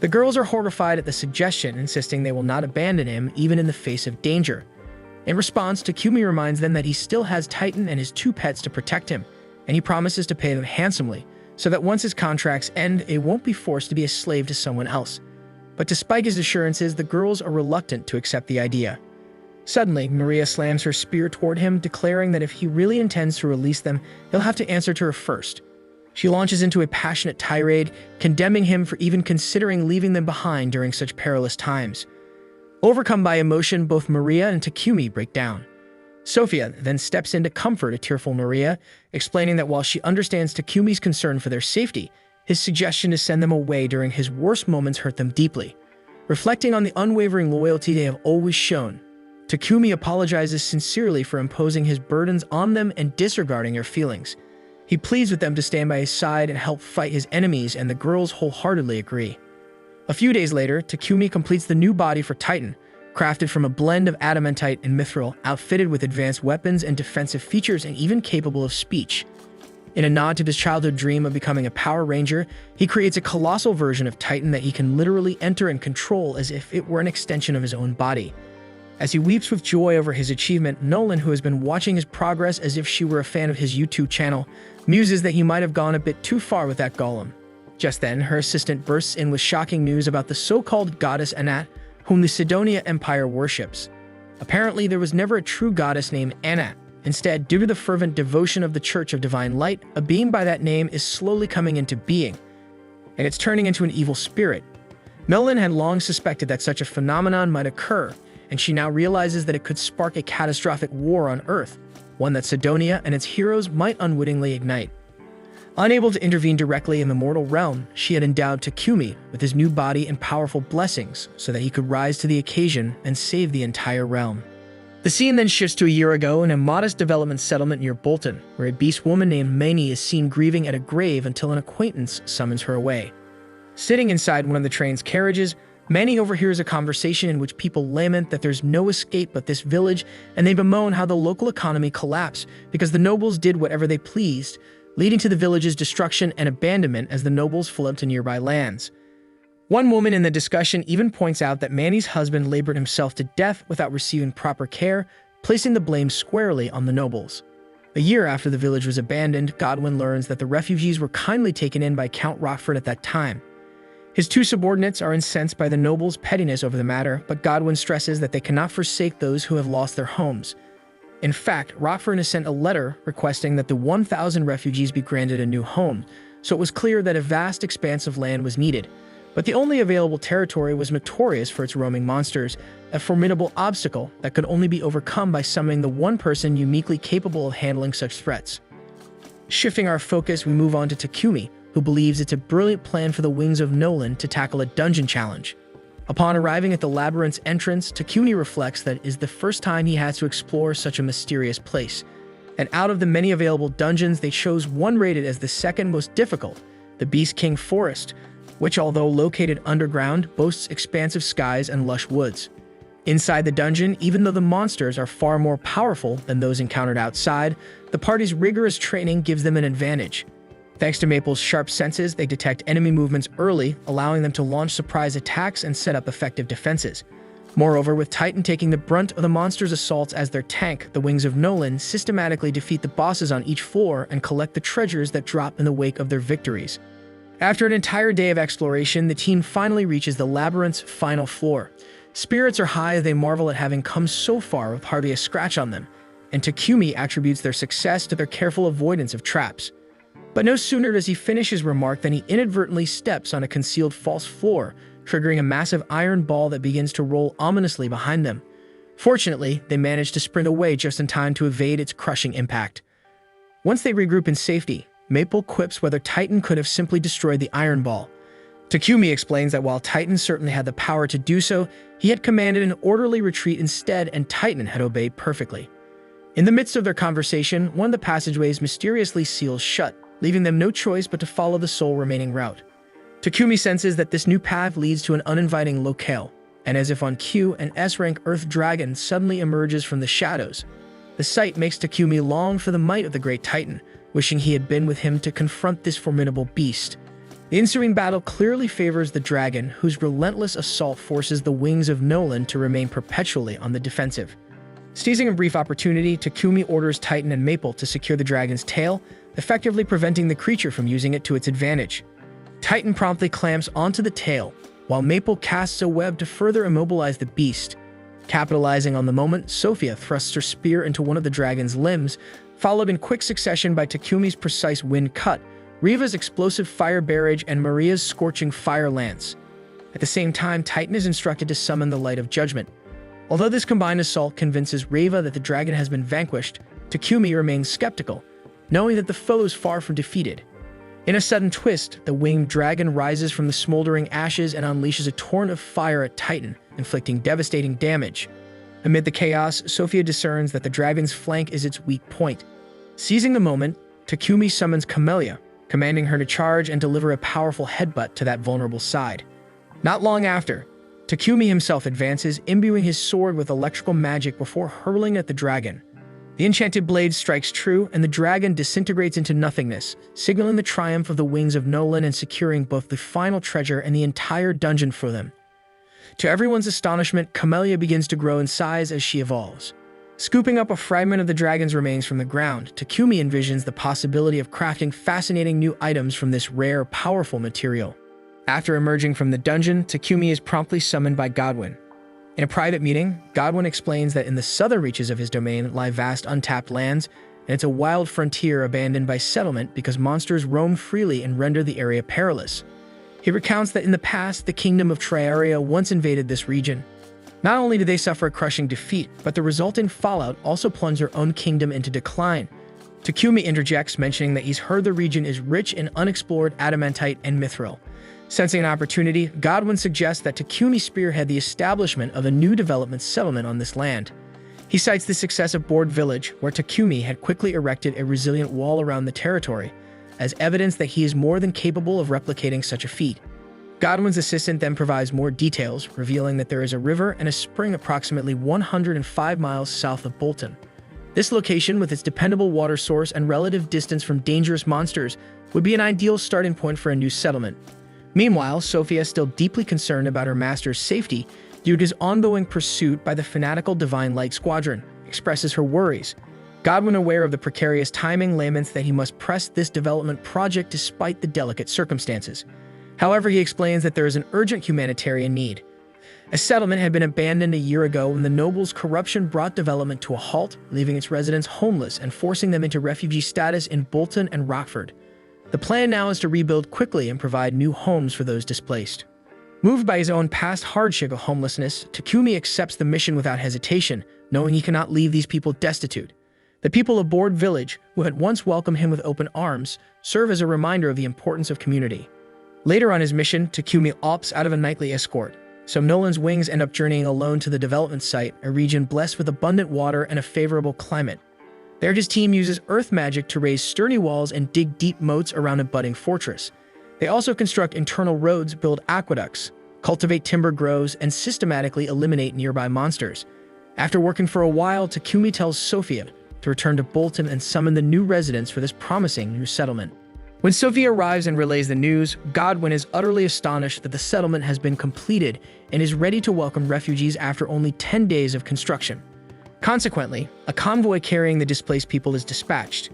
The girls are horrified at the suggestion, insisting they will not abandon him even in the face of danger. In response, Takumi reminds them that he still has Titan and his two pets to protect him, and he promises to pay them handsomely, so that once his contracts end, they won't be forced to be a slave to someone else. But despite his assurances, the girls are reluctant to accept the idea. Suddenly, Maria slams her spear toward him, declaring that if he really intends to release them, he'll have to answer to her first. She launches into a passionate tirade, condemning him for even considering leaving them behind during such perilous times. Overcome by emotion, both Maria and Takumi break down. Sophia then steps in to comfort a tearful Maria, explaining that while she understands Takumi's concern for their safety, his suggestion to send them away during his worst moments hurt them deeply. Reflecting on the unwavering loyalty they have always shown, Takumi apologizes sincerely for imposing his burdens on them and disregarding their feelings. He pleads with them to stand by his side and help fight his enemies, and the girls wholeheartedly agree. A few days later, Takumi completes the new body for Titan, crafted from a blend of adamantite and mithril, outfitted with advanced weapons and defensive features, and even capable of speech. In a nod to his childhood dream of becoming a Power Ranger, he creates a colossal version of Titan that he can literally enter and control as if it were an extension of his own body. As he weeps with joy over his achievement, Nolan, who has been watching his progress as if she were a fan of his YouTube channel, muses that he might have gone a bit too far with that golem. Just then, her assistant bursts in with shocking news about the so-called goddess Anat, whom the Sidonia Empire worships. Apparently, there was never a true goddess named Anat. Instead, due to the fervent devotion of the Church of Divine Light, a being by that name is slowly coming into being. and it's turning into an evil spirit. Nolan had long suspected that such a phenomenon might occur, and she now realizes that it could spark a catastrophic war on Earth, one that Sidonia and its heroes might unwittingly ignite. Unable to intervene directly in the mortal realm, she had endowed Takumi with his new body and powerful blessings so that he could rise to the occasion and save the entire realm. The scene then shifts to a year ago in a modest development settlement near Bolton, where a beast woman named Manny is seen grieving at a grave until an acquaintance summons her away. Sitting inside one of the train's carriages, Manny overhears a conversation in which people lament that there's no escape but this village, and they bemoan how the local economy collapsed because the nobles did whatever they pleased, leading to the village's destruction and abandonment as the nobles fled to nearby lands. One woman in the discussion even points out that Manny's husband labored himself to death without receiving proper care, placing the blame squarely on the nobles. A year after the village was abandoned, Godwin learns that the refugees were kindly taken in by Count Rockford at that time. His two subordinates are incensed by the nobles' pettiness over the matter, but Godwin stresses that they cannot forsake those who have lost their homes. In fact, Rockford has sent a letter requesting that the 1,000 refugees be granted a new home, so it was clear that a vast expanse of land was needed. But the only available territory was notorious for its roaming monsters, a formidable obstacle that could only be overcome by summoning the one person uniquely capable of handling such threats. Shifting our focus, we move on to Takumi, who believes it's a brilliant plan for the Wings of Nolan to tackle a dungeon challenge. Upon arriving at the labyrinth's entrance, Takumi reflects that it is the first time he has to explore such a mysterious place. And out of the many available dungeons, they chose one rated as the second most difficult, the Beast King Forest, which, although located underground, boasts expansive skies and lush woods. Inside the dungeon, even though the monsters are far more powerful than those encountered outside, the party's rigorous training gives them an advantage. Thanks to Maple's sharp senses, they detect enemy movements early, allowing them to launch surprise attacks and set up effective defenses. Moreover, with Titan taking the brunt of the monsters' assaults as their tank, the Wings of Nolan systematically defeat the bosses on each floor and collect the treasures that drop in the wake of their victories. After an entire day of exploration, the team finally reaches the labyrinth's final floor. Spirits are high as they marvel at having come so far with hardly a scratch on them, and Takumi attributes their success to their careful avoidance of traps. But no sooner does he finish his remark than he inadvertently steps on a concealed false floor, triggering a massive iron ball that begins to roll ominously behind them. Fortunately, they manage to sprint away just in time to evade its crushing impact. Once they regroup in safety, Maple quips whether Titan could have simply destroyed the iron ball. Takumi explains that while Titan certainly had the power to do so, he had commanded an orderly retreat instead, and Titan had obeyed perfectly. In the midst of their conversation, one of the passageways mysteriously seals shut, leaving them no choice but to follow the sole remaining route. Takumi senses that this new path leads to an uninviting locale, and as if on cue, an S-rank Earth Dragon suddenly emerges from the shadows. The sight makes Takumi long for the might of the great Titan, wishing he had been with him to confront this formidable beast. The ensuing battle clearly favors the dragon, whose relentless assault forces the Wings of Nolan to remain perpetually on the defensive. Seizing a brief opportunity, Takumi orders Titan and Maple to secure the dragon's tail, effectively preventing the creature from using it to its advantage. Titan promptly clamps onto the tail, while Maple casts a web to further immobilize the beast. Capitalizing on the moment, Sophia thrusts her spear into one of the dragon's limbs, followed in quick succession by Takumi's precise wind cut, Riva's explosive fire barrage, and Maria's scorching fire lance. At the same time, Titan is instructed to summon the Light of Judgment. Although this combined assault convinces Riva that the dragon has been vanquished, Takumi remains skeptical, knowing that the foe is far from defeated. In a sudden twist, the winged dragon rises from the smoldering ashes and unleashes a torrent of fire at Titan, inflicting devastating damage. Amid the chaos, Sophia discerns that the dragon's flank is its weak point. Seizing the moment, Takumi summons Camellia, commanding her to charge and deliver a powerful headbutt to that vulnerable side. Not long after, Takumi himself advances, imbuing his sword with electrical magic before hurling at the dragon. The enchanted blade strikes true, and the dragon disintegrates into nothingness, signaling the triumph of the Wings of Nolan and securing both the final treasure and the entire dungeon for them. To everyone's astonishment, Camellia begins to grow in size as she evolves. Scooping up a fragment of the dragon's remains from the ground, Takumi envisions the possibility of crafting fascinating new items from this rare, powerful material. After emerging from the dungeon, Takumi is promptly summoned by Godwin. In a private meeting, Godwin explains that in the southern reaches of his domain lie vast untapped lands, and it's a wild frontier abandoned by settlement because monsters roam freely and render the area perilous. He recounts that in the past, the kingdom of Triaria once invaded this region. Not only did they suffer a crushing defeat, but the resulting fallout also plunged their own kingdom into decline. Takumi interjects, mentioning that he's heard the region is rich in unexplored adamantite and mithril. Sensing an opportunity, Godwin suggests that Takumi spearhead the establishment of a new development settlement on this land. He cites the success of Board Village, where Takumi had quickly erected a resilient wall around the territory, as evidence that he is more than capable of replicating such a feat. Godwin's assistant then provides more details, revealing that there is a river and a spring approximately 105 miles south of Bolton. This location, with its dependable water source and relative distance from dangerous monsters, would be an ideal starting point for a new settlement. Meanwhile, Sophia, still deeply concerned about her master's safety due to his ongoing pursuit by the fanatical Divine Light Squadron, expresses her worries. Godwin, aware of the precarious timing, laments that he must press this development project despite the delicate circumstances. However, he explains that there is an urgent humanitarian need. A settlement had been abandoned a year ago when the nobles' corruption brought development to a halt, leaving its residents homeless and forcing them into refugee status in Bolton and Rockford. The plan now is to rebuild quickly and provide new homes for those displaced. Moved by his own past hardship of homelessness, Takumi accepts the mission without hesitation, knowing he cannot leave these people destitute. The people of Board Village, who had once welcomed him with open arms, serve as a reminder of the importance of community. Later on his mission, Takumi opts out of a nightly escort, so Nolan's wings end up journeying alone to the development site, a region blessed with abundant water and a favorable climate. There his team uses earth magic to raise sturdy walls and dig deep moats around a budding fortress. They also construct internal roads, build aqueducts, cultivate timber groves, and systematically eliminate nearby monsters. After working for a while, Takumi tells Sophia to return to Bolton and summon the new residents for this promising new settlement. When Sophia arrives and relays the news, Godwin is utterly astonished that the settlement has been completed and is ready to welcome refugees after only 10 days of construction. Consequently, a convoy carrying the displaced people is dispatched.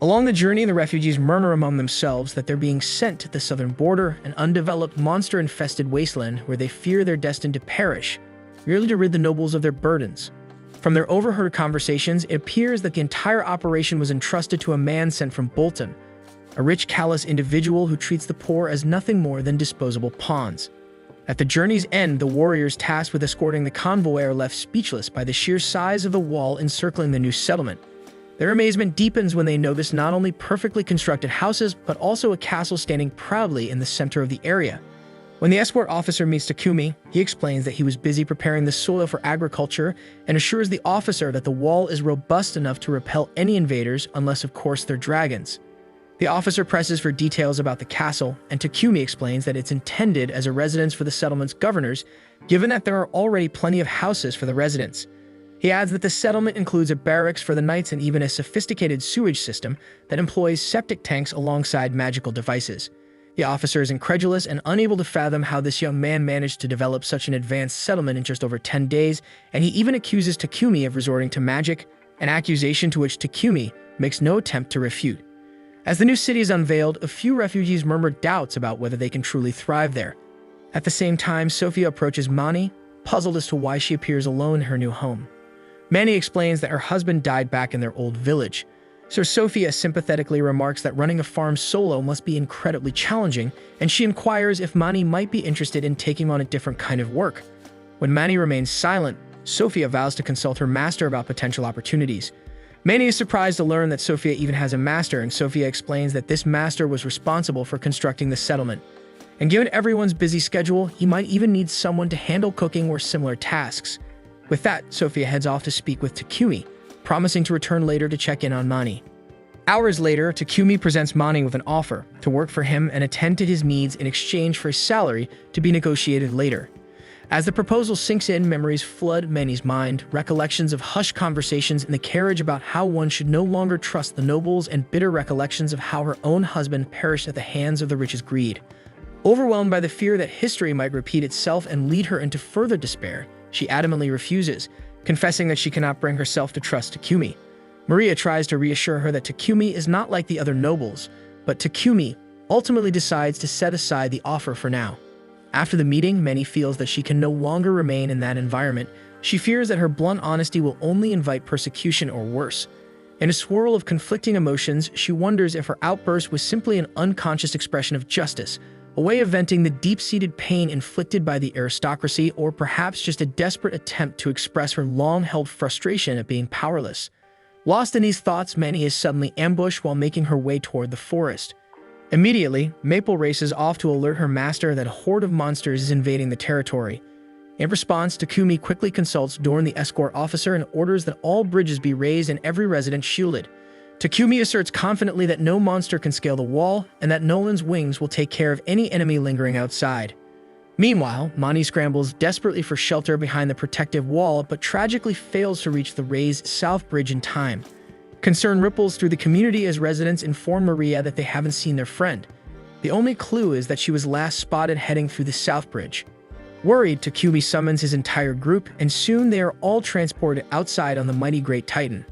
Along the journey, the refugees murmur among themselves that they're being sent to the southern border, an undeveloped, monster-infested wasteland where they fear they're destined to perish, merely to rid the nobles of their burdens. From their overheard conversations, it appears that the entire operation was entrusted to a man sent from Bolton, a rich, callous individual who treats the poor as nothing more than disposable pawns. At the journey's end, the warriors tasked with escorting the convoy are left speechless by the sheer size of the wall encircling the new settlement. Their amazement deepens when they notice not only perfectly constructed houses, but also a castle standing proudly in the center of the area. When the escort officer meets Takumi, he explains that he was busy preparing the soil for agriculture and assures the officer that the wall is robust enough to repel any invaders, unless of course they're dragons. The officer presses for details about the castle, and Takumi explains that it's intended as a residence for the settlement's governors, given that there are already plenty of houses for the residents. He adds that the settlement includes a barracks for the knights and even a sophisticated sewage system that employs septic tanks alongside magical devices. The officer is incredulous and unable to fathom how this young man managed to develop such an advanced settlement in just over 10 days, and he even accuses Takumi of resorting to magic, an accusation to which Takumi makes no attempt to refute. As the new city is unveiled, a few refugees murmur doubts about whether they can truly thrive there. At the same time, Sophia approaches Mani, puzzled as to why she appears alone in her new home. Mani explains that her husband died back in their old village, so Sophia sympathetically remarks that running a farm solo must be incredibly challenging, and she inquires if Mani might be interested in taking on a different kind of work. When Mani remains silent, Sophia vows to consult her master about potential opportunities. Mani is surprised to learn that Sophia even has a master, and Sophia explains that this master was responsible for constructing the settlement. And given everyone's busy schedule, he might even need someone to handle cooking or similar tasks. With that, Sophia heads off to speak with Takumi, promising to return later to check in on Mani. Hours later, Takumi presents Mani with an offer to work for him and attend to his needs in exchange for a salary to be negotiated later. As the proposal sinks in, memories flood Mani's mind, recollections of hushed conversations in the carriage about how one should no longer trust the nobles, and bitter recollections of how her own husband perished at the hands of the rich's greed. Overwhelmed by the fear that history might repeat itself and lead her into further despair, she adamantly refuses, confessing that she cannot bring herself to trust Takumi. Maria tries to reassure her that Takumi is not like the other nobles, but Takumi ultimately decides to set aside the offer for now. After the meeting, Mani feels that she can no longer remain in that environment. She fears that her blunt honesty will only invite persecution or worse. In a swirl of conflicting emotions, she wonders if her outburst was simply an unconscious expression of justice, a way of venting the deep-seated pain inflicted by the aristocracy, or perhaps just a desperate attempt to express her long-held frustration at being powerless. Lost in these thoughts, Manny is suddenly ambushed while making her way toward the forest. Immediately, Maple races off to alert her master that a horde of monsters is invading the territory. In response, Takumi quickly consults Dorn, the escort officer, and orders that all bridges be raised and every resident shielded. Takumi asserts confidently that no monster can scale the wall, and that Nolan's wings will take care of any enemy lingering outside. Meanwhile, Mani scrambles desperately for shelter behind the protective wall, but tragically fails to reach the raised South Bridge in time. Concern ripples through the community as residents inform Maria that they haven't seen their friend. The only clue is that she was last spotted heading through the South Bridge. Worried, Takumi summons his entire group, and soon they are all transported outside on the mighty Great Titan.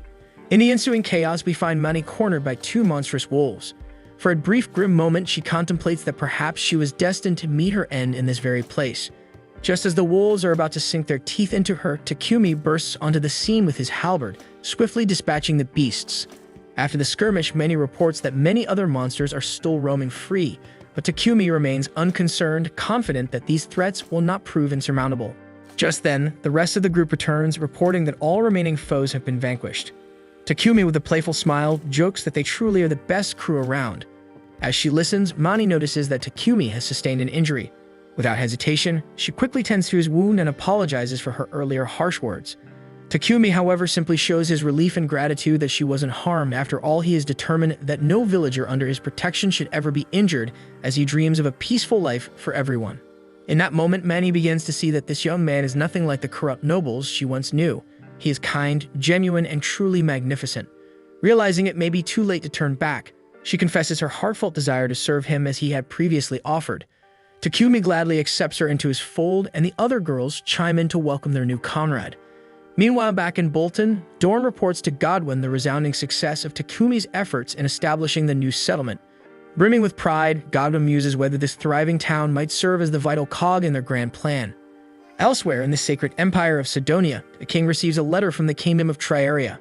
In the ensuing chaos, we find Mani cornered by two monstrous wolves. For a brief, grim moment, she contemplates that perhaps she was destined to meet her end in this very place. Just as the wolves are about to sink their teeth into her, Takumi bursts onto the scene with his halberd, swiftly dispatching the beasts. After the skirmish, Mani reports that many other monsters are still roaming free, but Takumi remains unconcerned, confident that these threats will not prove insurmountable. Just then, the rest of the group returns, reporting that all remaining foes have been vanquished. Takumi, with a playful smile, jokes that they truly are the best crew around. As she listens, Mani notices that Takumi has sustained an injury. Without hesitation, she quickly tends to his wound and apologizes for her earlier harsh words. Takumi, however, simply shows his relief and gratitude that she wasn't harmed. After all, he is determined that no villager under his protection should ever be injured, as he dreams of a peaceful life for everyone. In that moment, Mani begins to see that this young man is nothing like the corrupt nobles she once knew. He is kind, genuine, and truly magnificent. Realizing it may be too late to turn back, she confesses her heartfelt desire to serve him as he had previously offered. Takumi gladly accepts her into his fold, and the other girls chime in to welcome their new comrade. Meanwhile, back in Bolton, Dorn reports to Godwin the resounding success of Takumi's efforts in establishing the new settlement. Brimming with pride, Godwin muses whether this thriving town might serve as the vital cog in their grand plan. Elsewhere in the sacred empire of Sidonia, the king receives a letter from the kingdom of Triaria.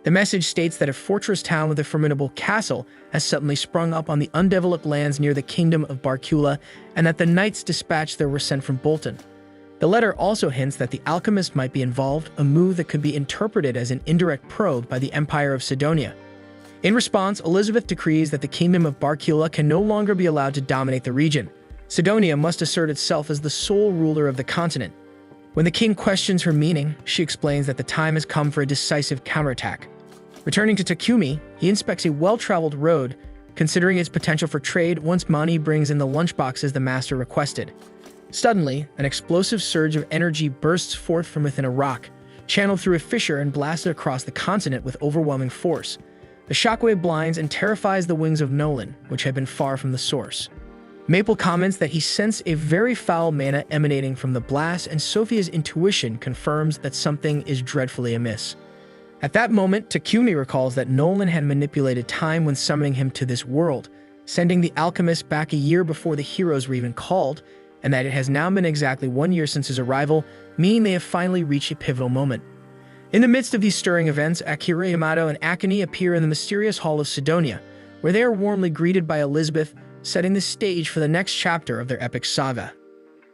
The message states that a fortress town with a formidable castle has suddenly sprung up on the undeveloped lands near the kingdom of Barcula, and that the knights dispatched there were sent from Bolton. The letter also hints that the alchemist might be involved, a move that could be interpreted as an indirect probe by the Empire of Sidonia. In response, Elizabeth decrees that the kingdom of Barcula can no longer be allowed to dominate the region. Sidonia must assert itself as the sole ruler of the continent. When the king questions her meaning, she explains that the time has come for a decisive counterattack. Returning to Takumi, he inspects a well-traveled road, considering its potential for trade once Mani brings in the lunchboxes the master requested. Suddenly, an explosive surge of energy bursts forth from within a rock, channeled through a fissure and blasted across the continent with overwhelming force. The shockwave blinds and terrifies the wings of Nolan, which had been far from the source. Maple comments that he sensed a very foul mana emanating from the blast, and Sophia's intuition confirms that something is dreadfully amiss. At that moment, Takumi recalls that Nolan had manipulated time when summoning him to this world, sending the alchemist back a year before the heroes were even called, and that it has now been exactly 1 year since his arrival, meaning they have finally reached a pivotal moment. In the midst of these stirring events, Akira Yamato and Akane appear in the mysterious Hall of Sidonia, where they are warmly greeted by Elizabeth, setting the stage for the next chapter of their epic saga.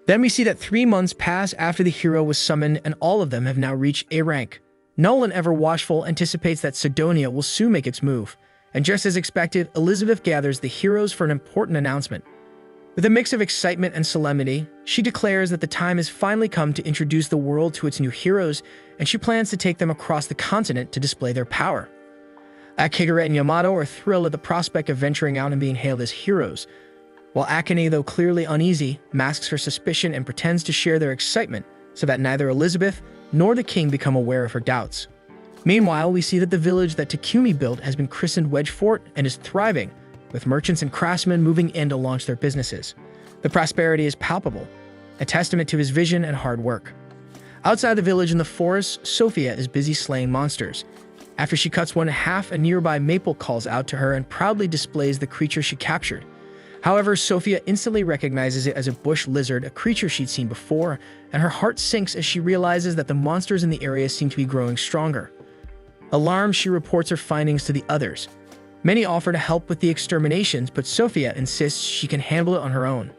Then we see that 3 months pass after the hero was summoned, and all of them have now reached A rank. Nolan, ever watchful, anticipates that Sidonia will soon make its move, and just as expected, Elizabeth gathers the heroes for an important announcement. With a mix of excitement and solemnity, she declares that the time has finally come to introduce the world to its new heroes, and she plans to take them across the continent to display their power. Akira and Yamato are thrilled at the prospect of venturing out and being hailed as heroes, while Akane, though clearly uneasy, masks her suspicion and pretends to share their excitement so that neither Elizabeth nor the king become aware of her doubts. Meanwhile, we see that the village that Takumi built has been christened Wedge Fort and is thriving, with merchants and craftsmen moving in to launch their businesses. The prosperity is palpable, a testament to his vision and hard work. Outside the village in the forest, Sophia is busy slaying monsters. After she cuts one in half, a nearby maple calls out to her and proudly displays the creature she captured. However, Sophia instantly recognizes it as a bush lizard, a creature she'd seen before, and her heart sinks as she realizes that the monsters in the area seem to be growing stronger. Alarmed, she reports her findings to the others. Many offer to help with the exterminations, but Sophia insists she can handle it on her own.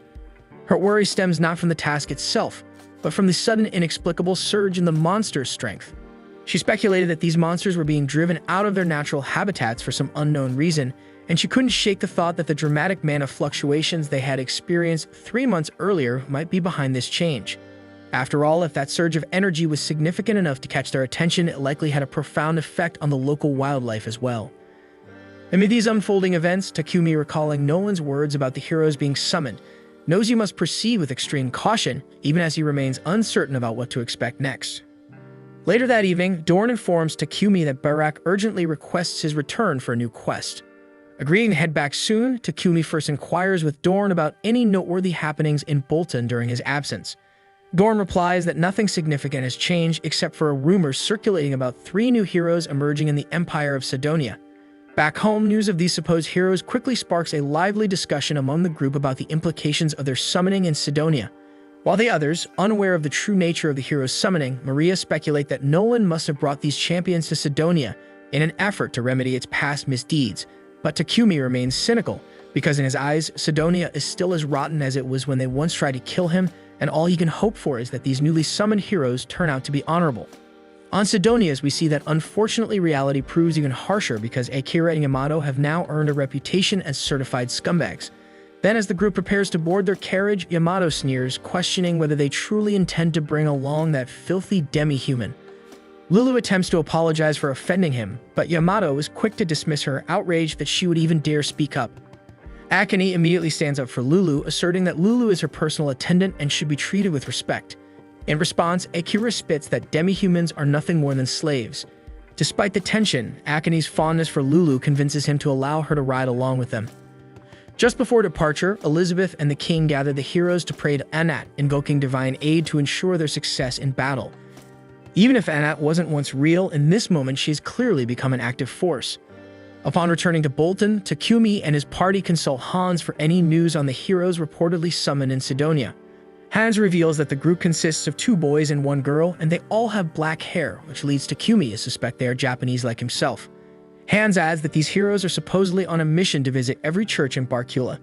Her worry stems not from the task itself, but from the sudden inexplicable surge in the monster's strength. She speculated that these monsters were being driven out of their natural habitats for some unknown reason, and she couldn't shake the thought that the dramatic mana fluctuations they had experienced 3 months earlier might be behind this change. After all, if that surge of energy was significant enough to catch their attention, it likely had a profound effect on the local wildlife as well. Amid these unfolding events, Takumi, recalling Nolan's words about the heroes being summoned, knows he must proceed with extreme caution, even as he remains uncertain about what to expect next. Later that evening, Dorn informs Takumi that Barak urgently requests his return for a new quest. Agreeing to head back soon, Takumi first inquires with Dorn about any noteworthy happenings in Bolton during his absence. Dorn replies that nothing significant has changed except for a rumor circulating about 3 new heroes emerging in the Empire of Sidonia. Back home, news of these supposed heroes quickly sparks a lively discussion among the group about the implications of their summoning in Sidonia. While the others, unaware of the true nature of the heroes' summoning, Maria speculate that Nolan must have brought these champions to Sidonia in an effort to remedy its past misdeeds, but Takumi remains cynical, because in his eyes, Sidonia is still as rotten as it was when they once tried to kill him, and all he can hope for is that these newly summoned heroes turn out to be honorable. On Sidonia's, we see that unfortunately reality proves even harsher because Akira and Yamato have now earned a reputation as certified scumbags. Then, as the group prepares to board their carriage, Yamato sneers, questioning whether they truly intend to bring along that filthy demi-human. Lulu attempts to apologize for offending him, but Yamato is quick to dismiss her, outraged that she would even dare speak up. Akane immediately stands up for Lulu, asserting that Lulu is her personal attendant and should be treated with respect. In response, Akira spits that demi-humans are nothing more than slaves. Despite the tension, Akane's fondness for Lulu convinces him to allow her to ride along with them. Just before departure, Elizabeth and the king gather the heroes to pray to Anat, invoking divine aid to ensure their success in battle. Even if Anat wasn't once real, in this moment she has clearly become an active force. Upon returning to Bolton, Takumi and his party consult Hans for any news on the heroes reportedly summoned in Sidonia. Hans reveals that the group consists of 2 boys and 1 girl, and they all have black hair, which leads Takumi to suspect they are Japanese like himself. Hans adds that these heroes are supposedly on a mission to visit every church in Barkula,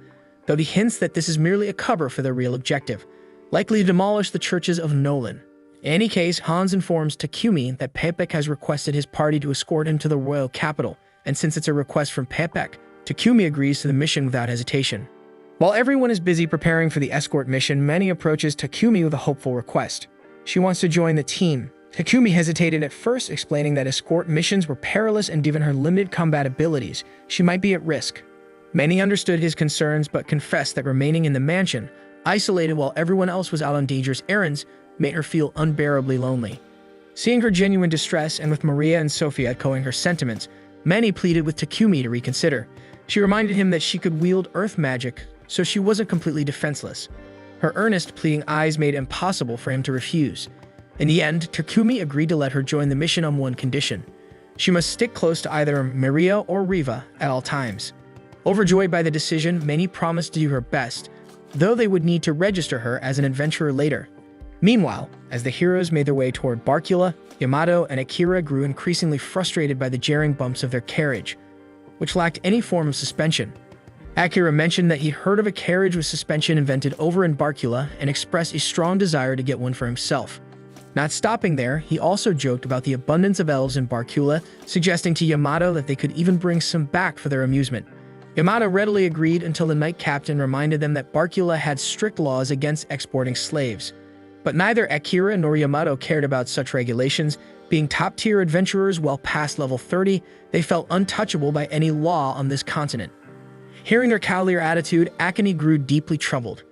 though he hints that this is merely a cover for their real objective, likely to demolish the churches of Nolan. In any case, Hans informs Takumi that Pepek has requested his party to escort him to the royal capital, and since it's a request from Pepek, Takumi agrees to the mission without hesitation. While everyone is busy preparing for the escort mission, Mani approaches Takumi with a hopeful request. She wants to join the team. Takumi hesitated at first, explaining that escort missions were perilous and given her limited combat abilities, she might be at risk. Many understood his concerns but confessed that remaining in the mansion, isolated while everyone else was out on dangerous errands, made her feel unbearably lonely. Seeing her genuine distress and with Maria and Sophia echoing her sentiments, Mani pleaded with Takumi to reconsider. She reminded him that she could wield earth magic, so she wasn't completely defenseless. Her earnest, pleading eyes made it impossible for him to refuse. In the end, Takumi agreed to let her join the mission on one condition. She must stick close to either Maria or Riva at all times. Overjoyed by the decision, Mani promised to do her best, though they would need to register her as an adventurer later. Meanwhile, as the heroes made their way toward Barkula, Yamato and Akira grew increasingly frustrated by the jarring bumps of their carriage, which lacked any form of suspension. Akira mentioned that he'd heard of a carriage with suspension invented over in Barkula and expressed a strong desire to get one for himself. Not stopping there, he also joked about the abundance of elves in Barkula, suggesting to Yamato that they could even bring some back for their amusement. Yamato readily agreed until the knight captain reminded them that Barkula had strict laws against exporting slaves. But neither Akira nor Yamato cared about such regulations. Being top-tier adventurers well past level 30, they felt untouchable by any law on this continent. Hearing their cavalier attitude, Akane grew deeply troubled.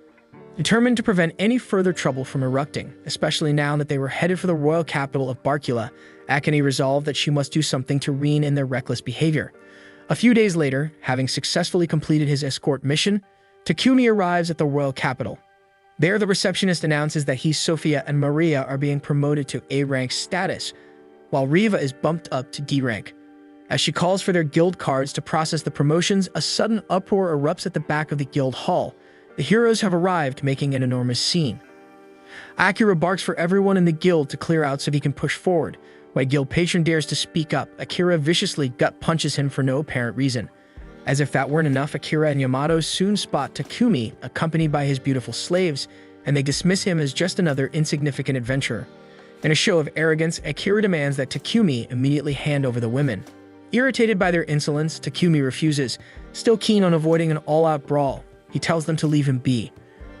Determined to prevent any further trouble from erupting, especially now that they were headed for the royal capital of Barkula, Akane resolved that she must do something to rein in their reckless behavior. A few days later, having successfully completed his escort mission, Takumi arrives at the royal capital. There, the receptionist announces that he, Sophia, and Maria are being promoted to A-rank status, while Riva is bumped up to D-rank. As she calls for their guild cards to process the promotions, a sudden uproar erupts at the back of the guild hall. The heroes have arrived, making an enormous scene. Akira barks for everyone in the guild to clear out so he can push forward. When a guild patron dares to speak up, Akira viciously gut punches him for no apparent reason. As if that weren't enough, Akira and Yamato soon spot Takumi, accompanied by his beautiful slaves, and they dismiss him as just another insignificant adventurer. In a show of arrogance, Akira demands that Takumi immediately hand over the women. Irritated by their insolence, Takumi refuses, still keen on avoiding an all-out brawl. He tells them to leave him be.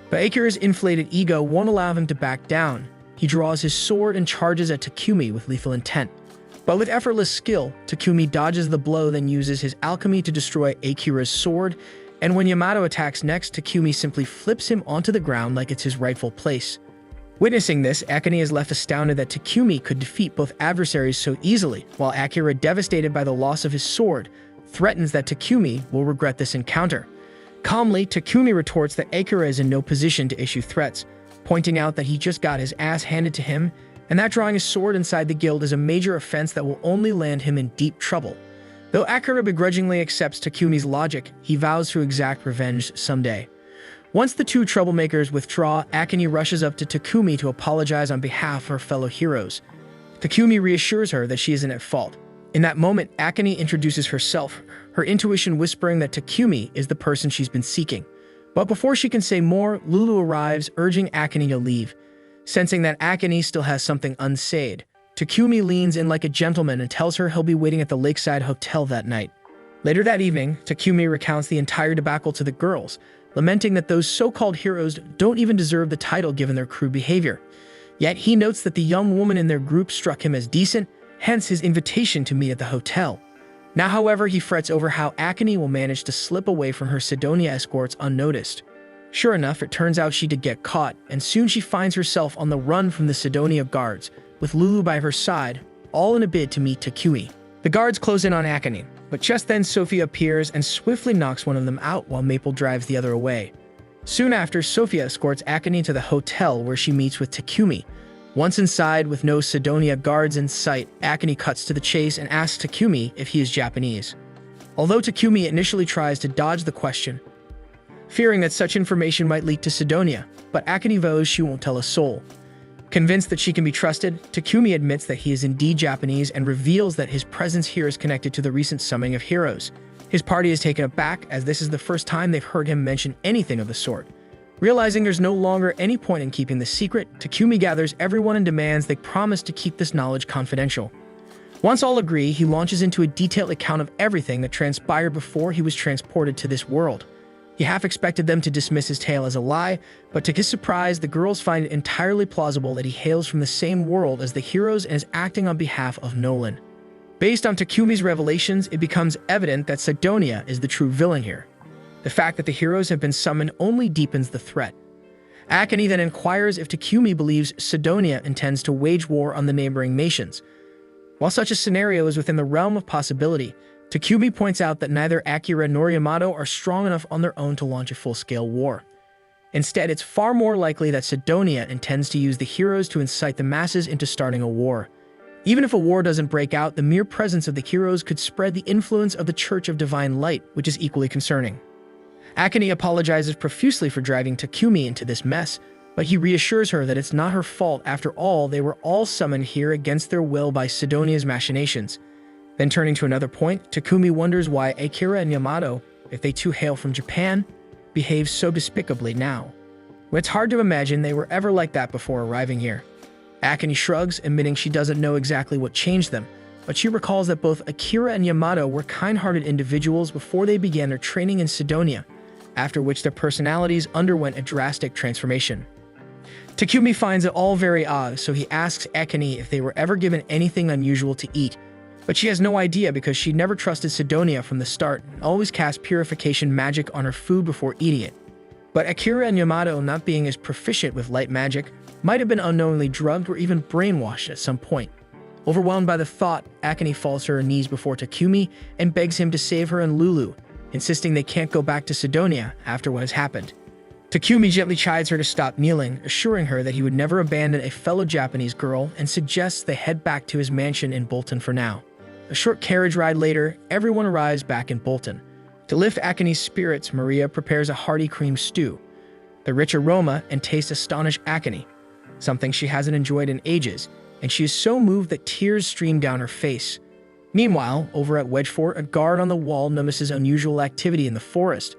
But Akira's inflated ego won't allow him to back down. He draws his sword and charges at Takumi with lethal intent. But with effortless skill, Takumi dodges the blow, then uses his alchemy to destroy Akira's sword, and when Yamato attacks next, Takumi simply flips him onto the ground like it's his rightful place. Witnessing this, Akane is left astounded that Takumi could defeat both adversaries so easily, while Akira, devastated by the loss of his sword, threatens that Takumi will regret this encounter. Calmly, Takumi retorts that Akira is in no position to issue threats, pointing out that he just got his ass handed to him, and that drawing his sword inside the guild is a major offense that will only land him in deep trouble. Though Akira begrudgingly accepts Takumi's logic, he vows to exact revenge someday. Once the two troublemakers withdraw, Akane rushes up to Takumi to apologize on behalf of her fellow heroes. Takumi reassures her that she isn't at fault. In that moment, Akane introduces herself, her intuition whispering that Takumi is the person she's been seeking. But before she can say more, Lulu arrives, urging Akane to leave. Sensing that Akane still has something unsaid, Takumi leans in like a gentleman and tells her he'll be waiting at the lakeside hotel that night. Later that evening, Takumi recounts the entire debacle to the girls, lamenting that those so-called heroes don't even deserve the title given their crude behavior. Yet he notes that the young woman in their group struck him as decent, hence his invitation to meet at the hotel. Now, however, he frets over how Akane will manage to slip away from her Sidonia escorts unnoticed. Sure enough, it turns out she did get caught, and soon she finds herself on the run from the Sidonia guards, with Lulu by her side, all in a bid to meet Takumi. The guards close in on Akane, but just then Sophia appears and swiftly knocks one of them out while Maple drives the other away. Soon after, Sophia escorts Akane to the hotel where she meets with Takumi. Once inside, with no Sidonia guards in sight, Akane cuts to the chase and asks Takumi if he is Japanese. Although Takumi initially tries to dodge the question, fearing that such information might leak to Sidonia, but Akane vows she won't tell a soul. Convinced that she can be trusted, Takumi admits that he is indeed Japanese and reveals that his presence here is connected to the recent summoning of heroes. His party is taken aback, as this is the first time they've heard him mention anything of the sort. Realizing there's no longer any point in keeping the secret, Takumi gathers everyone and demands they promise to keep this knowledge confidential. Once all agree, he launches into a detailed account of everything that transpired before he was transported to this world. He half expected them to dismiss his tale as a lie, but to his surprise, the girls find it entirely plausible that he hails from the same world as the heroes and is acting on behalf of Nolan. Based on Takumi's revelations, it becomes evident that Sidonia is the true villain here. The fact that the heroes have been summoned only deepens the threat. Akane then inquires if Takumi believes Sidonia intends to wage war on the neighboring nations. While such a scenario is within the realm of possibility, Takumi points out that neither Akira nor Yamato are strong enough on their own to launch a full-scale war. Instead, it's far more likely that Sidonia intends to use the heroes to incite the masses into starting a war. Even if a war doesn't break out, the mere presence of the heroes could spread the influence of the Church of Divine Light, which is equally concerning. Akane apologizes profusely for driving Takumi into this mess, but he reassures her that it's not her fault. After all, they were all summoned here against their will by Sidonia's machinations. Then turning to another point, Takumi wonders why Akira and Yamato, if they too hail from Japan, behave so despicably now. It's hard to imagine they were ever like that before arriving here. Akane shrugs, admitting she doesn't know exactly what changed them, but she recalls that both Akira and Yamato were kind-hearted individuals before they began their training in Sidonia, after which their personalities underwent a drastic transformation. Takumi finds it all very odd, so he asks Akane if they were ever given anything unusual to eat, but she has no idea because she never trusted Sidonia from the start and always cast purification magic on her food before eating it. But Akira and Yamato, not being as proficient with light magic, might have been unknowingly drugged or even brainwashed at some point. Overwhelmed by the thought, Akane falls to her knees before Takumi and begs him to save her and Lulu, insisting they can't go back to Sidonia after what has happened. Takumi gently chides her to stop kneeling, assuring her that he would never abandon a fellow Japanese girl, and suggests they head back to his mansion in Bolton for now. A short carriage ride later, everyone arrives back in Bolton. To lift Akane's spirits, Maria prepares a hearty cream stew. The rich aroma and taste astonish Akane, something she hasn't enjoyed in ages, and she is so moved that tears stream down her face. Meanwhile, over at Wedgefort, a guard on the wall notices unusual activity in the forest.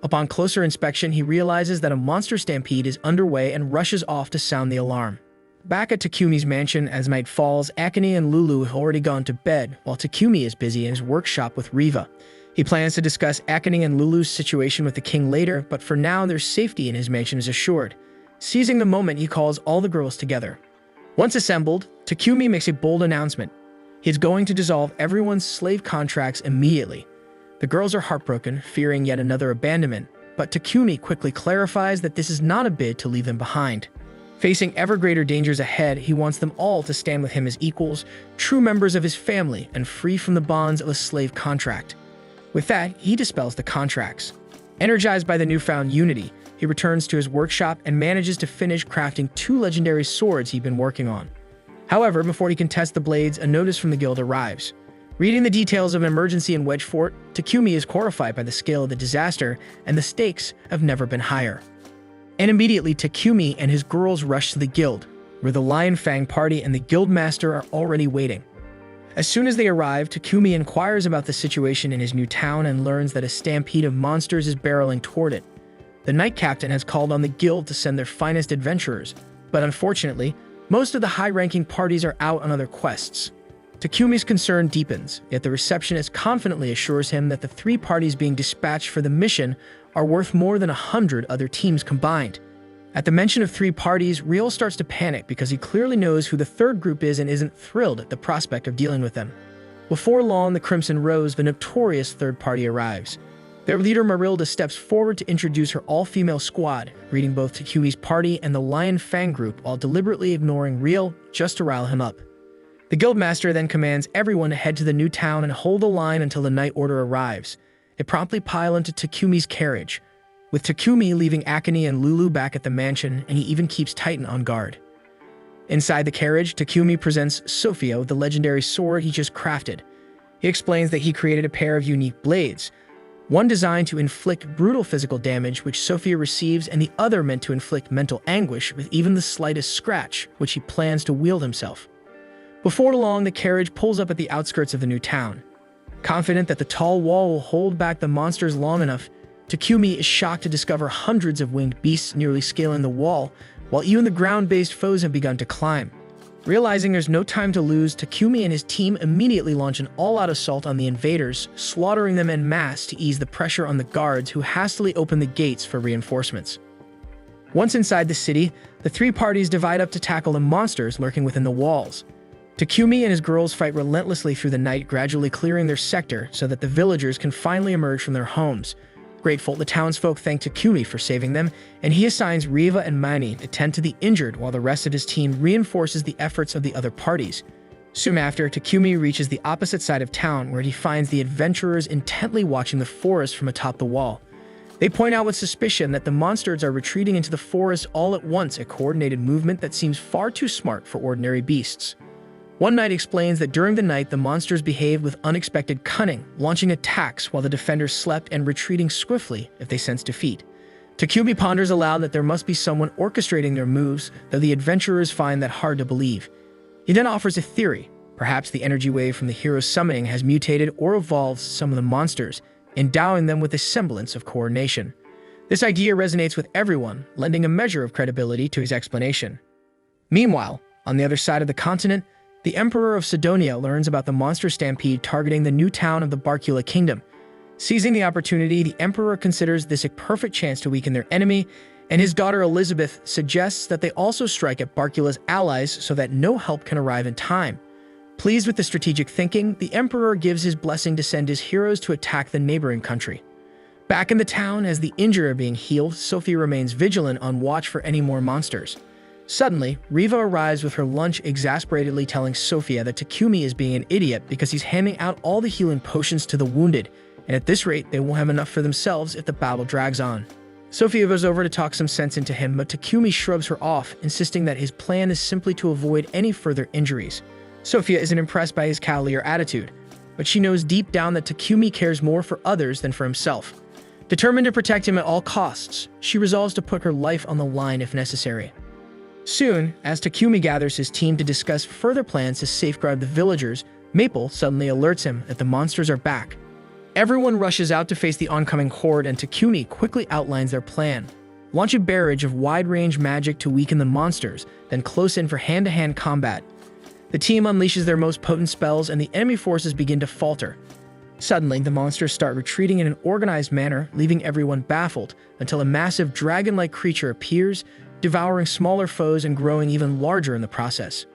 Upon closer inspection, he realizes that a monster stampede is underway and rushes off to sound the alarm. Back at Takumi's mansion, as night falls, Akane and Lulu have already gone to bed, while Takumi is busy in his workshop with Riva. He plans to discuss Akane and Lulu's situation with the king later, but for now their safety in his mansion is assured. Seizing the moment, he calls all the girls together. Once assembled, Takumi makes a bold announcement. He is going to dissolve everyone's slave contracts immediately. The girls are heartbroken, fearing yet another abandonment, but Takumi quickly clarifies that this is not a bid to leave them behind. Facing ever greater dangers ahead, he wants them all to stand with him as equals, true members of his family, and free from the bonds of a slave contract. With that, he dispels the contracts. Energized by the newfound unity, he returns to his workshop and manages to finish crafting 2 legendary swords he'd been working on. However, before he can test the blades, a notice from the guild arrives. Reading the details of an emergency in Wedgefort, Takumi is horrified by the scale of the disaster, and the stakes have never been higher. And immediately, Takumi and his girls rush to the guild, where the Lion Fang party and the guildmaster are already waiting. As soon as they arrive, Takumi inquires about the situation in his new town and learns that a stampede of monsters is barreling toward it. The Knight Captain has called on the guild to send their finest adventurers, but unfortunately, most of the high-ranking parties are out on other quests. Takumi's concern deepens, yet the receptionist confidently assures him that the 3 parties being dispatched for the mission are worth more than 100 other teams combined. At the mention of 3 parties, Riel starts to panic because he clearly knows who the third group is and isn't thrilled at the prospect of dealing with them. Before long, the Crimson Rose, the notorious third party, arrives. Their leader Marilda steps forward to introduce her all-female squad, greeting both Takumi's party and the Lion Fang group while deliberately ignoring Riel just to rile him up. The guildmaster then commands everyone to head to the new town and hold the line until the night order arrives. They promptly pile into Takumi's carriage, with Takumi leaving Akane and Lulu back at the mansion, and he even keeps Titan on guard. Inside the carriage, Takumi presents Sophia with the legendary sword he just crafted. He explains that he created a pair of unique blades, one designed to inflict brutal physical damage, which Sophia receives, and the other meant to inflict mental anguish with even the slightest scratch, which he plans to wield himself. Before long, the carriage pulls up at the outskirts of the new town. Confident that the tall wall will hold back the monsters long enough, Takumi is shocked to discover hundreds of winged beasts nearly scaling the wall, while even the ground-based foes have begun to climb. Realizing there's no time to lose, Takumi and his team immediately launch an all-out assault on the invaders, slaughtering them en masse to ease the pressure on the guards who hastily open the gates for reinforcements. Once inside the city, the 3 parties divide up to tackle the monsters lurking within the walls. Takumi and his girls fight relentlessly through the night, gradually clearing their sector so that the villagers can finally emerge from their homes. Grateful, the townsfolk thank Takumi for saving them, and he assigns Riva and Mani to tend to the injured while the rest of his team reinforces the efforts of the other parties. Soon after, Takumi reaches the opposite side of town, where he finds the adventurers intently watching the forest from atop the wall. They point out with suspicion that the monsters are retreating into the forest all at once, a coordinated movement that seems far too smart for ordinary beasts. One Knight explains that during the night the monsters behaved with unexpected cunning, launching attacks while the defenders slept and retreating swiftly if they sensed defeat. Takumi ponders aloud that there must be someone orchestrating their moves, though the adventurers find that hard to believe. He then offers a theory. Perhaps the energy wave from the hero's summoning has mutated or evolved some of the monsters, endowing them with a semblance of coordination. This idea resonates with everyone, lending a measure of credibility to his explanation. Meanwhile, on the other side of the continent, the Emperor of Sidonia learns about the monster stampede targeting the new town of the Barcula Kingdom. Seizing the opportunity, the Emperor considers this a perfect chance to weaken their enemy, and his daughter Elizabeth suggests that they also strike at Barcula's allies so that no help can arrive in time. Pleased with the strategic thinking, the Emperor gives his blessing to send his heroes to attack the neighboring country. Back in the town, as the injured are being healed, Sophie remains vigilant on watch for any more monsters. Suddenly, Riva arrives with her lunch, exasperatedly telling Sophia that Takumi is being an idiot because he's handing out all the healing potions to the wounded, and at this rate, they won't have enough for themselves if the battle drags on. Sophia goes over to talk some sense into him, but Takumi shrugs her off, insisting that his plan is simply to avoid any further injuries. Sophia isn't impressed by his cavalier attitude, but she knows deep down that Takumi cares more for others than for himself. Determined to protect him at all costs, she resolves to put her life on the line if necessary. Soon, as Takumi gathers his team to discuss further plans to safeguard the villagers, Maple suddenly alerts him that the monsters are back. Everyone rushes out to face the oncoming horde, and Takumi quickly outlines their plan. Launch a barrage of wide-range magic to weaken the monsters, then close in for hand-to-hand combat. The team unleashes their most potent spells, and the enemy forces begin to falter. Suddenly, the monsters start retreating in an organized manner, leaving everyone baffled, until a massive dragon-like creature appears, devouring smaller foes and growing even larger in the process.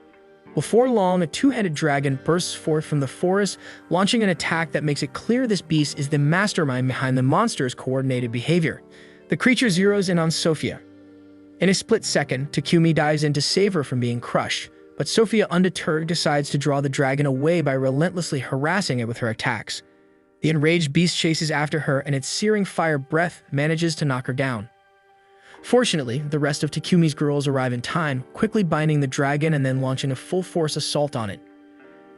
Before long, a two-headed dragon bursts forth from the forest, launching an attack that makes it clear this beast is the mastermind behind the monster's coordinated behavior. The creature zeroes in on Sophia. In a split second, Takumi dives in to save her from being crushed, but Sophia, undeterred, decides to draw the dragon away by relentlessly harassing it with her attacks. The enraged beast chases after her, and its searing fire breath manages to knock her down. Fortunately, the rest of Takumi's girls arrive in time, quickly binding the dragon and then launching a full-force assault on it.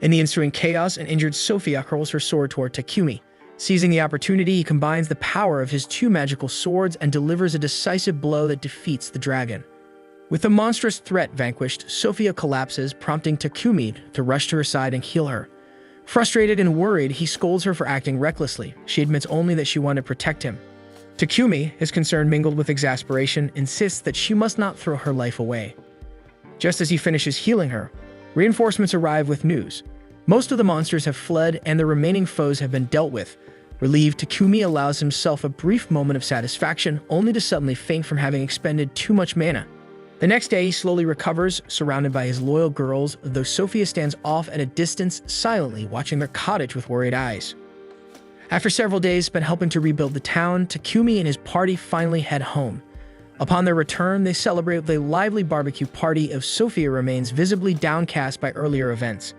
In the ensuing chaos, an injured Sophia hurls her sword toward Takumi. Seizing the opportunity, he combines the power of his two magical swords and delivers a decisive blow that defeats the dragon. With the monstrous threat vanquished, Sophia collapses, prompting Takumi to rush to her side and heal her. Frustrated and worried, he scolds her for acting recklessly. She admits only that she wanted to protect him. Takumi, his concern mingled with exasperation, insists that she must not throw her life away. Just as he finishes healing her, reinforcements arrive with news. Most of the monsters have fled, and the remaining foes have been dealt with. Relieved, Takumi allows himself a brief moment of satisfaction, only to suddenly faint from having expended too much mana. The next day, he slowly recovers, surrounded by his loyal girls, though Sophia stands off at a distance, silently watching their cottage with worried eyes. After several days spent helping to rebuild the town, Takumi and his party finally head home. Upon their return, they celebrate with a lively barbecue party as Sophia remains visibly downcast by earlier events.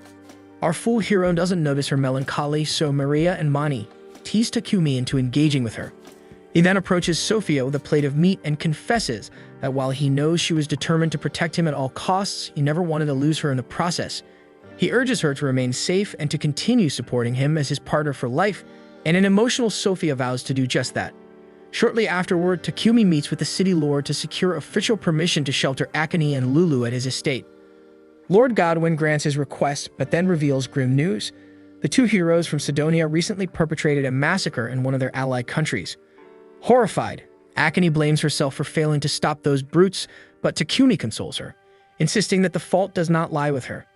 Our fool hero doesn't notice her melancholy, so Maria and Mani tease Takumi into engaging with her. He then approaches Sophia with a plate of meat and confesses that while he knows she was determined to protect him at all costs, he never wanted to lose her in the process. He urges her to remain safe and to continue supporting him as his partner for life, and an emotional Sophia vows to do just that. Shortly afterward, Takumi meets with the city lord to secure official permission to shelter Akane and Lulu at his estate. Lord Godwin grants his request, but then reveals grim news. The two heroes from Sidonia recently perpetrated a massacre in one of their allied countries. Horrified, Akane blames herself for failing to stop those brutes, but Takumi consoles her, insisting that the fault does not lie with her.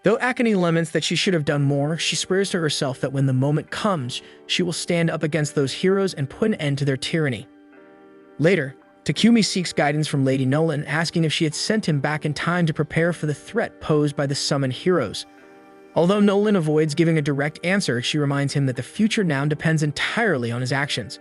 Though Akane laments that she should have done more, she swears to herself that when the moment comes, she will stand up against those heroes and put an end to their tyranny. Later, Takumi seeks guidance from Lady Nolan, asking if she had sent him back in time to prepare for the threat posed by the summoned heroes. Although Nolan avoids giving a direct answer, she reminds him that the future now depends entirely on his actions.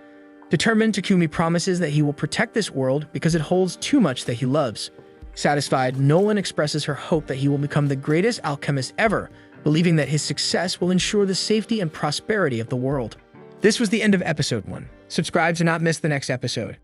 Determined, Takumi promises that he will protect this world because it holds too much that he loves. Satisfied, Nolan expresses her hope that he will become the greatest alchemist ever, believing that his success will ensure the safety and prosperity of the world. This was the end of episode 1. Subscribe to not miss the next episode.